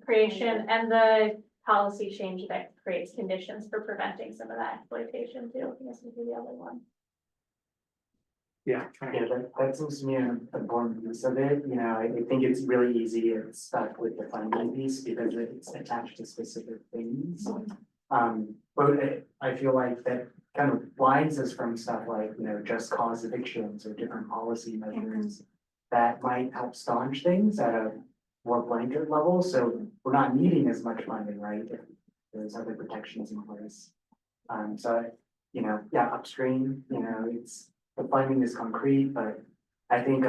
creation and the policy change that creates conditions for preventing some of that exploitation too. I guess would be the other one. Yeah. Yeah, that seems to me an important piece of it, you know, I think it's really easy to get stuck with the funding piece because it's attached to specific things. But I feel like that kind of blinds us from stuff like, you know, just cause evictions or different policy measures that might help staunch things at a more blanket level, so we're not needing as much funding, right? If there's other protections in place. So, you know, yeah, upstream, you know, it's, the funding is concrete, but I think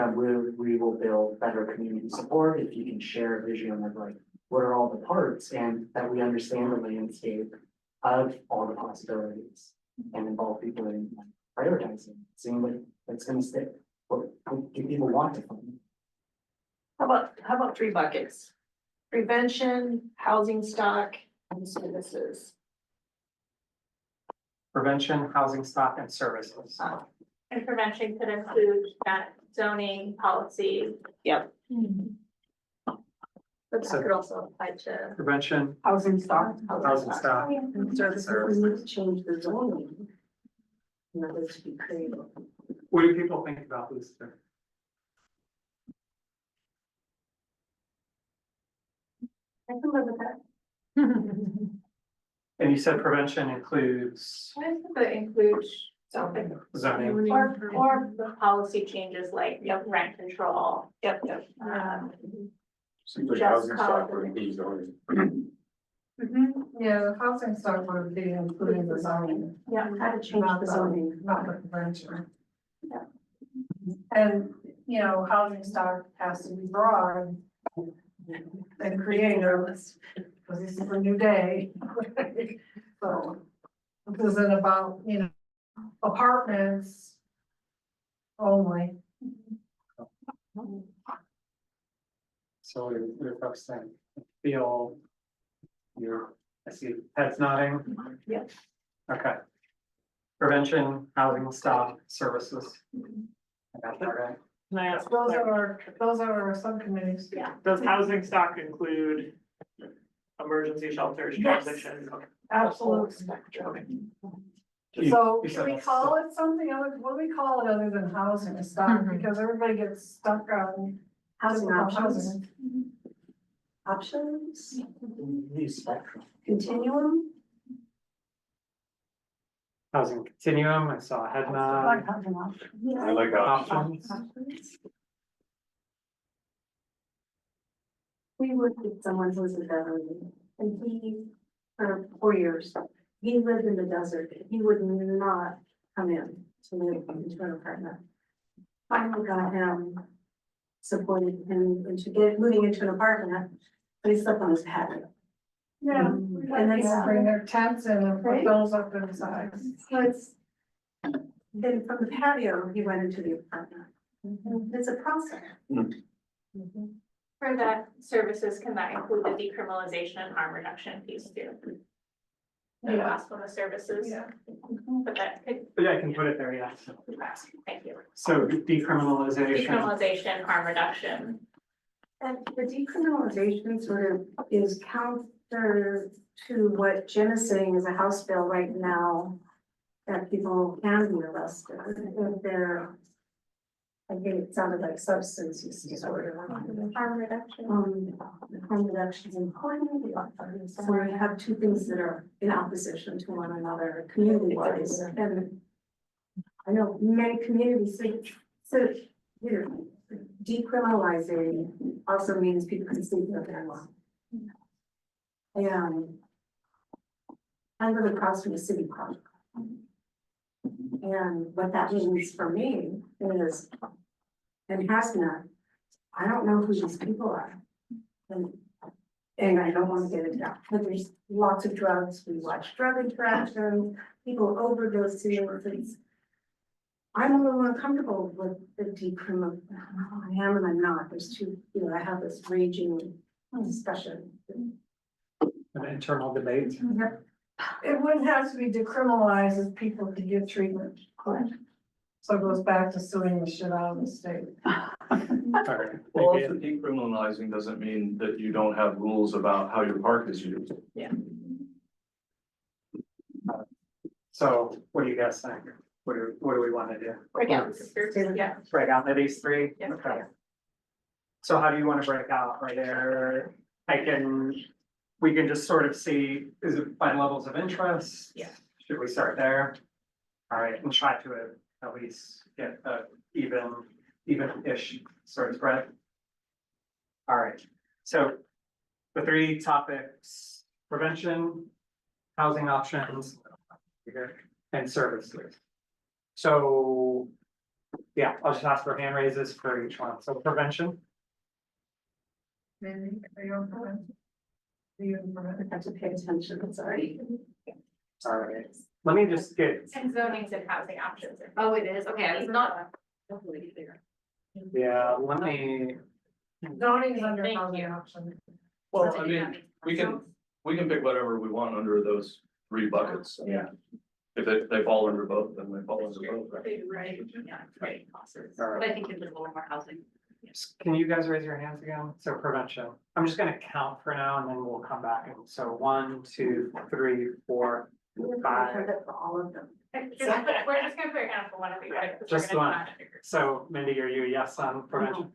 we will build better community support if you can share a vision of like, what are all the parts and that we understand the landscape of all the possibilities and involve people in prioritizing, seeing what that's gonna stick, what do people want to fund. How about 3 buckets? Prevention, housing stock, and services. Prevention, housing stock and services. And prevention could include that zoning policy. Yep. But that could also apply to. Prevention, Housing stock. housing stock. And services, we need to change the zoning. In order to be creative. What do people think about these two? I can live with that. And you said prevention includes I think that includes zoning. zoning. Or the policy changes like rent control. Yep. Seems like Just housing stock cause- would be zoning. yeah, the housing stock would be including the zoning. Yeah, how to change the zoning. Not the prevention. Yeah. And, you know, housing stock has to be broad and creative, because this is a new day. So, this isn't about, you know, apartments only. So your folks think, feel I see heads nodding. Yep. Okay. Prevention, housing stock, services. I got that right. Can I ask, Those are our subcommittees. Yeah. does housing stock include emergency shelters, Yes. transition? Okay. Absolute spectrum. So can we call it something other, what do we call it other than housing stock? Because everybody gets stuck on Housing typical options. housing. Options, New spectrum. continuum, Housing continuum, I saw a head nod. I like Options. We worked with someone who was a veteran, and he, for 4 years, he lived in the desert. He would not come in to live into an apartment. Finally got him, supported him into moving into an apartment, but he slept on his patio. Yeah. And then Bring their tents in and put Right? those up inside. So it's, then from the patio, he went into the apartment. And it's a process. For that services, can that include the decriminalization and harm reduction piece too? The Yeah. last one, the services, Yeah. but that could, But yeah, I can put it there, yes. thank you. So decriminalization, Decriminalization, harm reduction. And the decriminalization sort of is counter to what Jim is saying is a House bill right now. That people can be arrested if they're, I think it sounded like substance use disorder. Harm reduction. Harm reduction is important. So we have two things that are in opposition to one another, community wise, and I know many communities think, so, you know, decriminalizing also means people can sleep in their families. And I live across from the city park. And what that means for me is, and has been, I don't know who these people are. And I don't want to get into that, but there's lots of drugs, we watch drug interactions, people overdosing with things. I'm a little uncomfortable with the decriminal, I am and I'm not, there's two, you know, I have this raging discussion. an internal debate. Yep. It wouldn't have to be decriminalized if people could get treatment. Correct. So it goes back to suing the shit out of the state. Alright, Well, thank also you. decriminalizing doesn't mean that you don't have rules about how your park is used. So what do you guys think? What do we want to do? Break out, yeah. Break out these three? Yes, Okay. So how do you want to break out right there? We can just sort of see, is it by levels of interest? Yeah. Should we start there? All right, and try to at least get a even-ish sort of spread. All right, so the three topics, prevention, housing options, and services. So, yeah, I'll just ask for hand raises for each one. So prevention. Maybe, are you on for it? Are you on for it? I have to pay attention, sorry. All right, let me just get, And zonings and housing options. Oh, it is, okay, I was not. yeah, let me, Zoning is under Thank housing you. option. Well, I mean, we can pick whatever we want under those three buckets. Yeah. If they fall under both, then they fall under both. Right? Right, yeah, right. all right. But I think there's a little more housing. Can you guys raise your hands again? So prevention. I'm just gonna count for now and then we'll come back. And so 1, 2, 3, 4, I 5. heard it for all of them. We're just gonna put your hand for one of you, right? 'Cause we're Just gonna one. come out of here. So Mindy, are you a yes on prevention?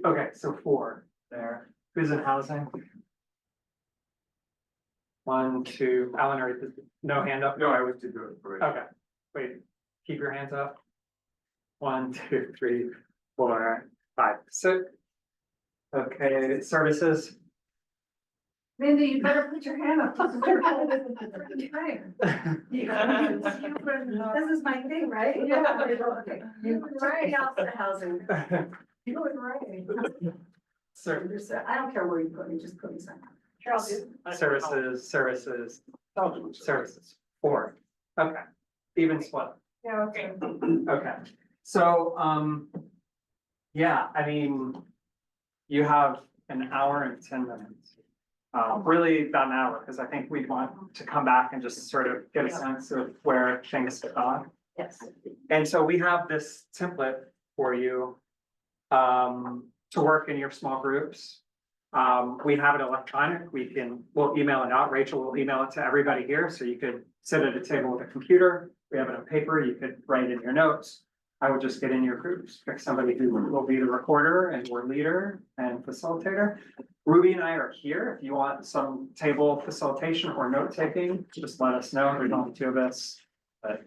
Okay, so 4 there. Who's in housing? 1, 2, Eleanor, no hand up? No, I was to do it for it. Okay, wait, keep your hands up. 1, 2, 3, 4, 5, 6. Okay, services. Mindy, you better put your hand up. This is your whole- This is my thing, right? Yeah. Okay. Right else to housing. You were right. I don't care where you put me, just put me somewhere. Sure, I'll do. Services. 4, okay, even split. Yeah, okay. Okay, so, yeah, I mean, you have an hour and 10 minutes. Really about an hour, because I think we want to come back and just sort of get a sense of where things are. Yes. And so we have this template for you to work in your small groups. We have it electronic, we'll email it out, Rachel will email it to everybody here, so you could sit at a table with a computer. We have it on paper, you could write in your notes. I would just get in your groups, pick somebody who will be the recorder and or leader and facilitator. Ruby and I are here. If you want some table facilitation or note taking, just let us know. There's only two of us. But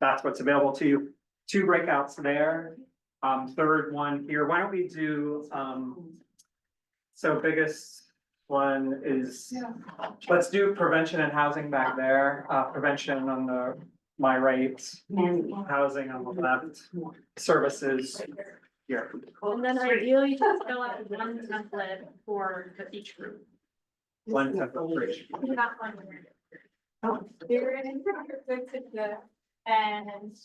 that's what's available to you. Two breakouts there. Third one here. Why don't we do, so biggest one is, let's do prevention and housing back there. Prevention on my right, housing on the left, services here. And then ideally just fill out one template for each group. One template for each. Not one. Oh, you're in. And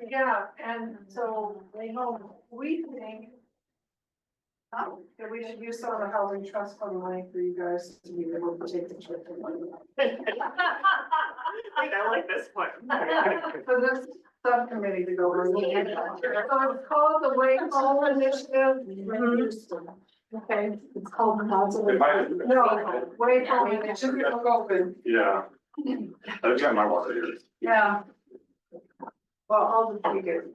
Yeah, and so, we think that we should use some of the housing trust fund money for you guys to be able to take the trip to London. I like this one. For this subcommittee to go over. So it's called the Way Home Initiative. Okay, it's called positive. No, Way Home Initiative, look open, Yeah. I've got my water here. yeah. Well, I'll just take it.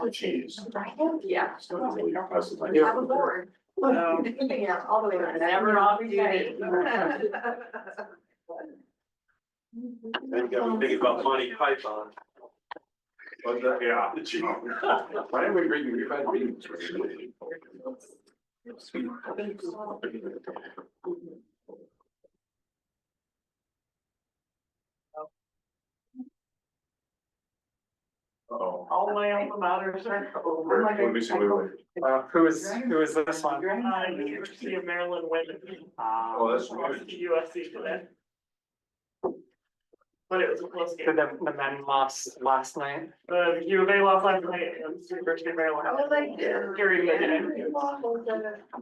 Oh, geez. Yeah. Yeah. I'm bored. Yeah, all the way. Never off duty. Then you got me thinking about Monty Python. What's that? Yeah. Why didn't we bring, we've had meetings. Oh. All my alma maters are over. Let me see, wait. Who is this one? University of Maryland went Oh, that's to weird. USC today. But it was a close game. Did the men lost last night? U of A lost last night and University of Maryland. Oh, they did. Carried it.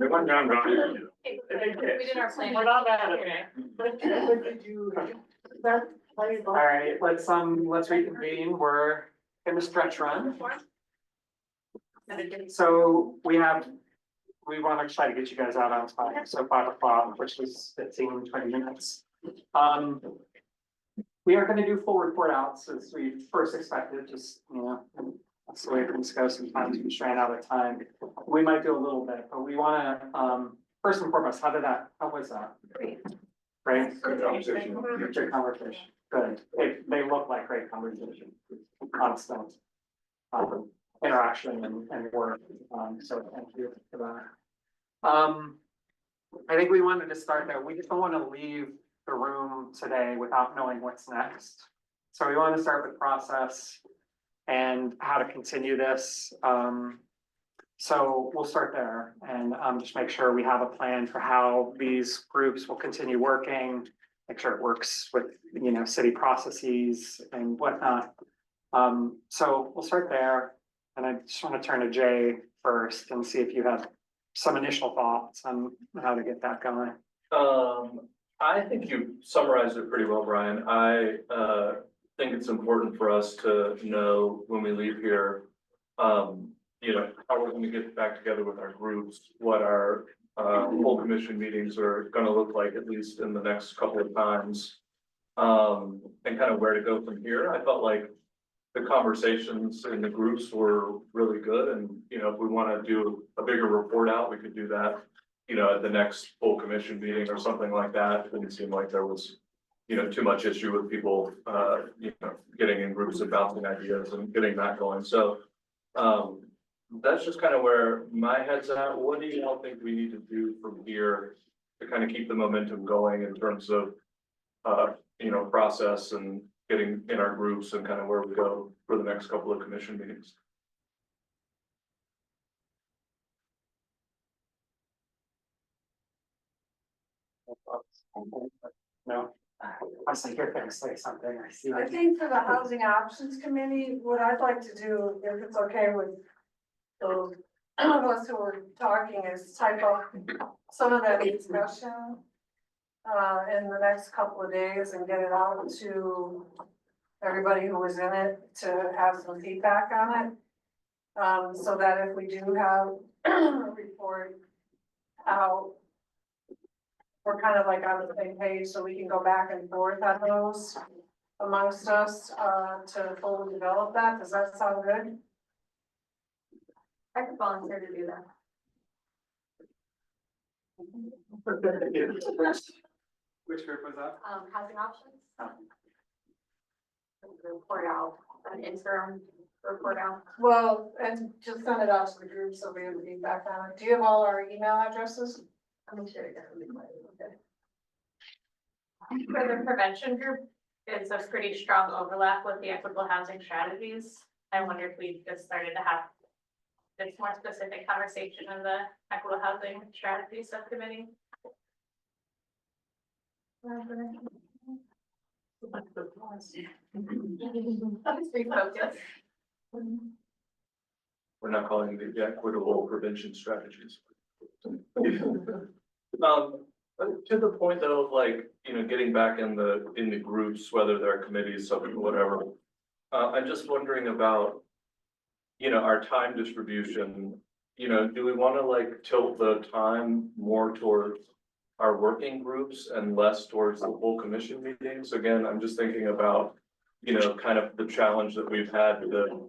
They went down, We did our plan. We're not mad at it. All right, let's reconvene. We're in the stretch run. So we want to try to get you guys out on time, so 5 o'clock, which is 15, 20 minutes. We are gonna do full report outs as we first expected, just, that's the way things go sometimes, we ran out of time. We might do a little bit, but we wanna, first and foremost, how was that? Great. Great? Good conversation. Good conversation, good. They look like great conversation, constant interaction and work, so thank you for that. I think we wanted to start there. We just don't want to leave the room today without knowing what's next. So we want to start with process and how to continue this. So we'll start there and just make sure we have a plan for how these groups will continue working, make sure it works with, city processes and whatnot. So we'll start there. And I just want to turn to Jay first and see if you have some initial thoughts on how to get that going. I think you summarized it pretty well, Brian. I think it's important for us to know when we leave here, how we're gonna get back together with our groups, what our full commission meetings are gonna look like, at least in the next couple of times. And kind of where to go from here. I felt like the conversations in the groups were really good, and, if we wanna do a bigger report out, we could do that. At the next full commission meeting or something like that. It didn't seem like there was, too much issue with people, getting in groups and bouncing ideas and getting that going. So, that's just kind of where my head's at. What do you all think we need to do from here to kind of keep the momentum going in terms of, process and getting in our groups and kind of where we go for the next couple of commission meetings? No, I was like, you're gonna say something, I see. I think for the Housing Options Committee, what I'd like to do, if it's okay with those of us who are talking, is type up some of that discussion in the next couple of days and get it out to everybody who was in it to have some feedback on it. So that if we do have a report out, we're kind of like on the same page, so we can go back and forth on those amongst us, to fully develop that. Does that sound good? I could volunteer to do that. Which group was that? Housing options. Report out, an interim report out. Well, and just send it out to the group so we have feedback on it. Do you have all our email addresses? I'm sure it definitely might. Okay. For the prevention group, it's a pretty strong overlap with the equitable housing strategies. I wonder if we just started to have it's more specific conversation in the equitable housing strategy subcommittee. Refocus. We're not calling it the equitable prevention strategies. To the point though, of like, getting back in the groups, whether they're committees, something, whatever. I'm just wondering about, our time distribution. Do we want to like tilt the time more towards our working groups and less towards the full commission meetings? Again, I'm just thinking about, kind of the challenge that we've had to,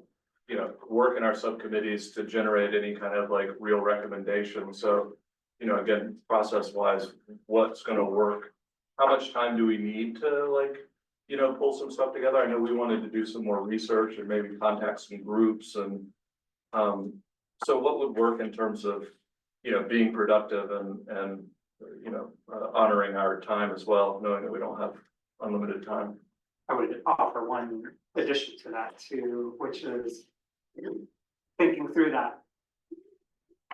work in our subcommittees to generate any kind of like real recommendation. So, again, process wise, what's gonna work? How much time do we need to like, pull some stuff together? I know we wanted to do some more research and maybe contact some groups and, so what would work in terms of, being productive and, honoring our time as well, knowing that we don't have unlimited time? I would offer one addition to that too, which is thinking through that.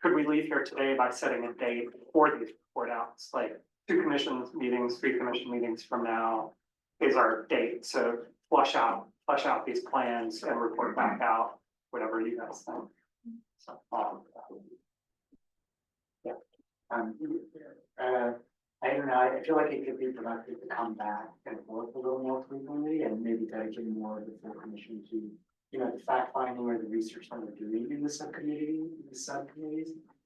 Could we leave here today by setting a date for these report outs, like 2 commission meetings, 3 commission meetings from now is our date, so flush out these plans and report back out, whatever you guys think. So, Yeah. I don't know, I feel like it could be productive to come back and work a little more frequently and maybe dedicate more of the full commission to, the fact finding or the research that we're doing in the subcommittees,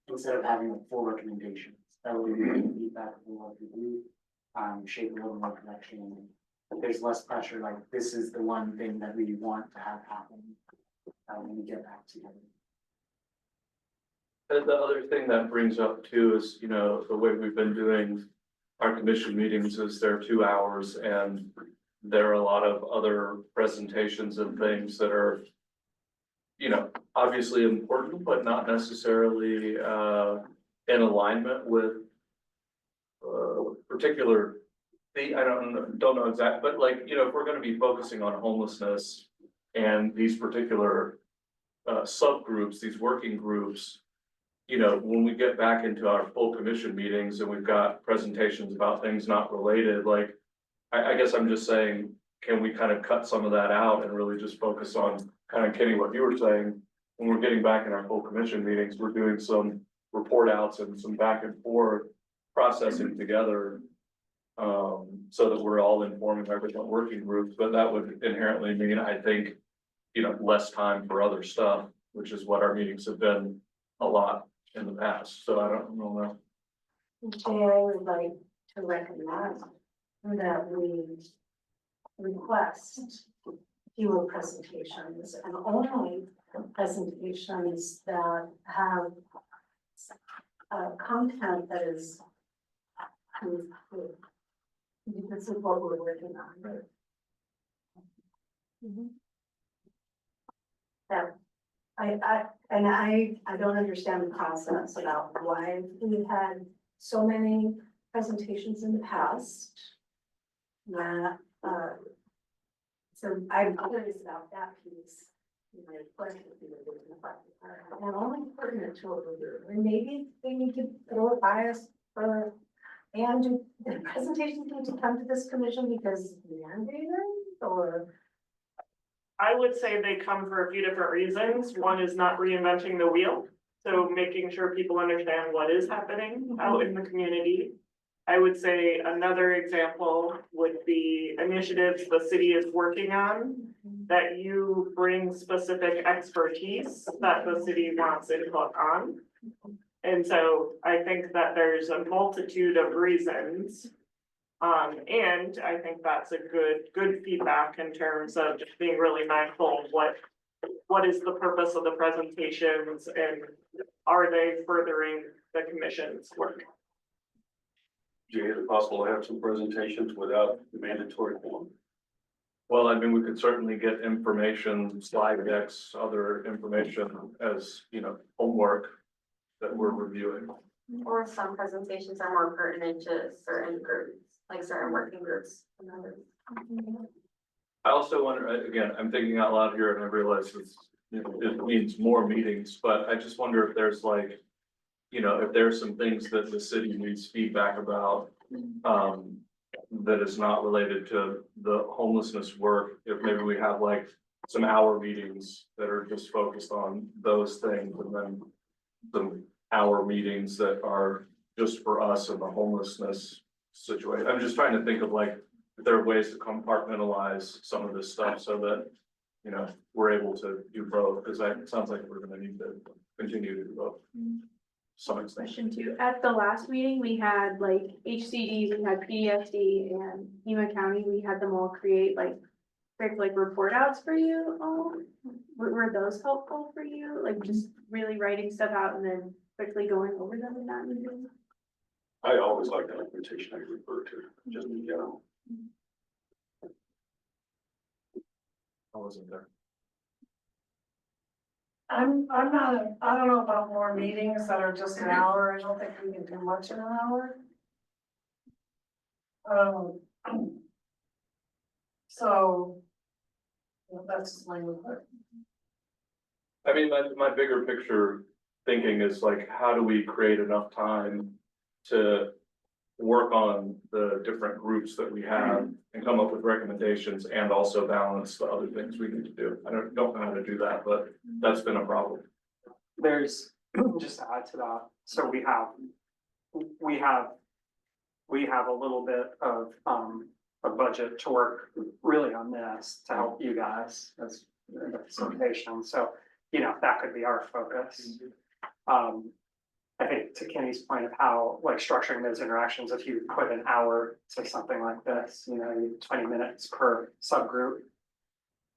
instead of having a full recommendations. That way we can feedback from what we do, shape a little more connection. But there's less pressure, like this is the one thing that we want to have happen when we get back together. And the other thing that brings up too is, the way we've been doing our commission meetings is they're 2 hours and there are a lot of other presentations and things that are, obviously important, but not necessarily in alignment with particular. I don't know exactly, but like, if we're gonna be focusing on homelessness and these particular subgroups, these working groups, when we get back into our full commission meetings and we've got presentations about things not related, like, I guess I'm just saying, can we kind of cut some of that out and really just focus on kind of Kenny, what you were saying? When we're getting back in our full commission meetings, we're doing some report outs and some back and forth processing together. So that we're all informing our different working groups, but that would inherently mean, I think, less time for other stuff, which is what our meetings have been a lot in the past, so I don't know. I would like to recommend that we request fewer presentations and only presentations that have content that is this is what we're working on. That I don't understand the process about why we've had so many presentations in the past. That, so I'm curious about that piece. And only pertinent to what we're doing, and maybe they need to throw a bias for, and do the presentations need to come to this commission because mandated, or? I would say they come for a few different reasons. One is not reinventing the wheel. So making sure people understand what is happening out in the community. I would say another example would be initiatives the city is working on that you bring specific expertise that the city wants input on. And so I think that there's a multitude of reasons. And I think that's a good feedback in terms of just being really mindful of what is the purpose of the presentations and are they furthering the commission's work? Jay, is it possible to have some presentations without the mandatory form? Well, I mean, we could certainly get information, slide decks, other information as, homework that we're reviewing. Or some presentations are more pertinent to certain groups, like certain working groups and others. I also wonder, again, I'm thinking out loud here and I realize it's, it means more meetings, but I just wonder if there's like, you know, if there's some things that the city needs feedback about, that is not related to the homelessness work, if maybe we have like some hour meetings that are just focused on those things, and then some hour meetings that are just for us in the homelessness situation. I'm just trying to think of like, if there are ways to compartmentalize some of this stuff so that, you know, we're able to do both, because it sounds like we're gonna need to continue to do both. Some extent. Question two, at the last meeting, we had like HCD, we had PDFD and Yuma County, we had them all create like report outs for you all. Were those helpful for you? Like just really writing stuff out and then quickly going over them in that meeting? I always like that invitation I refer to, just in general. I wasn't there. I'm not, I don't know about more meetings that are just an hour. I don't think we can do much in an hour. So. That's my input. I mean, my bigger picture thinking is like, how do we create enough time to work on the different groups that we have and come up with recommendations and also balance the other things we need to do? I don't know how to do that, but that's been a problem. There's, just to add to that, so we have a little bit of, a budget to work really on this to help you guys as the facilitation, so, you know, that could be our focus. I think to Kenny's point of how, like, structuring those interactions, if you put an hour to something like this, you know, 20 minutes per subgroup.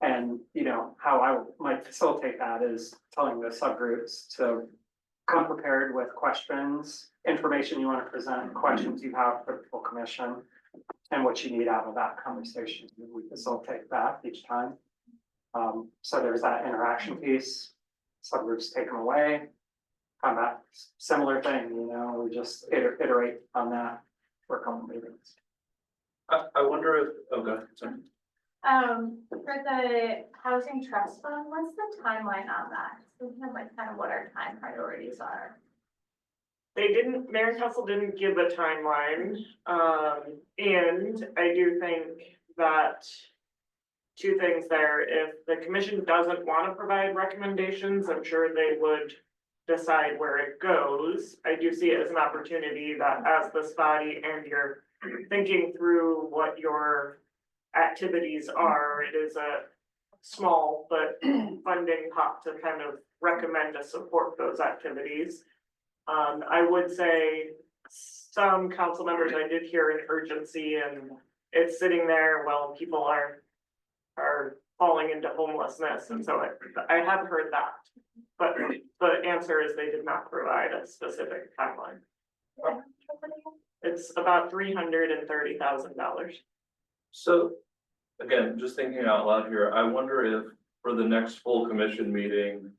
And, you know, how I might facilitate that is telling the subgroups to come prepared with questions, information you want to present, questions you have for the full commission, and what you need out of that conversation. We facilitate that each time. So there's that interaction piece, subgroups take them away. Come back, similar thing, you know, we just iterate on that for a couple meetings. I wonder if, okay, sorry. For the housing trust fund, what's the timeline on that? So we have like kind of what our time priorities are. They didn't, Mayor and Council didn't give a timeline, and I do think that two things there, if the commission doesn't want to provide recommendations, I'm sure they would decide where it goes. I do see it as an opportunity that as this body and you're thinking through what your activities are, it is a small but funding pot to kind of recommend to support those activities. I would say some council members, I did hear an urgency and it's sitting there while people are falling into homelessness, and so I have heard that. But the answer is they did not provide a specific timeline. It's about $330,000. So, again, just thinking out loud here, I wonder if for the next full commission meeting,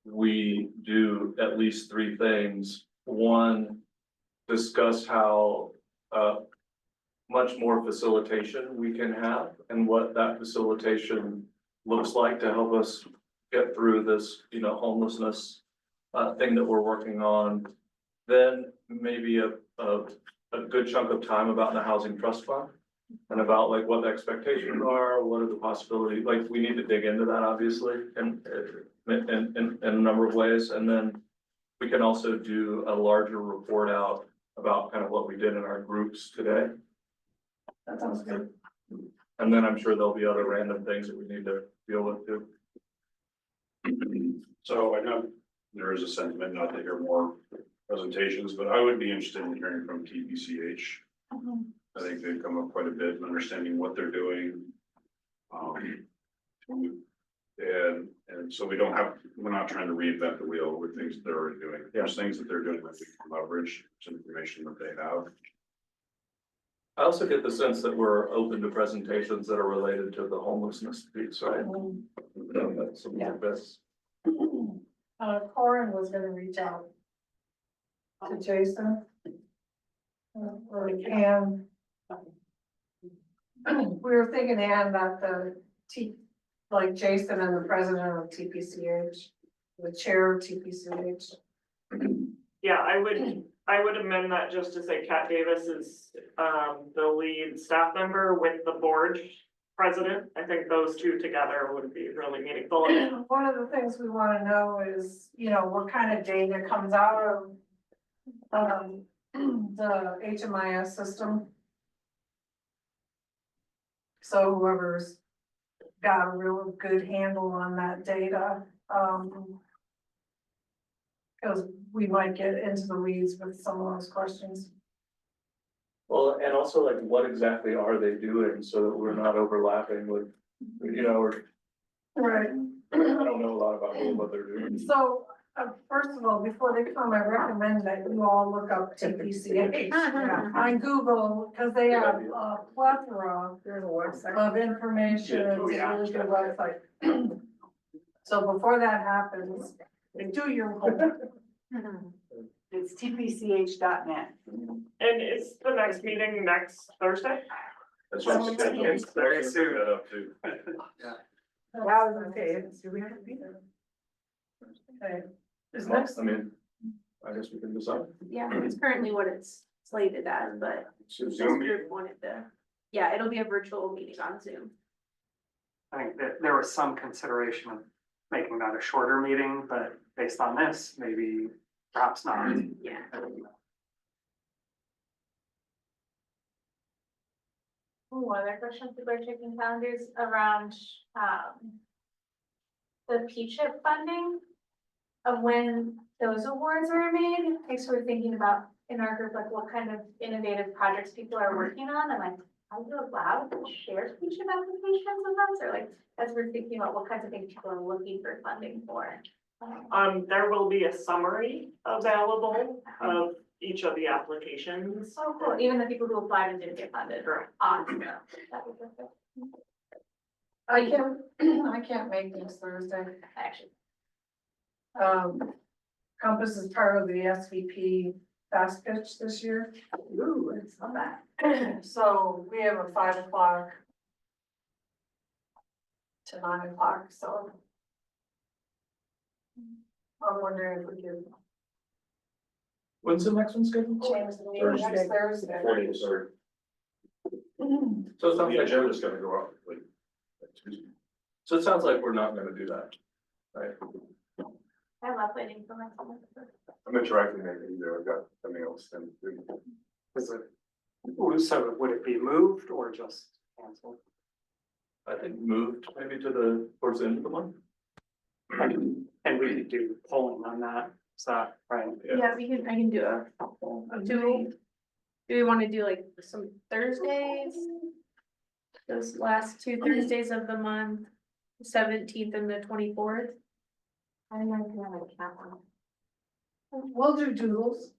we do at least three things. One, discuss how much more facilitation we can have and what that facilitation looks like to help us get through this, you know, homelessness thing that we're working on. Then maybe a good chunk of time about the housing trust fund and about like what the expectations are, what are the possibilities, like we need to dig into that obviously in a number of ways. And then we can also do a larger report out about kind of what we did in our groups today. That sounds good. And then I'm sure there'll be other random things that we need to deal with too. So I know there is a sentiment not to hear more presentations, but I would be interested in hearing from TPCH. I think they've come up quite a bit in understanding what they're doing. And so we're not trying to reinvent the wheel with things that they're already doing. There's things that they're doing that we can leverage, some information that they have. I also get the sense that we're open to presentations that are related to the homelessness piece, right? That's something like this. Corin was gonna reach out to Jason. Or Ann. We were thinking, Ann, that the like Jason and the president of TPCH, the chair of TPCH. Yeah, I would amend that just to say Kat Davis is, the lead staff member with the board president. I think those two together would be really meaningful. One of the things we wanna know is, you know, what kind of data comes out of the HMIS system. So whoever's got a real good handle on that data, cause we might get into the weeds with some of those questions. Well, and also like, what exactly are they doing so that we're not overlapping with, you know, or Right. I don't know a lot about what they're doing. So, first of all, before they come, I recommend that you all look up TPCH on Google, because they have a plethora of information. It's a really good website. So before that happens, do your homework. It's tpch.net. And is the next meeting next Thursday? That's what I'm scheduled. Very soon. That up too. That was okay. Do we have to be there? Okay. Is Well, next, I mean, I guess we can decide. Yeah, it's currently what it's slated as, but this Zoom group wanted to, yeah, it'll be a virtual meeting on Zoom. I think that there was some consideration of making that a shorter meeting, but based on this, maybe perhaps not. Yeah. One other question, people are checking calendars around, the P-CHIP funding of when those awards were made. Like, so we're thinking about in our group, like what kind of innovative projects people are working on and like, are you allowed to share P-CHIP applications with us? Or like, as we're thinking about what kinds of things people are looking for funding for. There will be a summary available of each of the applications. Oh, cool. Even the people who applied and didn't get funded. Correct. Awesome. That'd be perfect. I can't make this Thursday. Actually, Compass is part of the SVP fast pitch this year. Ooh, I saw that. So we have a 5 o'clock to 9 o'clock, so. I'm wondering if we could When's the next one scheduled? change the meeting next Thursday. 40th. So it So sounds the like, agenda's gonna go up like Tuesday. so it sounds like we're not gonna do that, right? I love waiting for my time. I'm interacting maybe either, I've got something else then. Is it, so would it be moved or just canceled? I think moved maybe to the, towards the end of the month. And we could do polling on that, is that right? Yeah, I can do a. Do we want to do like some Thursdays? Those last two Thursdays of the month, 17th and the 24th? I don't know if you have a calendar. We'll do doodles.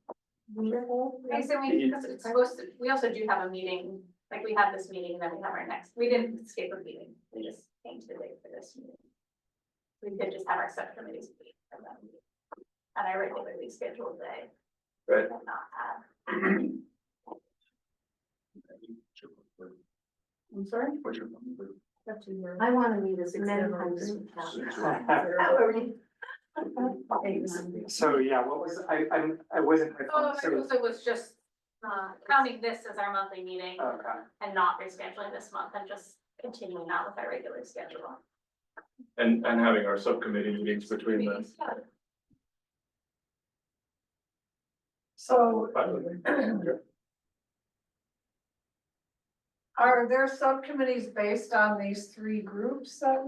Wonderful. I said we, because it's supposed to, we also do have a meeting, like we have this meeting and then we have our next, we didn't skip a meeting, we just changed the date for this meeting. We could just have our subcommittees meet and then at our regularly scheduled day. Right. And not have. I'm sorry? What's your number? I want to meet as many So, yeah, what was, I wasn't. Oh, so- it was just, counting this as our monthly meeting Okay, and not rescheduling this month and just continuing on with our regular schedule. And having our subcommittee meetings between the. So are there subcommittees based on these 3 groups that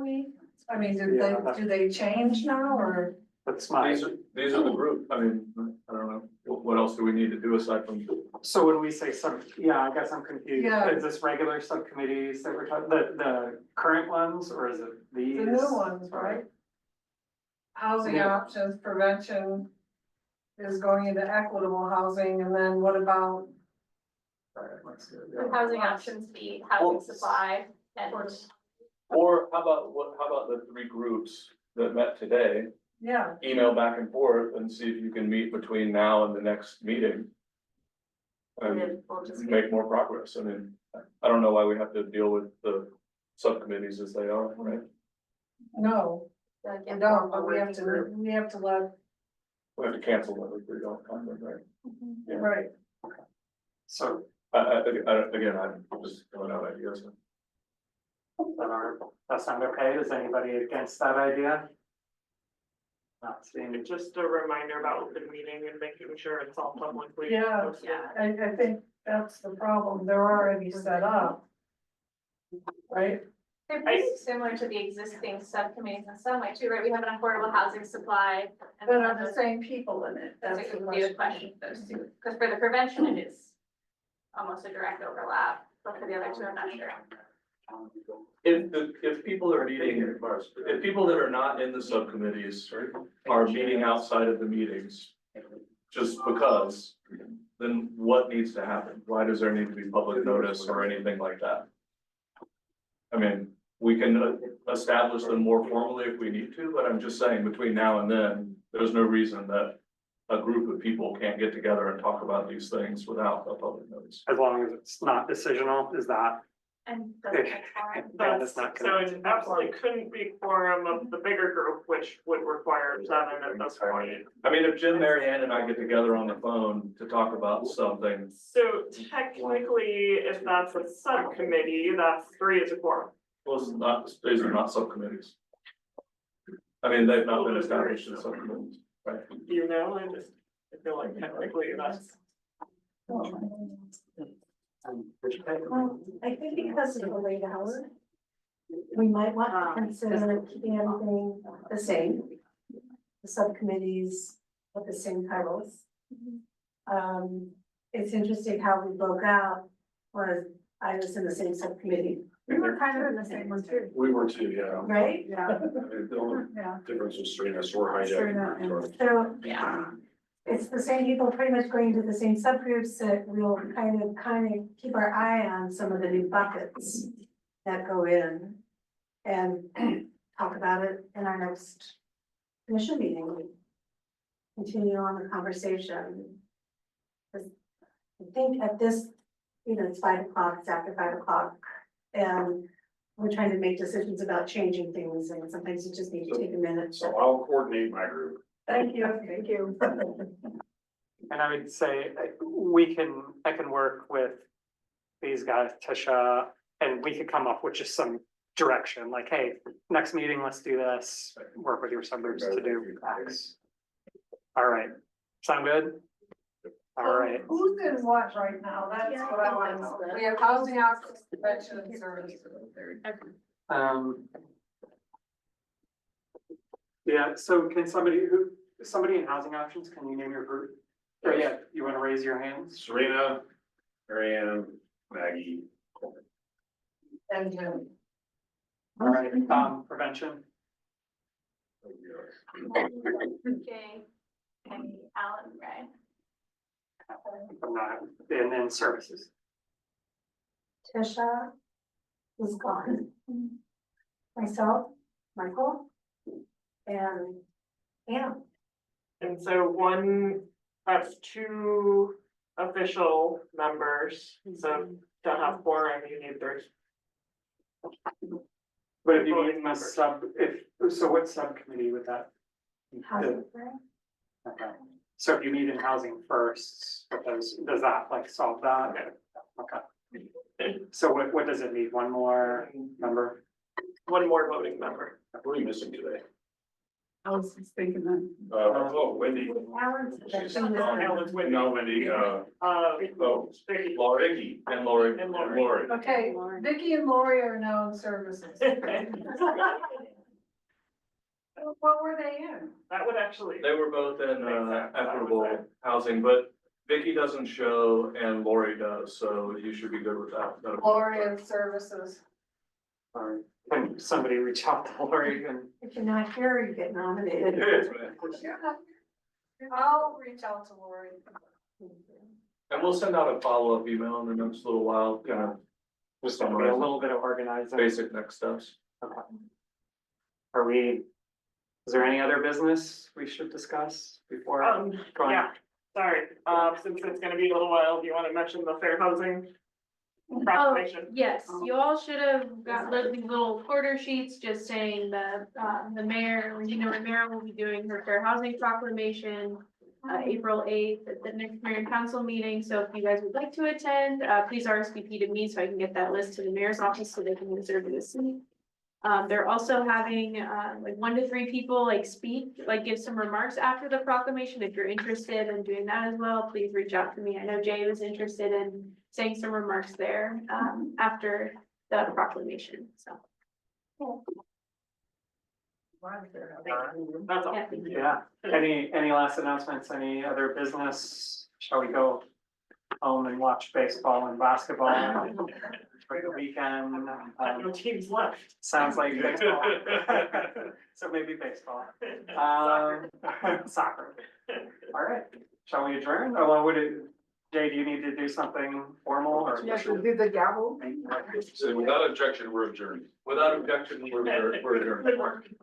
I mean, do they change now or? that's my, These are the group, I mean, I don't know, what else do we need to do aside from? so when we say yeah, I guess I'm confused. Yeah. Is this regular subcommittees that we're talking, the current ones, or is it these? The new ones, right? Housing Yeah. options, prevention is going into equitable housing, and then what about? Alright, let's do it. The housing options be housing supply and. Or how about the 3 groups that met today, Yeah, email back and forth and see if you can meet between now and the next meeting. And And then we'll just. make more progress, I mean, I don't know why we have to deal with the subcommittees as they are, right? No, Like, we don't, but we have to let, We have to cancel them if we don't find them, right? right. So, Again, I'm just throwing out ideas. that sound okay? Is anybody against that idea? Not seeing, Just a reminder about open meeting and making sure it's all publicly. Yeah. posted. I think that's the problem. They're already set up. Right? They're pretty similar to the existing subcommittees in some way too, right? We have an affordable housing supply. And But then are the same people in it? That's That's the a good question. question, those two, because for the prevention, it is almost a direct overlap, but for the other two, I'm not sure. If people are meeting, if people that are not in the subcommittees are meeting outside of the meetings, just because, then what needs to happen? Why does there need to be public notice or anything like that? I mean, we can establish them more formally if we need to, but I'm just saying between now and then, there's no reason that a group of people can't get together and talk about these things without a public notice. as long as it's not decisional, is that? And doesn't make forum. That's not So gonna- it absolutely couldn't be quorum of the bigger group, which would require 7 at this point. I mean, if Jim, Mary Ann and I get together on the phone to talk about something, So technically, if that's a subcommittee, that's 3 as a quorum. well, it's not, these are not subcommittees. I mean, they've not been established as subcommittees, right? You know, I feel like technically that's. Well, I think because of the late hour, we might want to consider keeping everything the same. The subcommittees with the same titles. It's interesting how we broke out, whereas I was in the same subcommittee, We were kind of in the same one too. We were too, yeah. right? Yeah, I mean, the only yeah. difference was Serena, so we're Serena and- hijacking. So Yeah. it's the same people pretty much going to the same subgroups that we'll kind of keep our eye on some of the new buckets that go in and talk about it in our next commission meeting. Continue on the conversation. 'Cause I think at this, it's 5 o'clock, it's after 5 o'clock, and we're trying to make decisions about changing things, and sometimes you just need to take a minute. So I'll coordinate my group. Thank you, thank you. And I would say, I can work with these guys, Tisha, and we could come up with just some direction, like, hey, next meeting, let's do this, work with your suburbs to do X. All right, sound good? All right, Who's in what right now? That's what I want to know. We have housing access, prevention and services. yeah, so can somebody in housing options, can you name your group? Oh, yeah, you wanna raise your hands? Serena, Mary Ann, Maggie. And Jim. All right, prevention, Jay, and Alan, right? and then services. Tisha is gone. Myself, Michael, and Anna. And so one has 2 official members, so to have 4, you need 3. But if you meet so what subcommittee would that? Housing, Okay, so if you meet in housing first, does that like solve that? Okay. So what does it need? One more member? 1 more voting member. What are you missing today? I was just thinking that. Wendy. Alan's. Alan's with No, Wendy, Vicky. Vicky and Lori. And Lori. Okay, Vicky and Lori are now in services. What were they in? That would actually. They were both in equitable housing, but Vicky doesn't show and Lori does, so you should be good with that. Lori and services. Or can somebody reach out to Lori and? If you're not here, you get nominated. I'll reach out to Lori. And we'll send out a follow-up email in the next little while, kind of Just gonna be a little bit of organizing. basic next steps. Okay. Is there any other business we should discuss before? going? Yeah, sorry, since it's gonna be a little while, do you wanna mention the fair housing? proclamation. Yes, you all should have got these little quarter sheets just saying the mayor, the mayor will be doing her fair housing proclamation. April 8th at the next mayor and council meeting, so if you guys would like to attend, please RSVP to me so I can get that list to the mayor's office so they can reserve the seat. They're also having like 1 to 3 people like speak, like give some remarks after the proclamation. If you're interested in doing that as well, please reach out to me. I know Jay was interested in saying some remarks there after the proclamation, so. That's all. Yeah, any last announcements, any other business? Shall we go home and watch baseball and basketball for the weekend? No teams left. Sounds like baseball. So maybe baseball. Soccer. All right, shall we adjourn? Or what would it, Jay, do you need to do something formal or? Yes, we'll do the gavel. So without objection, we're adjourned. Without objection, we're adjourned. Good work.